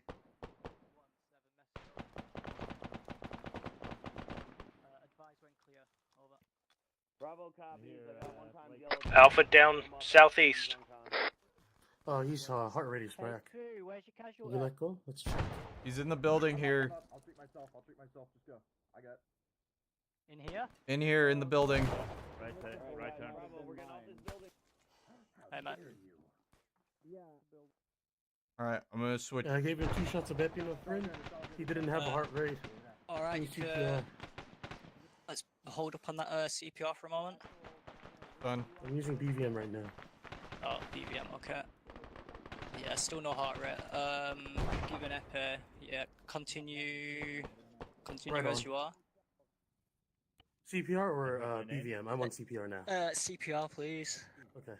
Bravo copy. I got 1 time yellow. Alpha down southeast. Oh, he's heart rate is back. Where's your casual? You let go? Let's check. He's in the building here. I'll treat myself. Just go. I got. In here? In here, in the building. Right turn. Hey, Matt. Alright, I'm gonna switch. Yeah, I gave him 2 shots of epi, my friend. He didn't have a heart rate. Alright, CPR. let's hold up on that CPR for a moment. Done. I'm using BVM right now. Oh, BVM, okay. Yeah, still no heart rate. Give an epi. Yeah, continue Right as on. you are. CPR or BVM? I'm on CPR now. CPR, please. Okay.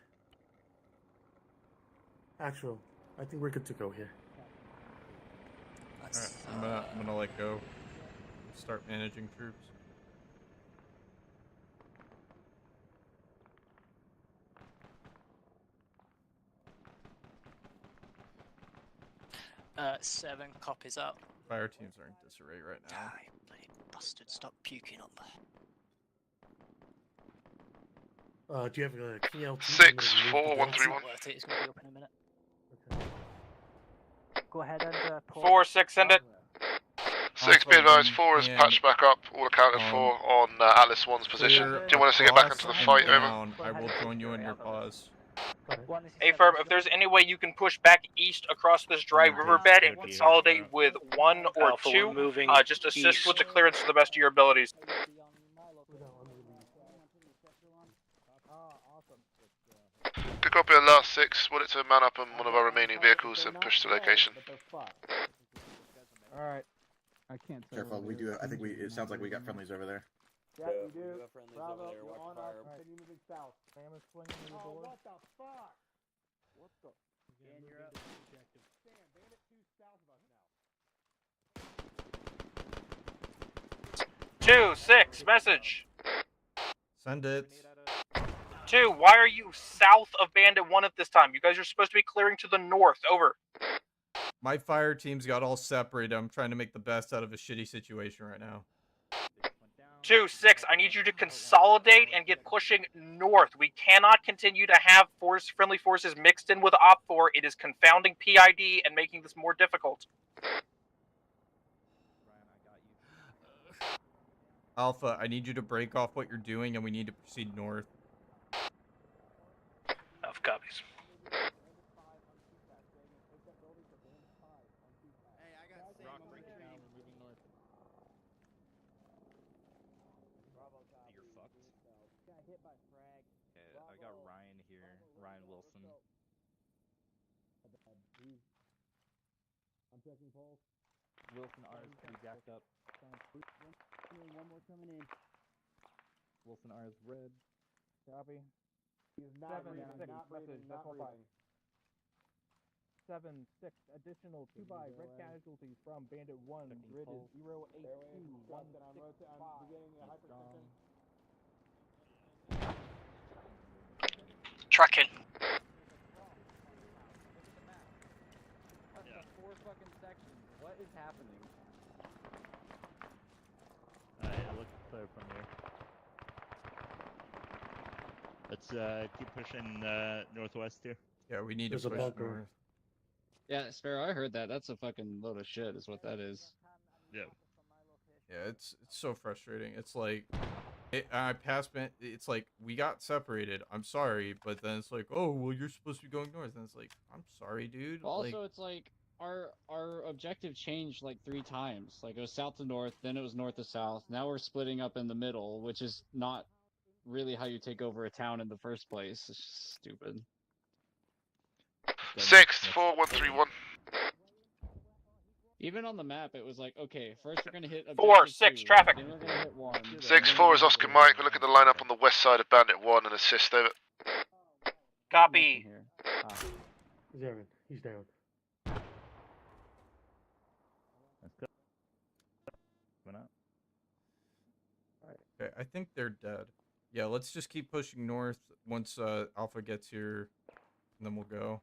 Actual, I think we're good to go here. Alright, I'm gonna let go. Start managing troops. 7 copies out. Fire teams are in disarray right now. Ah, you bloody bastard, stop puking up. Do you have a KL2? 6, 4, 1, 3, 1. It's not worth it, it's gonna be up in a minute. Go ahead and pull. 4, 6, send it. 6, be advised, 4 is patched back up, all accounted for on Atlas 1's position. Do you want us to get back into the fight, over? I will join you in your pause. AFERB, if there's any way you can push back east across this dry riverbed and consolidate with 1 or Alpha, 2, we're moving just assist east. with the clearance to the best of your abilities. Good copy on last 6, want it to man up on one of our remaining vehicles and push to location. Alright. I can't. Careful, we do. I think it sounds like we got friendlies over there. Yeah, we do. Bravo, you're on us. Continue moving south. Sam is swinging in the door. What the fuck? What the? Dan, you're up. Sam, Bandit 2-6, message. Send it. 2, why are you south of Bandit 1 at this time? You guys are supposed to be clearing to the north. Over. My fire teams got all separated. I'm trying to make the best out of a shitty situation right now. 2-6, I need you to consolidate and get pushing north. We cannot continue to have friendly forces mixed in with OPFOR. It is confounding PID and making this more difficult. Alpha, I need you to break off what you're doing and we need to proceed north. Alpha copies. I got Ryan here, Ryan Wilson. I'm checking pulse. Wilson R is pretty jacked up. One more coming in. Wilson R is red. Copy. He's not breathing, not breathing, not breathing. 7-6 additional 2-by red casualties from Bandit 1. Grid is 082. I'm beginning a hypertension. Tracking. That's 4 fucking sections. What is happening? It looks clear from here. Let's keep pushing northwest here. Yeah, we need There's to a push bunker. north. Yeah, Sparrow, I heard that. That's a fucking load of shit, is what that is. Yeah. Yeah, it's so frustrating. It's like, I passed. It's like we got separated. I'm sorry, but then it's like, oh well, you're supposed to be going north, and it's like, I'm sorry, dude. Also, like, it's like our objective changed like 3 times. Like it was south to north, then it was north to south. Now we're splitting up in the middle, which is not really how you take over a town in the first place. It's just stupid. 6-4-1-3-1. Even on the map, it was like, okay, first we're gonna hit 4-6, 2, traffic. Then we're gonna hit 1. 6-4 is Oscar Mike. We'll look at the lineup on the west side of Bandit 1 and assist over. Copy. He's down. He's down. Let's go. Why not? okay, I think they're dead. Yeah, let's just keep pushing north once Alpha gets here, and then we'll go.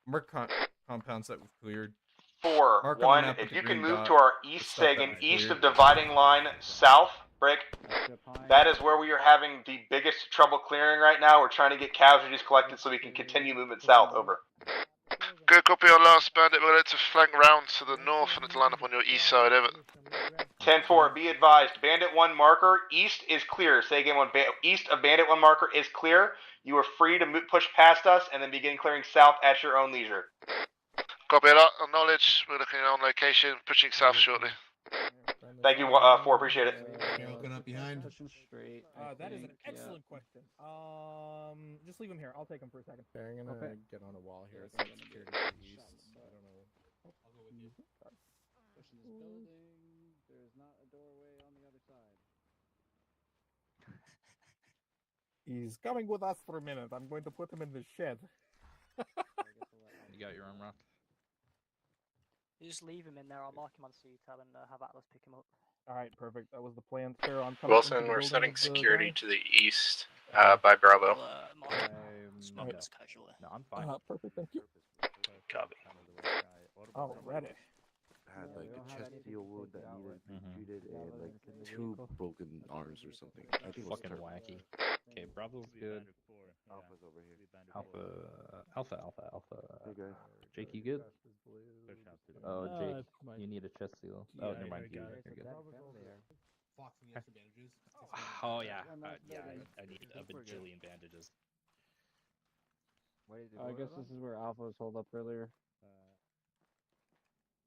Mark compounds that we've cleared. 4-1, if you can move to our east Sagan, east of dividing line, south, Brick. That is where we are having the biggest trouble clearing right now. We're trying to get casualties collected so we can continue movement south. Over. Good copy on last Bandit. We're going to flank round to the north and to line up on your east side. Over. 10-4, be advised. Bandit 1 marker, east is clear. Say again, east of Bandit 1 marker is clear. You are free to push past us and then begin clearing south at your own leisure. Copy that. Acknowledge. We're looking on location, pushing south shortly. Thank you, 4, appreciate it. Looking up behind. Straight. That is an excellent question. Just leave him here. I'll take him for a second. Okay, I'm gonna Okay. get on a wall here. So security to the east. I don't know. I'll go with you. Pushing this building. There's not a doorway on the other side. He's coming with us for a minute. I'm going to put him in the shed. You got your own rock. You just leave him in there. I'll mark him on CTEL and have Atlas pick him up. All right, perfect. That was the plan. Sparrow, I'm coming. Wilson, we're setting security to the east by Bravo. Smoke's casual. No, I'm fine. Perfect, thank you. Copy. Oh, ready. Had like a chest steel wound that needed to be treated and like 2 broken arms or something. I think it was Fucking terrible. wacky. Okay, Bravo's good. Alpha's over here. Alpha. Hey guys. Jake, you good? Oh, Jake, you need a chest seal. Oh, never mind. You're good. Fox and the extra bandages. Oh yeah, I need a bajillion bandages. I guess this is where Alpha was holed up earlier.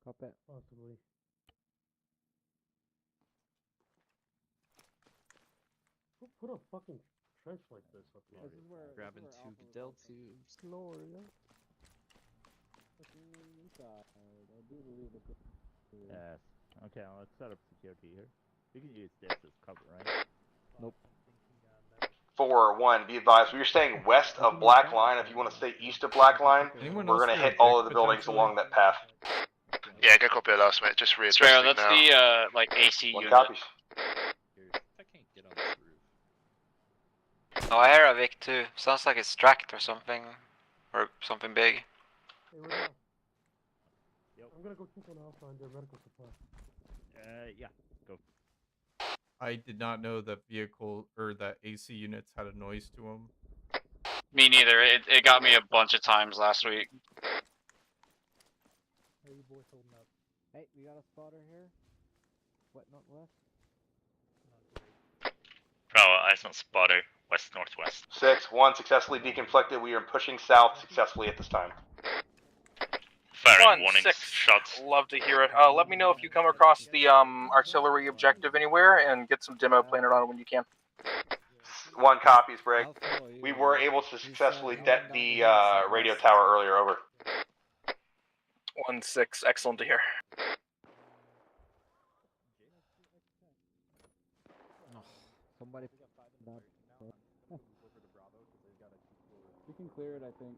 Copy. Possibly. Who put a fucking trench like this up here? This is where Grabbing 2 Gadel tubes. Gloria. Inside. I do believe this. Yes. Okay, let's set up security here. We can use this as cover, right? Nope. 4-1, be advised. We are staying west of Black Line. If you want to stay east of Black Line, we're going to hit all of the buildings along that path. Yeah, go copy that last, mate. Just readjusting Sparrow, that's now. the like AC One unit. copies. Oh, I hear a Vic too. Sounds like it's tracked or something big. Hey, we're down. I'm gonna go check on Alpha and their medical supply. Yeah, go. I did not know that vehicle or that AC units had a noise to them. Me neither. It got me a bunch of times last week. How you boys holding up? Hey, we got a spotter here. What, northwest? Bravo, eyes on spotter, west northwest. 6-1 successfully deconflicted. We are pushing south successfully at this time. Firing warning 1-6. shots. Love to hear it. Let me know if you come across the artillery objective anywhere and get some demo planted on it when you can. 1 copies, Brig. We were able to successfully det the radio tower earlier. Over. 1-6. Excellent to hear. Somebody. We can clear it, I think.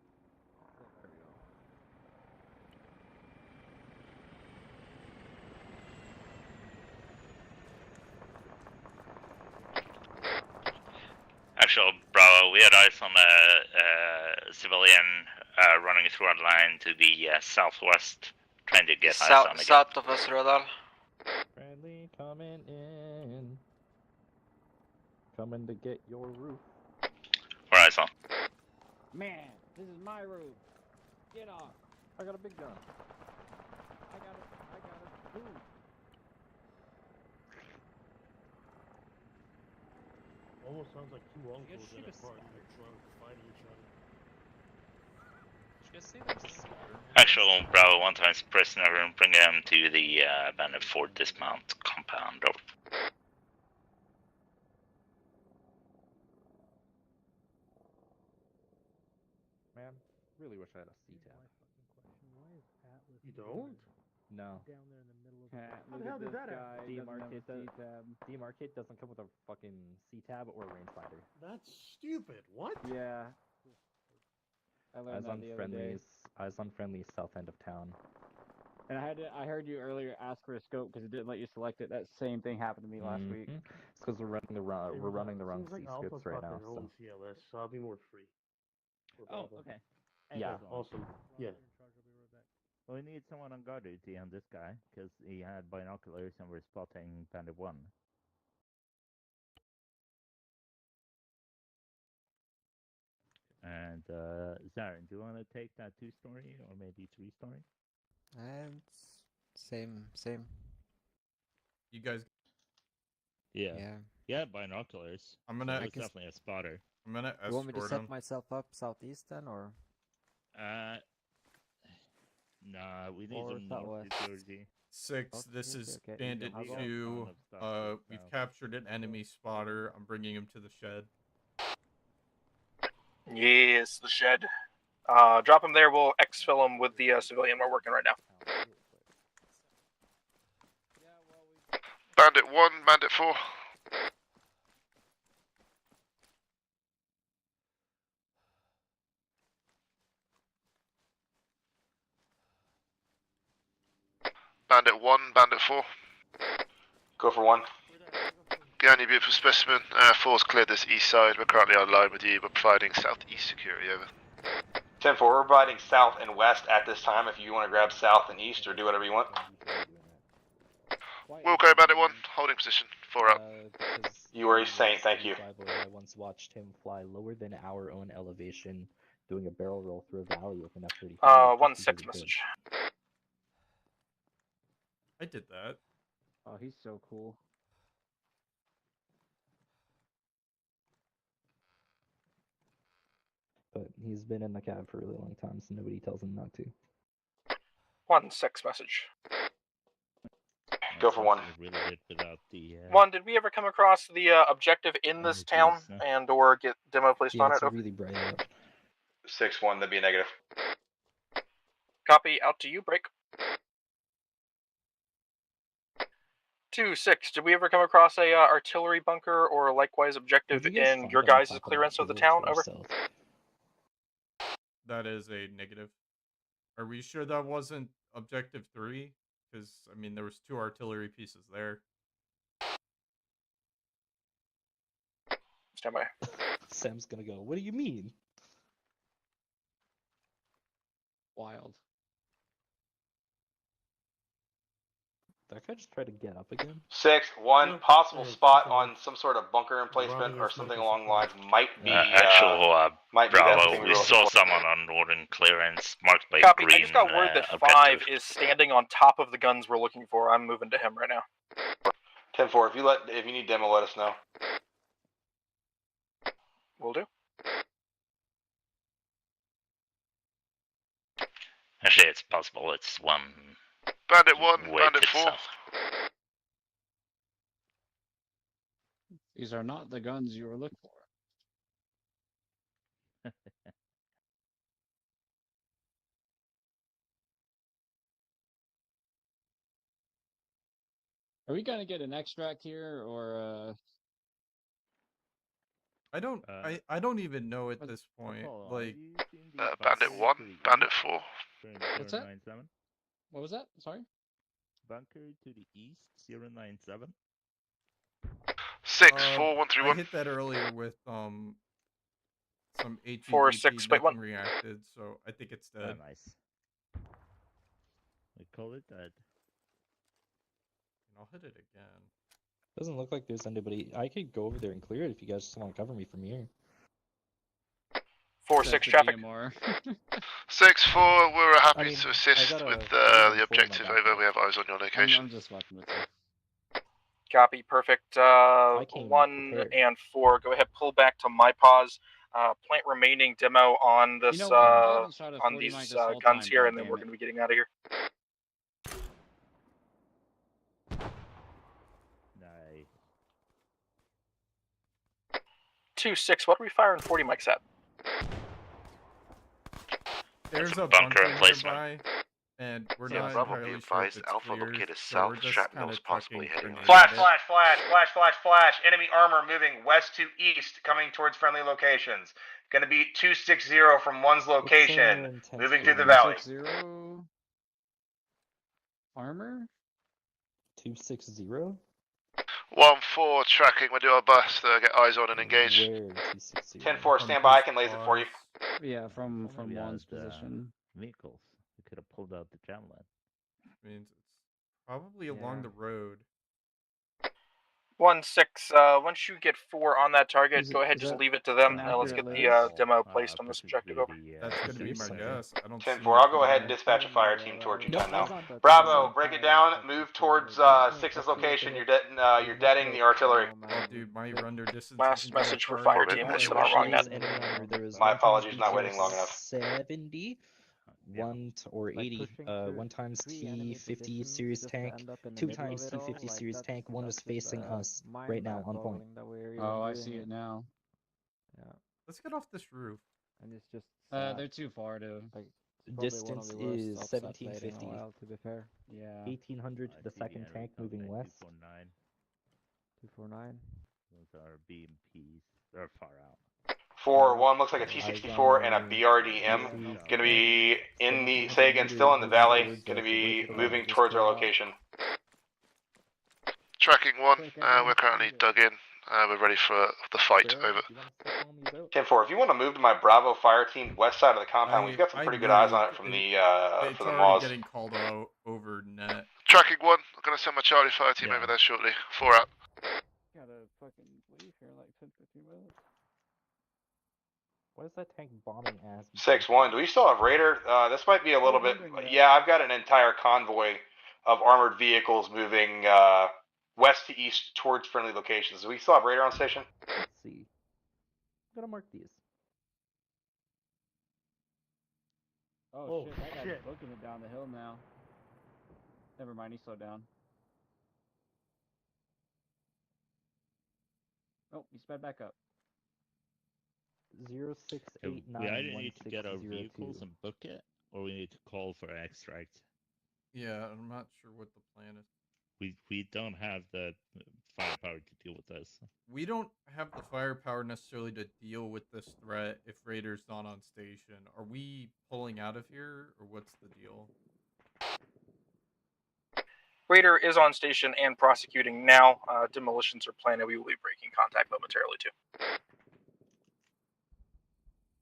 Actual Bravo, we had eyes on a civilian running through our line to the southwest, trying to get eyes on again. South of us, Rodal. Friendly coming in. Coming to get your roof. Where eyes on? Man, this is my roof. Get off. I got a big gun. I got it. Boom. Almost sounds like two uncles in a car in their trunk fighting each other. Did you guys say there was a spotter? Actual Bravo, 1 times prisoner, and bring them to the abandoned Fort dismount compound. Over. Man, really wish I had a C-tab. You don't? No. Down there in the middle of How the hell did that happen? Demarcate doesn't come with a fucking C-tab or rangefinder. That's stupid. What? Yeah. I learned that the other day. Eyes on friendly south end of town. And I heard you earlier ask for a scope because it didn't let you select it. That same thing happened to me last week. It's because we're running the wrong Seems like C Alpha's scopes right got now. their own CLS, so I'll be more free. Oh, okay. Yeah. Awesome. Yeah. Well, we need someone on guard duty on this guy, because he had binoculars and we're spotting Bandit 1. And, Zarin, do you want to take that 2-story or maybe 3-story? Same. You guys. Yeah. Yeah. Yeah, binoculars. I'm gonna. So it's definitely a spotter. I'm gonna You want me to escort set him. myself up southeast then, or? Nah, we need Or some north southwest. security. 6, this is Okay. Bandit I'll go. 2. Stuff We've south. captured an enemy spotter. I'm bringing him to the shed. Yes, the shed. Drop him there. We'll exfil him with the civilian we're working right now. Bandit 1, Bandit 4. Bandit 1, Bandit 4. Go for 1. Behind you, beautiful specimen. 4's cleared this east side. We're currently online with you. We're providing southeast security, over. 10-4, we're providing south and west at this time. If you want to grab south and east or do whatever you want. We'll go, Bandit 1. Holding position. 4 up. You are a saint, thank you. I once watched him fly lower than our own elevation, doing a barrel roll through a valley with an F-35. 1-6 message. I did that. Oh, he's so cool. But he's been in the cab for a really long time, so nobody tells him not to. 1-6 message. Go for 1. Really good without the, 1, did we ever come across the objective in this town and or get demo placed on it? It's really bright out. 6-1, that'd be a negative. Copy, out to you, break. 2-6, did we ever come across a artillery bunker or likewise objective in your guys' clearance of the town? Over. That is a negative. Are we sure that wasn't objective 3? because I mean there was 2 artillery pieces there. Stand by. Sam's gonna go, what do you mean? Wild. That guy just tried to get up again? 6-1 possible spot on some sort of bunker emplacement or something along the lines might be might be that Bravo, thing we we're saw looking for. someone on northern clearance marked by Copy. green. I just got word that 5 objective. is standing on top of the guns we're looking for. I'm moving to him right now. 10-4. If you need demo, let us know. Will do. Actually, it's possible it's one. Bandit 1, way Bandit to 4. south. These are not the guns you were looking for. Are we gonna get an extract here, or I don't even know at this point. Like, Bandit 1, Bandit 4. What's that? What was that? Sorry? Bunker to the east, 097. 6-4-131. I hit that earlier with some HEDP, 4-6, wait, nothing what? reacted, so I think it's dead. Oh, nice. We call it dead. And I'll hit it again. Doesn't look like there's anybody. I could go over there and clear it if you guys just want to cover me from here. 4-6 traffic. 6-4, we're happy I mean, to I assist got a with full the objective. back. Over, we have eyes on your location. I'm just fucking with you. Copy. Perfect. 1 and 4. Go ahead. Pull back to my pause. Plant remaining demo on this You know what? I haven't shot a on 40 these mic this whole guns time, here, and then goddammit. we're going to be getting out of here. Nice. 2-6. What are we firing 40 mics at? There's a a bunker bunker emplacement. nearby, and we're Yeah, not Bravo, be entirely sure if advised, it's Alpha clear, located so south, we're just shrapnel's kinda possibly chucking heading grenades Flash, at it. flash, flash, flash, flash, flash. Enemy armor moving west to east, coming towards friendly locations. Gonna be 260 from one's location, moving through the valley. 260 armor? 260? 1-4 tracking. We'll do our best to get eyes on and engage. Where 260? 10-4, stand by. I can laser for you. Yeah, from We one's had, position. Vehicles. We could have pulled out the javelin. Means it's probably along the road. 1-6. Once you get 4 on that target, go ahead. is Just that leave it to them. an Let's get accurate the list? demo placed on this objective. Over. That's gonna be my guess. I don't see 10-4, I'll go ahead and anything dispatch a fire team towards you Nope. time now. Bravo, break it down. Move towards 6's location. You're deading the artillery. there. Oh, dude, my render distance. Last isn't message that for far. fire Copy. team. What's That's your the wrong mission? net. There was My one apologies, times not waiting long enough. 70, or 80. pushing through 1 times 3 enemy T50 positions series just to tank, end up in the 2 middle times of it all, T50 like, series that's- tank. One was that's just facing a us mind right now on point. backboning that we're Oh, I doing see it now. Yeah, Let's get off this roof. and it's just They're too far to. like it's probably one of Distance the worst is upsets I've played in a 1750. while, to be fair. Yeah. 1800 to the second tank moving west. 249. 249. Those are BMPs. They're far out. 4-1 looks like a T64 and a BRDM. Gonna be in the, say again, still in the valley. Gonna be moving towards our location. Tracking 1. We're currently dug in. We're ready for the fight. Over. 10-4, if you want to move to my Bravo fire team west side of the compound, we've got some pretty good eyes on it from the It's for the already Maws. getting called out over net. Tracking 1. I'm gonna send my Charlie fire team over there shortly. 4 out. Gotta fucking leave here in like 10-15 minutes. What is that tank bombing ass? 6-1, do we still have Raider? This might be a little bit. Yeah, I've got an entire convoy of armored vehicles moving west to east towards friendly locations. Do we still have Raider on station? Let's see. I'm gonna mark these. Oh, shit, that guy's booking it down the hill now. Never mind, he slowed down. Oh, he sped back up. 0689. We either need to get our vehicles and book it, or we need to call for extract. Yeah, I'm not sure what the plan is. We don't have the firepower to deal with this. We don't have the firepower necessarily to deal with this threat if Raider's not on station. Are we pulling out of here, or what's the deal? Raider is on station and prosecuting now. Demolitions are planned, and we will be breaking contact momentarily too.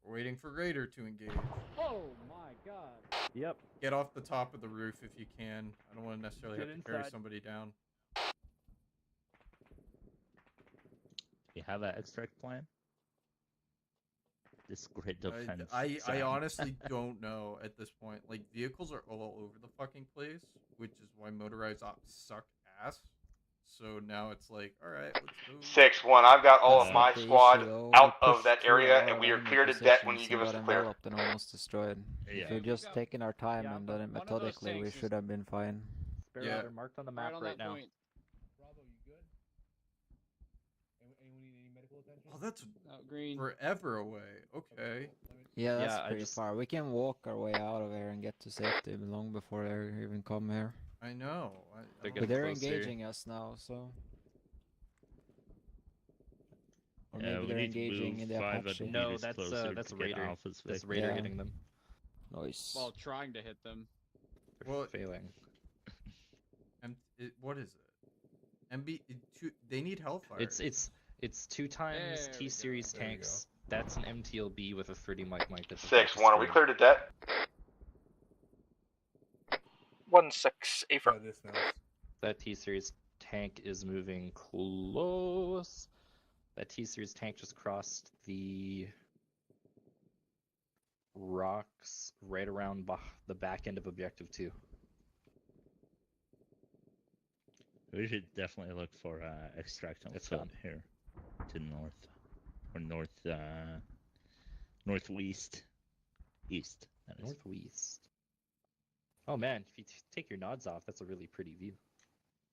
We're waiting for Raider to engage. Oh my god. Yep. Get off the top of the roof if you can. I don't want to necessarily Get have to carry inside. somebody down. You have an extract plan? This grid defense. I honestly don't know at this point. Like, vehicles are all over the fucking place, which is why motorized ops suck ass. So now it's like, alright, let's move. 6-1, I've got all of my squad out of that area, and we are clear to debt when you give us the clear. Enveloped and almost destroyed. Yeah. If we'd just taken our time and done it methodically, we should have been fine. Spare Yeah. rider marked on the map right now. Bravo, you good? Anyone need any medical attention? Oh, that's green. forever away. Okay. Yeah, that's Yeah, I pretty just- far. We can walk our way out of here and get to safety long before they even come here. I know. They're But they're getting closer. engaging us now, so. Or Yeah, maybe we they're need to engaging move in the 5 Apache. No, meters that's closer to get Raider. Alpha's That's victim. Raider Yeah. hitting them. Nice. Well, trying to hit them. They're Well, failing. What is it? They need Hellfire. It's 2 times There we T go. series There we tanks. That's an MTLB with a 30 mic. That's 6-1, are we clear to debt? 1-6, Afra. That T series tank is moving close. That T series tank just crossed the rocks right around the back end of objective 2. We should definitely look for extraction It's foot gone. here to the north. Or northwest. East. That is. Northwest. Oh man, if you take your nods off, that's a really pretty view.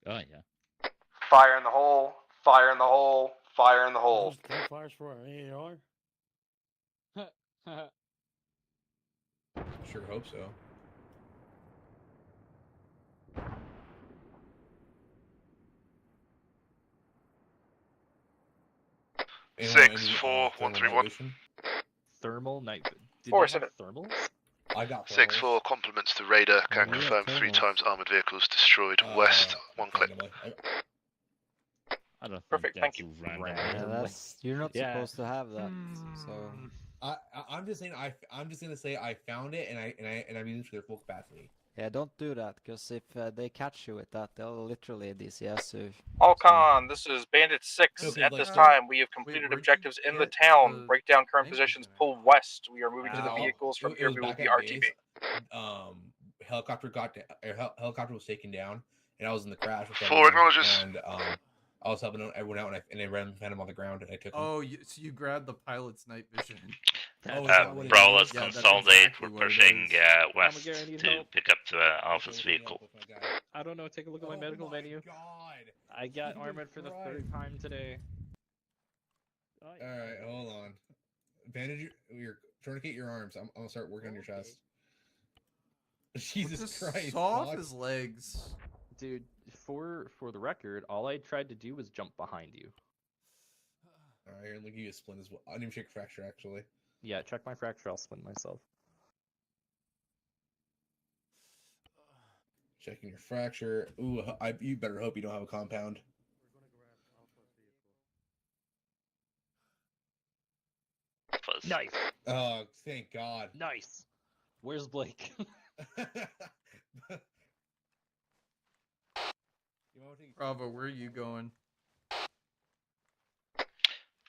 Oh yeah. Fire in the hole, fire in the hole, fire in the hole. Those campfires for our AAR? Sure hope so. Anyone- 6-4-131. Thermal night. Did 4-7. Thermals? I got 6-4, compliments to Raider. Can Yeah, confirm thermals. 3 times armored vehicles destroyed west. 1 clip. I don't Perfect, think thank that's you. random. Yeah, that's you're not Yeah. supposed to have that. So I'm just saying. I'm just gonna say I found it, and I'm using it to their full capacity. yeah, don't do that, because if they catch you with that, they'll literally DCS you. Alcon, this is Bandit 6. Okay, At like, this so- time, we have completed where'd you objectives in the get town. the Break down current tank positions, unit? pull west. We are moving to the Wow. vehicles. From It here, was we will back be at RTB. base. Helicopter was taken down, and I was in the crash with 4 everyone, acknowledges. and I was helping everyone out, and I ran found him on the ground, and I took him. Oh, so you grabbed the pilot's night vision. Oh, is that what it Bravo, is? let's Yeah, that's consolidate. exactly We're what it pushing is. west Gary, need to help. pick up Alpha's vehicle. I don't know. Take a look at my medical menu. God. I got Jesus armored for the Christ. 3rd time today. All right, hold on. Bandage your tourniquet your arms. I'm gonna start working on your chest. Jesus Just Christ! saw off Fox. his legs. Dude, for the record, all I tried to do was jump behind you. All right, here, let me give you a splint as well. I didn't even check fracture actually. Yeah, check my fracture. I'll splint myself. Checking your fracture. Ooh, you better hope you don't have a compound. Nice. Oh, thank God. Nice. Where's Blake? Bravo, where are you going?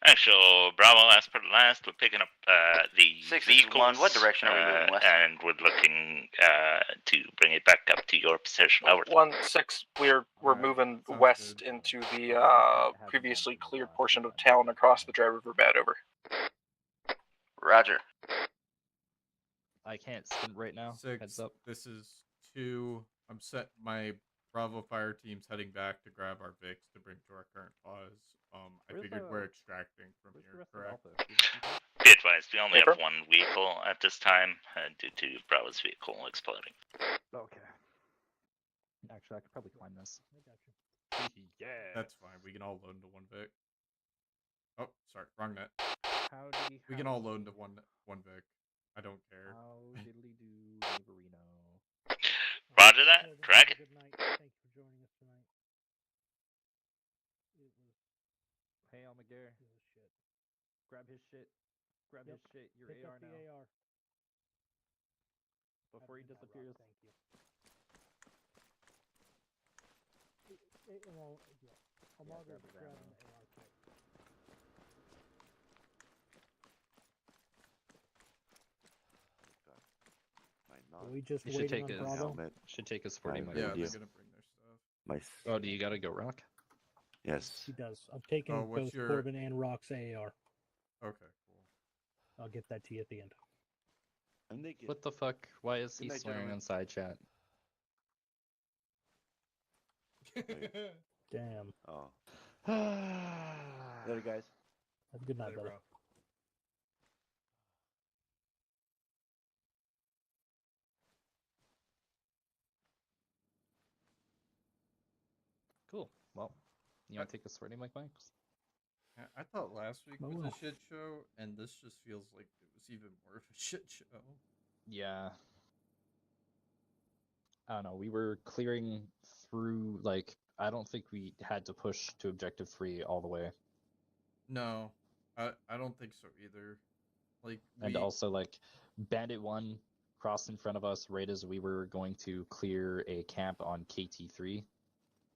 Actually, Bravo, as per the last, we're picking up the 661, vehicles. what direction are we moving west? And we're looking to bring it back up to your position. Over. 1-6. We're moving west into the previously cleared portion of town across the Dry River Bed. Over. Roger. I can't sprint right now. 6. Heads up. This is 2. I'm set. My Bravo fire team's heading back to grab our Vicks to bring to our current pause. I figured we're extracting from here, correct? Be advised, we only Paper? have 1 vehicle at this time due to Bravo's vehicle exploding. Okay. Actually, I could probably climb this. Yeah. That's fine. We can all load into 1 Vic. Oh, sorry, wrong net. Howdy. We can all load into one Vic. I don't care. How diddly do, Neighborino. Roger that. Drag it. Good night. Thank you for joining us. McGare. Grab his shit. Grab his shit. Your Pick AR up the now. AR. Before he disappears. Thank you. Well, yeah. I'll grab his grab ammo. an AR kit. Are we just You should waiting take on his Bravo? should take his 40 mic. Yeah, they're gonna bring their stuff. Oh, do you gotta go rock? Yes. He does. I've taken Oh, what's both your- Corbin and Rock's AR. Okay, cool. I'll get that to you at the end. What the fuck? Why is he Good night, swearing gentlemen. on side chat? Damn. Oh. Later, guys. Have a good night, Later, brother. bro. Cool. Well, you want to take a sweaty mic, Mike? I thought last week Oh, was well. a shit show, and this just feels like it was even more of a shit show. Yeah. I don't know. We were clearing through, like, I don't think we had to push to objective 3 all the way. No, I don't think so either. Like, And also, like, Bandit 1 crossed in front of us right as we were going to clear a camp on KT3.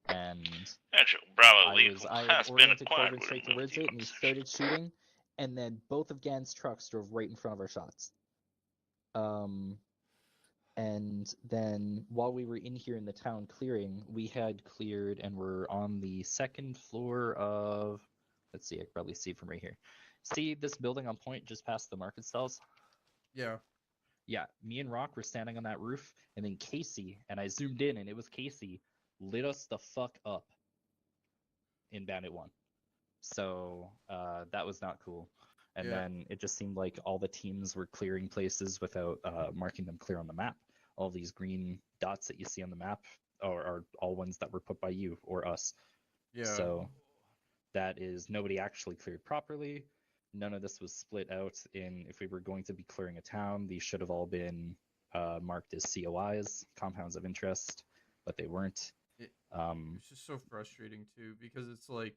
And Actually, Bravo I Lethal has been oriented acquired Corbin with straight towards it, and he started shooting, and then both of Gan's trucks drove right in front of our shots. And then while we were in here in the town clearing, we had cleared and were on the second floor of, let's see, I can probably see from right here. See this building on point just past the market stalls? Yeah. Yeah, me and Rock were standing on that roof, and then Casey, and I zoomed in, and it was Casey, lit us the fuck up in Bandit 1. So that was not cool. And Yeah. then it just seemed like all the teams were clearing places without marking them clear on the map. All these green dots that you see on the map are all ones that were put by you or us. Yeah. So that is nobody actually cleared properly. None of this was split out in, if we were going to be clearing a town, these should have all been marked as COIs, compounds of interest, but they weren't. It's just so frustrating too, because it's like,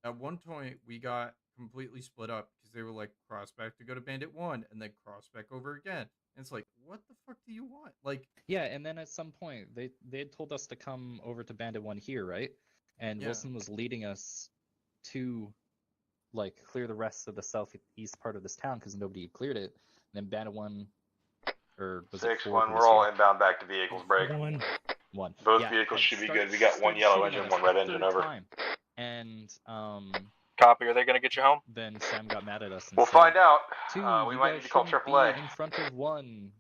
at one point we got completely split up because they were like cross back to go to Bandit 1 and then cross back over again. And it's like, what the fuck do you want? Like, Yeah, and then at some point they had told us to come over to Bandit 1 here, right? And Yeah. Wilson was leading us to like clear the rest of the southeast part of this town because nobody had cleared it. And then Bandit 1 or was it 4? 6-1, who we're was all here? inbound back to vehicles break. One. Both Yeah, vehicles and should be start- good. We got one started yellow shooting engine, at one us red the engine third over. time. And Copy. Are they going to get you home? then Sam got mad at us. And We'll said, find out. "Two, We you might guys need to call shouldn't be AAA. in front of one."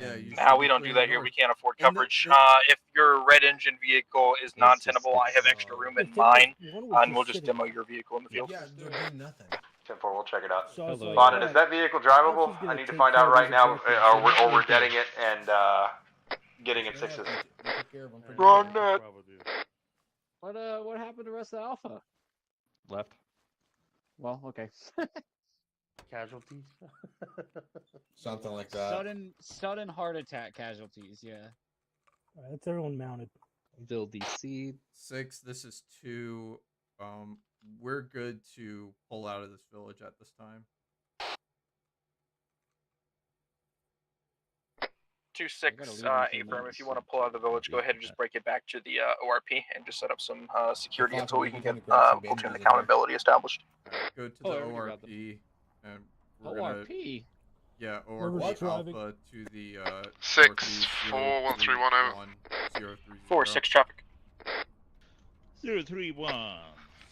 Yeah, And- Nah, we don't do that here. We can't afford coverage. If your red engine vehicle is non-tenable, I have extra room in mine, and we'll just demo your vehicle in the field. Yeah, they're doing nothing. 10-4, we'll check it out. So I was like, Bonnet, alright, is that vehicle drivable? Alpha's gonna I need to take find care out of right these now, objectives, or so we're what we getting do. it and getting it sixes. We took care of them pretty Wrong good. net. What happened to the rest of Alpha? Left. Well, okay. Casualties. Something like that. Sudden heart attack casualties. Yeah. That's everyone mounted. Ville DC. 6, this is 2. We're good to pull out of this village at this time. 2-6, Abram, if you want to pull out of the village, go ahead and just break it back to the ORP and just set up some security until we can get platoon accountability established. Go to Oh, the I already got ORP, and we're gonna... ORP. Yeah, Whoever's ORP driving. Alpha to the 6-4-1-3-1-0. 4-6 traffic. 031.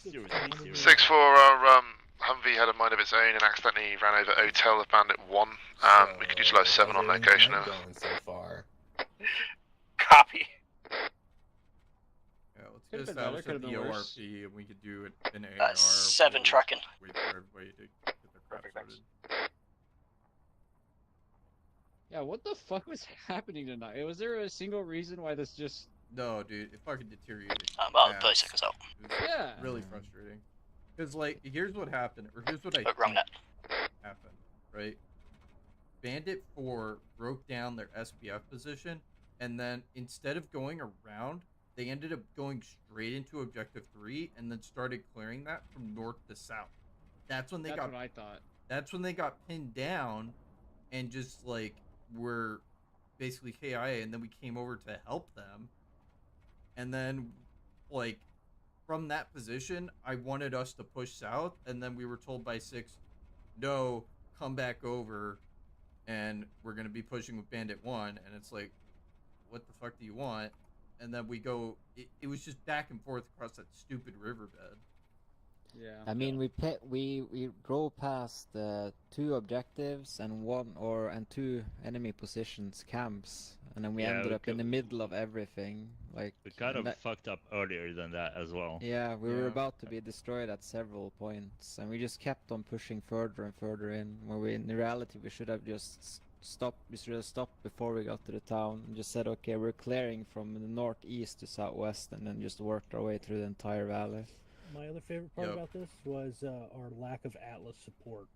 6-4, our Humvee had a mind of its own and accidentally ran over Hotel of Bandit 1. We could utilize 7 on location. Going so far. Copy. Yeah, let's Could've get been better, established at could've the been worse. ORP, and we could do it in AR. 7 while we trucking. Wait for everybody to get their crap started. Yeah, what the fuck was happening tonight? Was there a single reason why this just... No, dude, it fucking deteriorated. I'm about fast. 30 seconds out. It was Yeah. really frustrating. Because, like, here's what happened, or here's what I Wrong think net. happened, right? Bandit 4 broke down their SPF position, and then instead of going around, they ended up going straight into Objective 3 and then started clearing that from north to south. That's when they That's got. what I thought. That's when they got pinned down, and just like were basically KIA, and then we came over to help them, and then like from that position, I wanted us to push south, and then we were told by 6, no, come back over, and we're gonna be pushing with Bandit 1, and it's like, what the fuck do you want? And then we go. It was just back and forth across that stupid riverbed. Yeah. I mean, we drove past 2 objectives and 2 enemy positions camps, and then we Yeah, ended we up in the middle of everything. Like We kind and of fucked up earlier than that as well. yeah, we were Yeah. about to be destroyed at several points, and we just kept on pushing further and further in. Where in reality we should have just stopped. We should have stopped before we got to the town and just said, okay, we're clearing from the northeast to southwest, and then just worked our way through the entire valley. My other favorite part Yep. about this was our lack of Atlas support.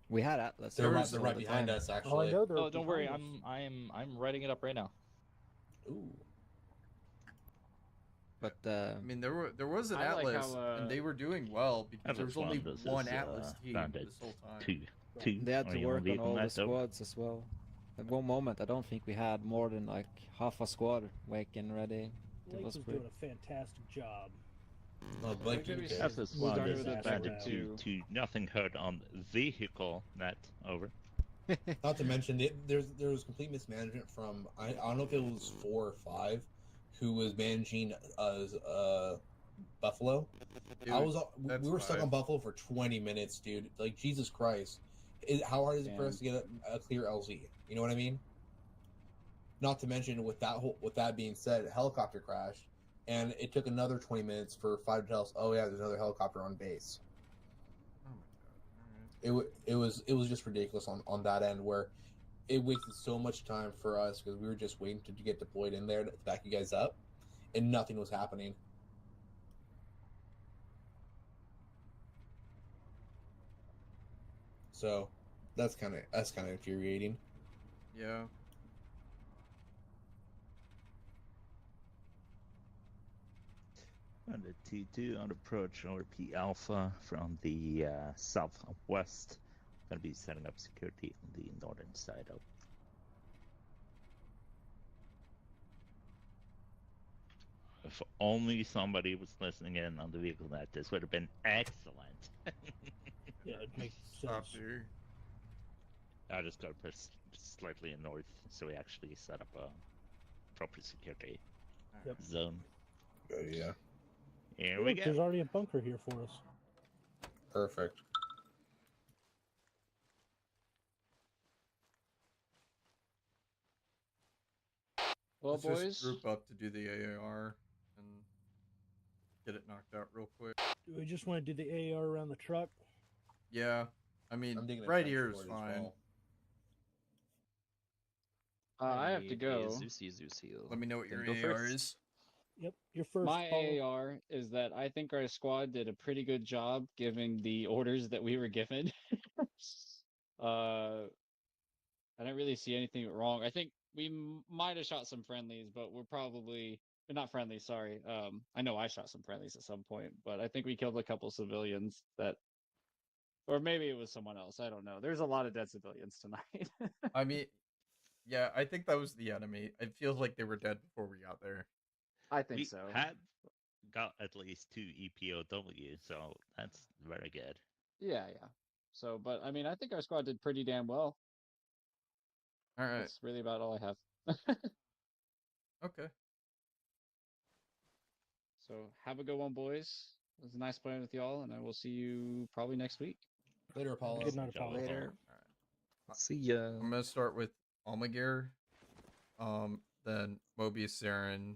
We had Atlas. They're service right all the behind time. us, Oh, I actually. know they're Oh, don't worry. behind I'm writing it up right now. Ooh. But I mean, there was an I like Atlas, how, and they were doing well because there was only Atlas one is, Atlas team Bandit this whole time. 2. They had Are to you work on leaving all the that up? squads as well. At one moment, I don't think we had more than like half a squad waking ready. It Blake was was pretty. doing a fantastic job. Oh, Blake, you did. As a squad started is with that Bandit background. 2. Nothing heard on vehicle net. Over. Not to mention, there was complete mismanagement from I don't know if it was 4 or 5 who was managing Buffalo. Dude, We were stuck 5. on Buffalo for 20 minutes, dude. Like, Jesus Christ, how hard is it for us to get a clear LZ? You know what I mean? Not to mention, with that being said, a helicopter crashed, and it took another 20 minutes for 5 to tell us, oh yeah, there's another helicopter on base. It was just ridiculous on that end, where it wasted so much time for us because we were just waiting to get deployed in there to back you guys up, and nothing was happening. So that's kind of infuriating. Yeah. Bandit 2 on approach over P Alpha from the southwest. Gonna be setting up security on the northern side of. If only somebody was listening in on the vehicle net, this would have been excellent. Yeah, it makes Stop sense. here. I just got to push slightly north, so we actually set up a proper security Yep. zone. Yeah. Here Look, we go. there's already a bunker here for us. Perfect. Well, Let's boys. just group up to do the AAR and get it knocked out real quick. Do we just want to do the AR around the truck? Yeah, I mean, I'm digging a right trench here is for it as fine. well. I have to go. Let me know what your Then go AAR first. is. Yep, you're first. My Paul. AAR is that I think our squad did a pretty good job giving the orders that we were given. I didn't really see anything wrong. I think we might have shot some friendlies, but we're probably not friendlies. Sorry. I know I shot some friendlies at some point, but I think we killed a couple civilians that, or maybe it was someone else. I don't know. There's a lot of dead civilians tonight. I mean, yeah, I think that was the enemy. It feels like they were dead before we got there. I think We so. had got at least 2 EPOW, so that's very good. Yeah. So, but I mean, I think our squad did pretty damn well. All right. That's really about all I have. Okay. So have a good one, boys. It was nice playing with y'all, and I will see you probably next week. Later, Apollo. Good night, Apollo. Later. See ya. I'm gonna start with Almagear, then Mobius Saren,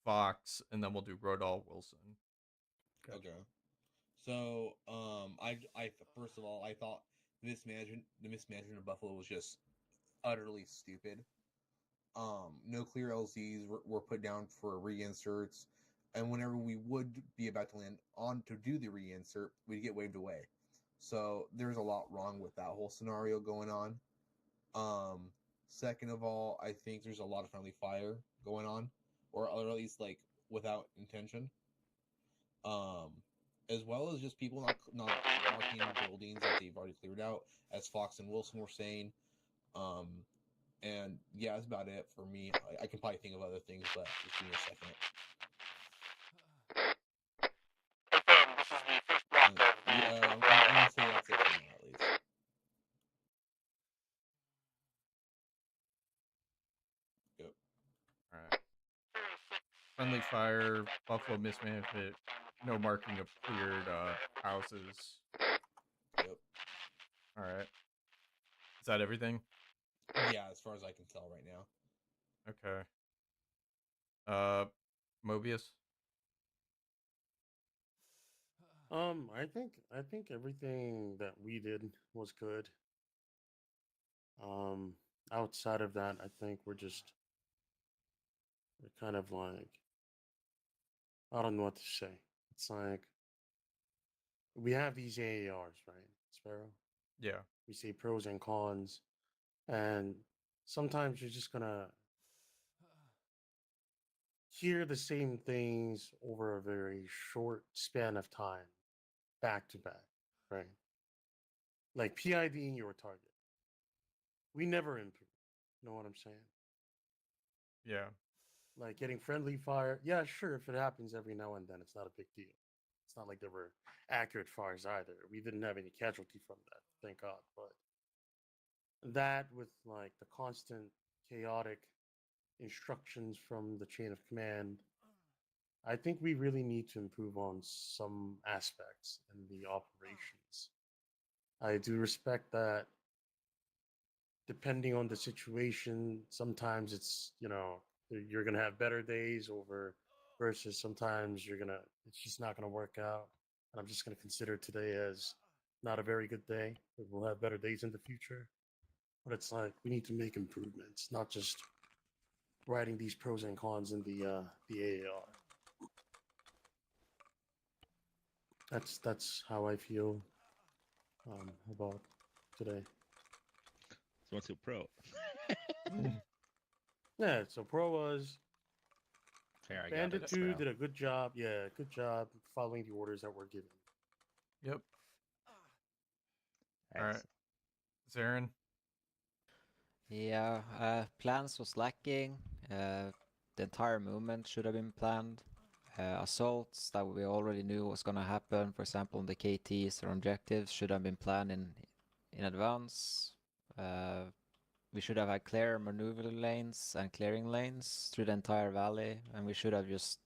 Fox, and then we'll do Rodal Wilson. Okay. So, I first of all, I thought the mismanagement of Buffalo was just utterly stupid. No clear LZs were put down for reinserts, and whenever we would be about to land on to do the reinsert, we'd get waved away. So there's a lot wrong with that whole scenario going on. Second of all, I think there's a lot of friendly fire going on, or at least like without intention. As well as just people not marking buildings that they've already cleared out, as Fox and Wilson were saying. And yeah, that's about it for me. I can probably think of other things, but just give me a second. I'm gonna say that's it for now, at least. Yep. Alright. Friendly fire, Buffalo mismanagement, no marking of cleared houses. Yep. Alright. Is that everything? Yeah, as far as I can tell right now. Okay. Mobius? I think everything that we did was good. Outside of that, I think we're kind of like, I don't know what to say. It's like we have these AARs, right, Sparrow? Yeah. We see pros and cons, and sometimes you're just gonna hear the same things over a very short span of time, back to back, right? Like PIDing your target. We never improve. You know what I'm saying? Yeah. Like getting friendly fire. Yeah, sure, if it happens every now and then, it's not a big deal. It's not like there were accurate fires either. We didn't have any casualty from that, thank God. But that with like the constant chaotic instructions from the chain of command, I think we really need to improve on some aspects in the operations. I do respect that depending on the situation, sometimes it's, you're going to have better days over versus sometimes it's just not going to work out. And I'm just going to consider today as not a very good day. We'll have better days in the future. But it's like we need to make improvements, not just writing these pros and cons in the AAR. That's how I feel about today. So what's your pro? Yeah, so pro was Fair, I got Bandit it. 2 did a good job. Yeah, good job following the orders that were given. Yep. Alright. Zarin? Yeah, plans was lacking. The entire movement should have been planned. Assaults that we already knew was gonna happen, for example, on the KTs or objectives, should have been planned in advance. We should have had clear maneuver lanes and clearing lanes through the entire valley, and we should have just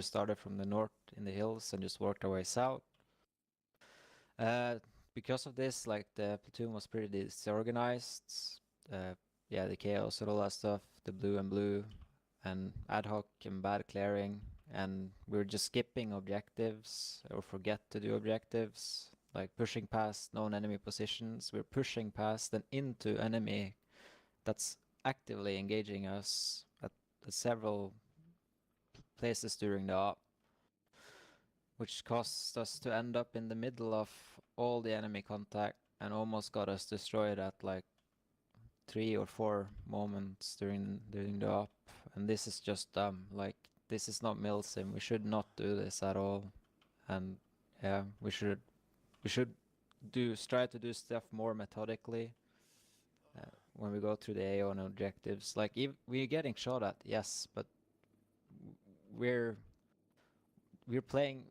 started from the north in the hills and just worked our way south. Because of this, like, the platoon was pretty disorganized. Yeah, the chaos and all that stuff, the blue and ad hoc and bad clearing, and we were just skipping objectives or forget to do objectives, like pushing past known enemy positions. We're pushing past and into enemy that's actively engaging us at several places during the op, which caused us to end up in the middle of all the enemy contact and almost got us destroyed at like 3 or 4 moments during the op. And this is just dumb. Like, this is not Milsim. We should not do this at all. And yeah, we should try to do stuff more methodically when we go through the AO and objectives. Like, we're getting shot at, yes, but we're playing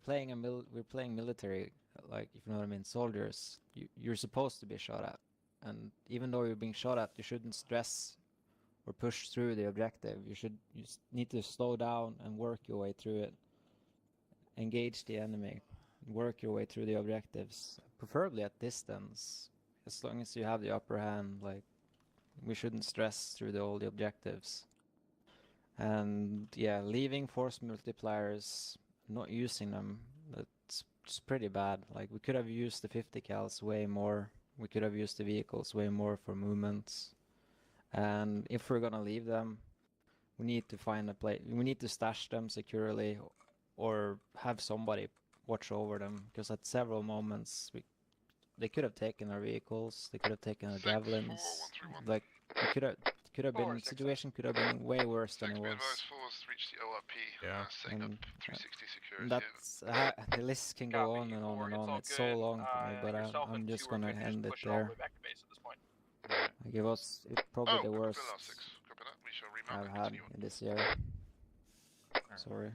military, like, if you know what I mean, soldiers. You're supposed to be shot at, and even though you're being shot at, you shouldn't stress or push through the objective. You need to slow down and work your way through it. Engage the enemy, work your way through the objectives, preferably at distance, as long as you have the upper hand. Like, we shouldn't stress through all the objectives. And yeah, leaving force multipliers, not using them, it's pretty bad. Like, we could have used the 50 cals way more. We could have used the vehicles way more for movements. And if we're gonna leave them, we need to find a place. We need to stash them securely, or have somebody watch over them. Because at several moments, they could have taken our vehicles. They could have taken our javelins. Like, they could could have been situation could have been way worse than it was. Force reach the ORP. Yeah. Setting up And 360 security. that's the list can go on and on and on. It's so long for me, but I'm just gonna end it there. Like it was probably the worst I've had in this year. Sorry.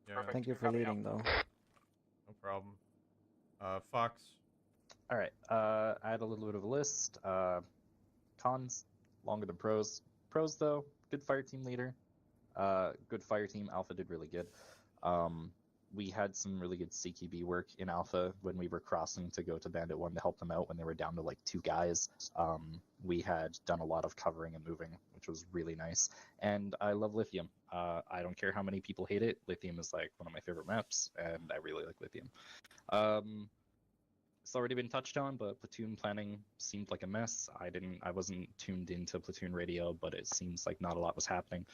Yeah. Thank you for leading, though. No problem. Fox. All right. I had a little bit of a list. Cons, longer than pros. Pros, though, good fire team leader. Good fire team. Alpha did really good. We had some really good CQB work in Alpha when we were crossing to go to Bandit 1 to help them out when they were down to like 2 guys. We had done a lot of covering and moving, which was really nice. And I love Lithium. I don't care how many people hate it. Lithium is like one of my favorite maps, and I really like Lithium. It's already been touched on, but platoon planning seemed like a mess. I wasn't tuned into platoon radio, but it seems like not a lot was happening.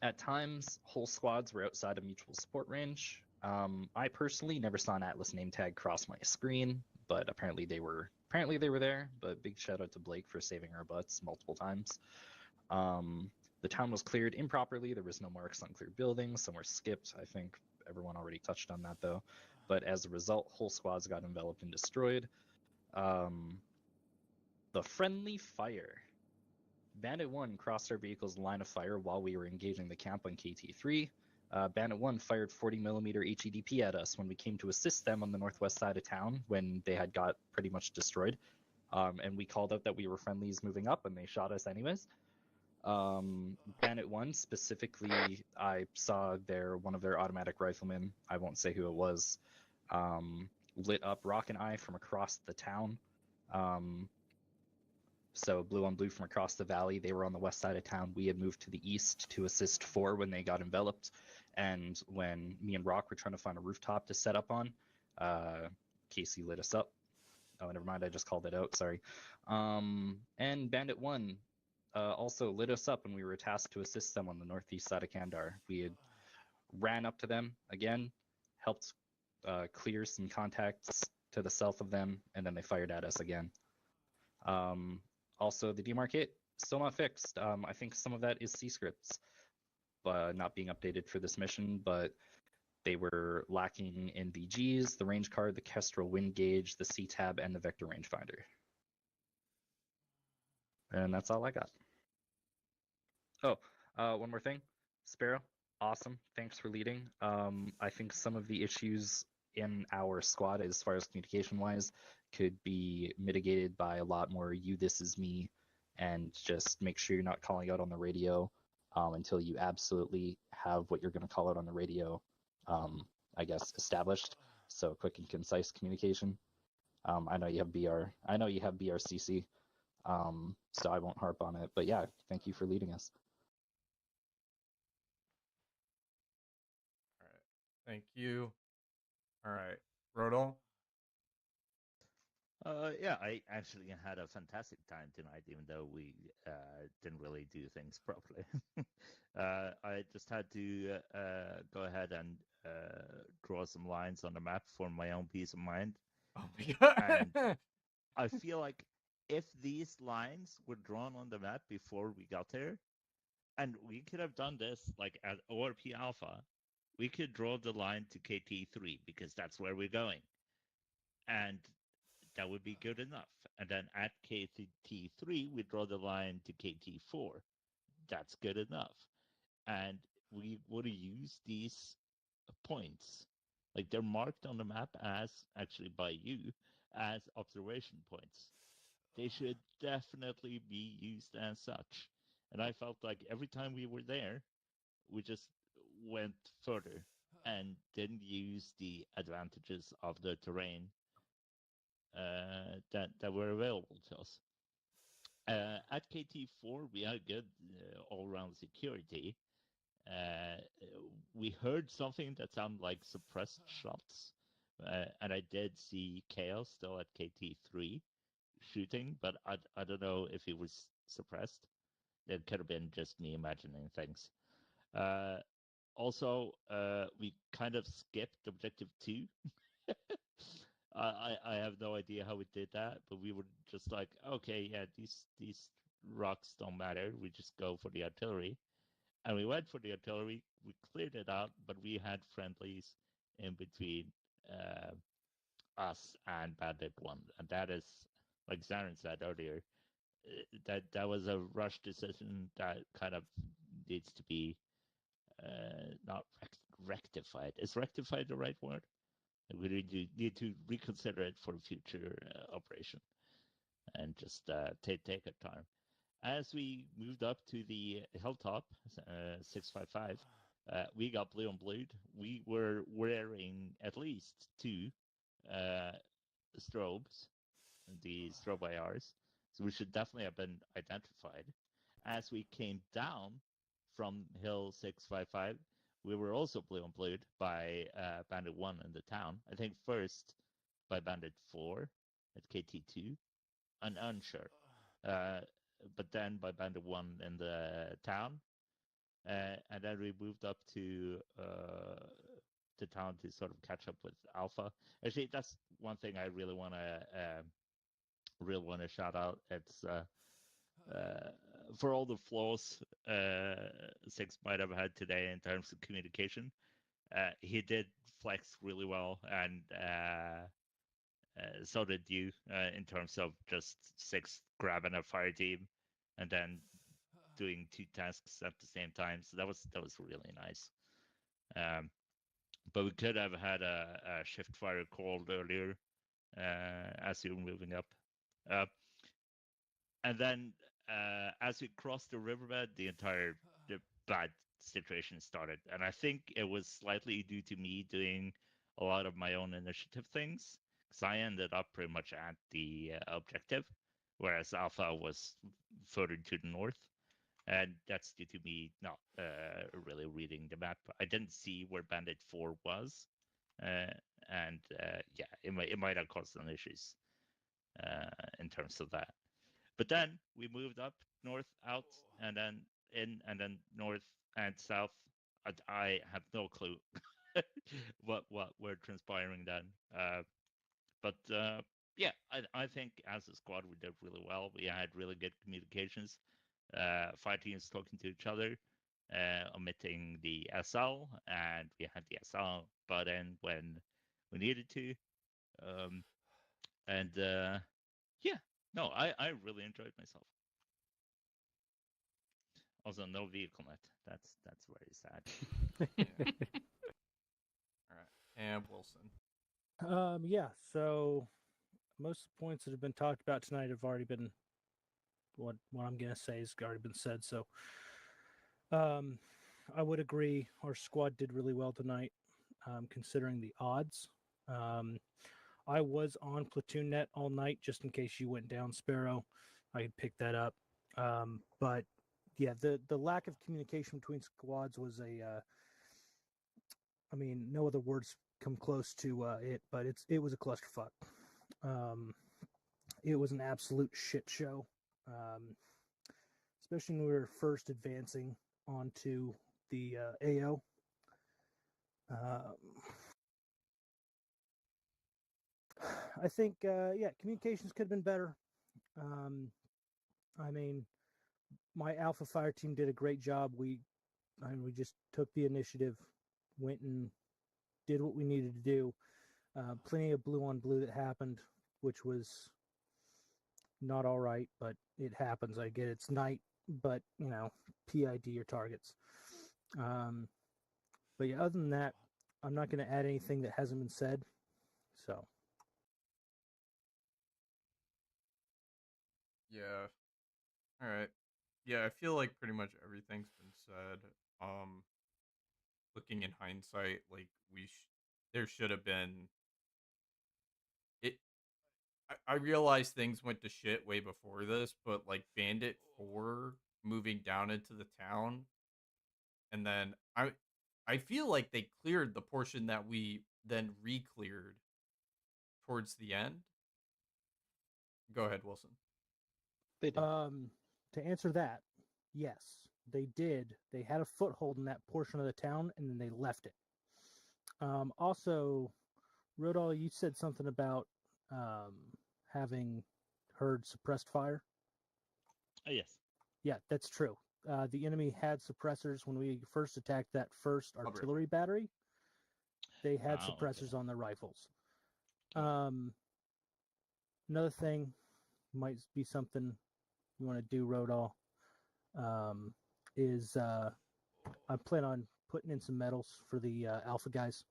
At times, whole squads were outside of mutual support range. I personally never saw an Atlas name tag cross my screen, but apparently they were there. But big shout out to Blake for saving our butts multiple times. The town was cleared improperly. There was no marks on cleared buildings. Some were skipped. I think everyone already touched on that though. But as a result, whole squads got enveloped and destroyed. The friendly fire. Bandit 1 crossed our vehicle's line of fire while we were engaging the camp on KT3. Bandit 1 fired 40mm HEDP at us when we came to assist them on the northwest side of town when they had got pretty much destroyed. And we called out that we were friendlies moving up, and they shot us anyways. Bandit 1 specifically, I saw one of their automatic riflemen, I won't say who it was, lit up Rock and I from across the town. So blue on blue from across the valley. They were on the west side of town. We had moved to the east to assist 4 when they got enveloped. And when me and Rock were trying to find a rooftop to set up on, Casey lit us up. Oh, never mind. I just called it out. Sorry. And Bandit 1 also lit us up when we were tasked to assist them on the northeast side of Kandar. We had ran up to them again, helped clear some contacts to the south of them, and then they fired at us again. Also, the demarcate, still not fixed. I think some of that is C-scripts not being updated for this mission, but they were lacking in the Gs, the range card, the Kestrel wind gauge, the C-tab, and the vector rangefinder. And that's all I got. Oh, one more thing. Sparrow, awesome. Thanks for leading. I think some of the issues in our squad, as far as communication-wise, could be mitigated by a lot more "you, this is me," and just make sure you're not calling out on the radio until you absolutely have what you're going to call out on the radio, I guess, established. So quick and concise communication. I know you have BRCC, so I won't harp on it. But yeah, thank you for leading us. All right. Thank you. All right. Rodol? Yeah, I actually had a fantastic time tonight, even though we didn't really do things properly. I just had to go ahead and draw some lines on the map for my own peace of mind. Oh my god! And I feel like if these lines were drawn on the map before we got there, and we could have done this like at ORP Alpha, we could draw the line to KT3 because that's where we're going. And that would be good enough. And then at KT3, we draw the line to KT4. That's good enough. And we would have used these points. Like they're marked on the map as, actually by you, as observation points. They should definitely be used as such. And I felt like every time we were there, we just went further and didn't use the advantages of the terrain that were available to us. At KT4, we had good all-round security. We heard something that sounded like suppressed shots, and I did see Chaos still at KT3 shooting, but I don't know if he was suppressed. It could have been just me imagining things. Also, we kind of skipped Objective 2. I have no idea how we did that, but we were just like, okay, yeah, these rocks don't matter. We just go for the artillery. And we went for the artillery. We cleared it out, but we had friendlies in between us and Bandit 1. And that is, like Zarin said earlier, that was a rush decision that kind of needs to be not rectified. Is rectified the right word? We need to reconsider it for future operation and just take our time. As we moved up to the hilltop, 655, we got blue on blued. We were wearing at least 2 strobes, the strobe IRs, so we should definitely have been identified. As we came down from hill 655, we were also blue on blued by Bandit 1 in the town. I think first by Bandit 4 at KT2, unsure. But then by Bandit 1 in the town. And then we moved up to town to sort of catch up with Alpha. Actually, that's one thing I really want to shout out. It's for all the flaws Six might have had today in terms of communication, he did flex really well, and so did you in terms of just Six grabbing a fire team and then doing 2 tasks at the same time. So that was really nice. But we could have had a shift fire called earlier as you were moving up. And then as we crossed the riverbed, the bad situation started. And I think it was slightly due to me doing a lot of my own initiative things, because I ended up pretty much at the objective, whereas Alpha was further to the north. And that's due to me not really reading the map. I didn't see where Bandit 4 was. And yeah, it might have caused some issues in terms of that. But then we moved up north, out, and then in, and then north and south. I have no clue what were transpiring then. But yeah, I think as a squad we did really well. We had really good communications. 5 teams talking to each other, omitting the SL, and we had the SL butt in when we needed to. And yeah, no, I really enjoyed myself. Also, no vehicle net. That's very sad. All right, and Wilson. Yeah. So most of the points that have been talked about tonight have already been what I'm gonna say has already been said. So, I would agree. Our squad did really well tonight, considering the odds. I was on platoon net all night just in case you went down, Sparrow. I could pick that up. But yeah, the lack of communication between squads was I mean, no other words come close to it, but it was a clusterfuck. It was an absolute shit show. Especially when we were first advancing onto the AO. I think, yeah, communications could have been better. I mean, my Alpha Fire team did a great job. We just took the initiative, went and did what we needed to do. Plenty of blue on blue that happened, which was not all right, but it happens. I get it's night, but you know, PID your targets. But yeah, other than that, I'm not going to add anything that hasn't been said. So. Yeah. All right. Yeah, I feel like pretty much everything's been said. Looking in hindsight, like there should have been. I realized things went to shit way before this, but like Bandit 4 moving down into the town, and then I feel like they cleared the portion that we then re-cleared towards the end. Go ahead, Wilson. They did. To answer that, yes, they did. They had a foothold in that portion of the town, and then they left it. Also, Rodal, you said something about having heard suppressed fire. Yes. Yeah, that's true. The enemy had suppressors when we first attacked that first artillery battery. They had suppressors on their rifles. Another thing might be something you want to do, Rodall, is I plan on putting in some medals for the Alpha guys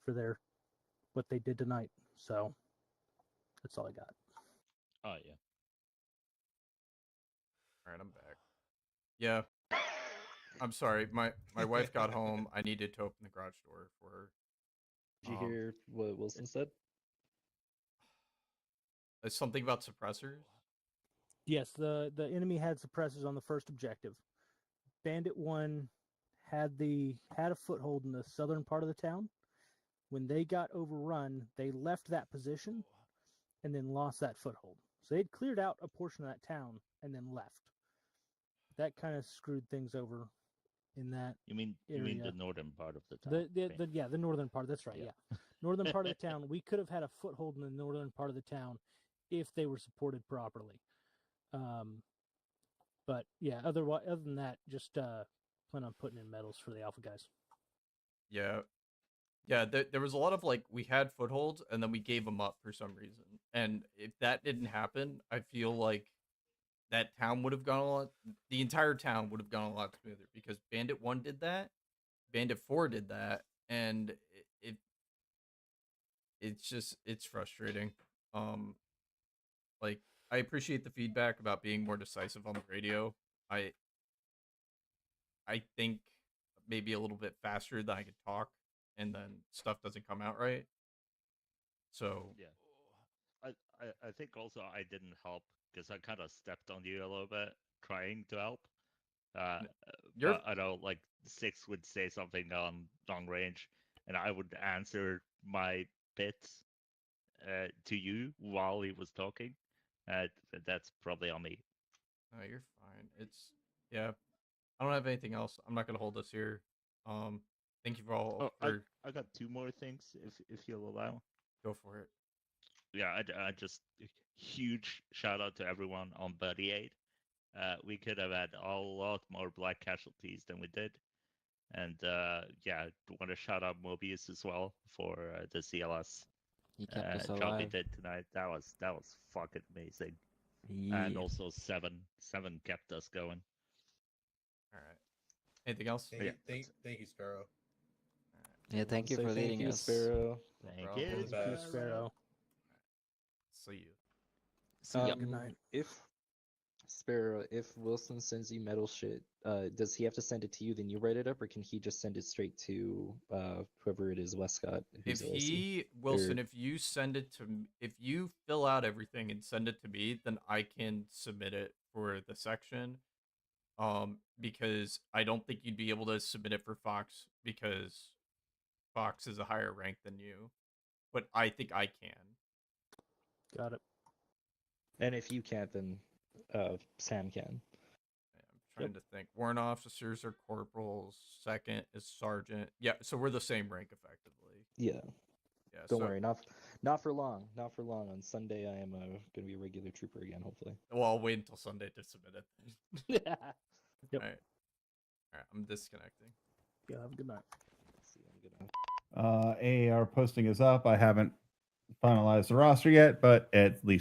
for what they did tonight. So that's all I got. Oh yeah. All right, I'm back. Yeah. I'm sorry. My wife got home. I needed to open the garage door for her. Did you hear what Wilson said? It's something about suppressors. Yes, the enemy had suppressors on the first objective. Bandit 1 had a foothold in the southern part of the town. When they got overrun, they left that position and then lost that foothold. So they'd cleared out a portion of that town and then left. That kind of screwed things over in that You mean area. the northern part of the town? The northern part. That's right. Yeah, northern part of the town. We could have had a foothold in the northern part of the town if they were supported properly. But yeah, other than that, just plan on putting in medals for the Alpha guys. Yeah. There was a lot of we had footholds and then we gave them up for some reason. And if that didn't happen, I feel like that town would have gone the entire town would have gone a lot smoother because Bandit 1 did that, Bandit 4 did that, and it's frustrating. I appreciate the feedback about being more decisive on the radio. I think maybe a little bit faster than I could talk, and then stuff doesn't come out right. So yeah, I think also I didn't help because I kind of stepped on you a little bit trying to help. But I know Six would say something on long range, and I would answer my bits to you while he was talking. That's probably on me. No, you're fine. I don't have anything else. I'm not gonna hold us here. Thank you for all. I got two more things, if you'll allow. Go for it. Yeah, I just huge shout out to everyone on Buddy Aid. We could have had a lot more black casualties than we did, and want to shout out Mobius as well for the CLS He kept us job he alive. did tonight. That was fucking amazing. Yeah. And also seven kept us going. All right. Anything else? Thank you, Sparrow. Yeah, thank you for leading us. Sparrow. Thank you, Sparrow. See you. Good night. If Wilson sends you metal shit, does he have to send it to you, then you write it up, or can he just send it straight to whoever it is, Westcott? If you send it to me, if you fill out everything and send it to me, then I can submit it for the section. Because I don't think you'd be able to submit it for Fox because Fox is a higher rank than you, but I think I can. Got it. And if you can't, then Sam can. I'm trying to think. Warrant officers are corporals. Second is sergeant. Yeah, so we're the same rank effectively. Yeah. Yeah. Don't worry, not for long. Not for long. On Sunday, I am going to be a regular trooper again, hopefully. Well, I'll wait until Sunday to submit it. Yeah. Yep. All right. I'm disconnecting. Yeah. Have a good night. See you. Good night. AAR posting is up. I haven't finalized the roster yet, but at least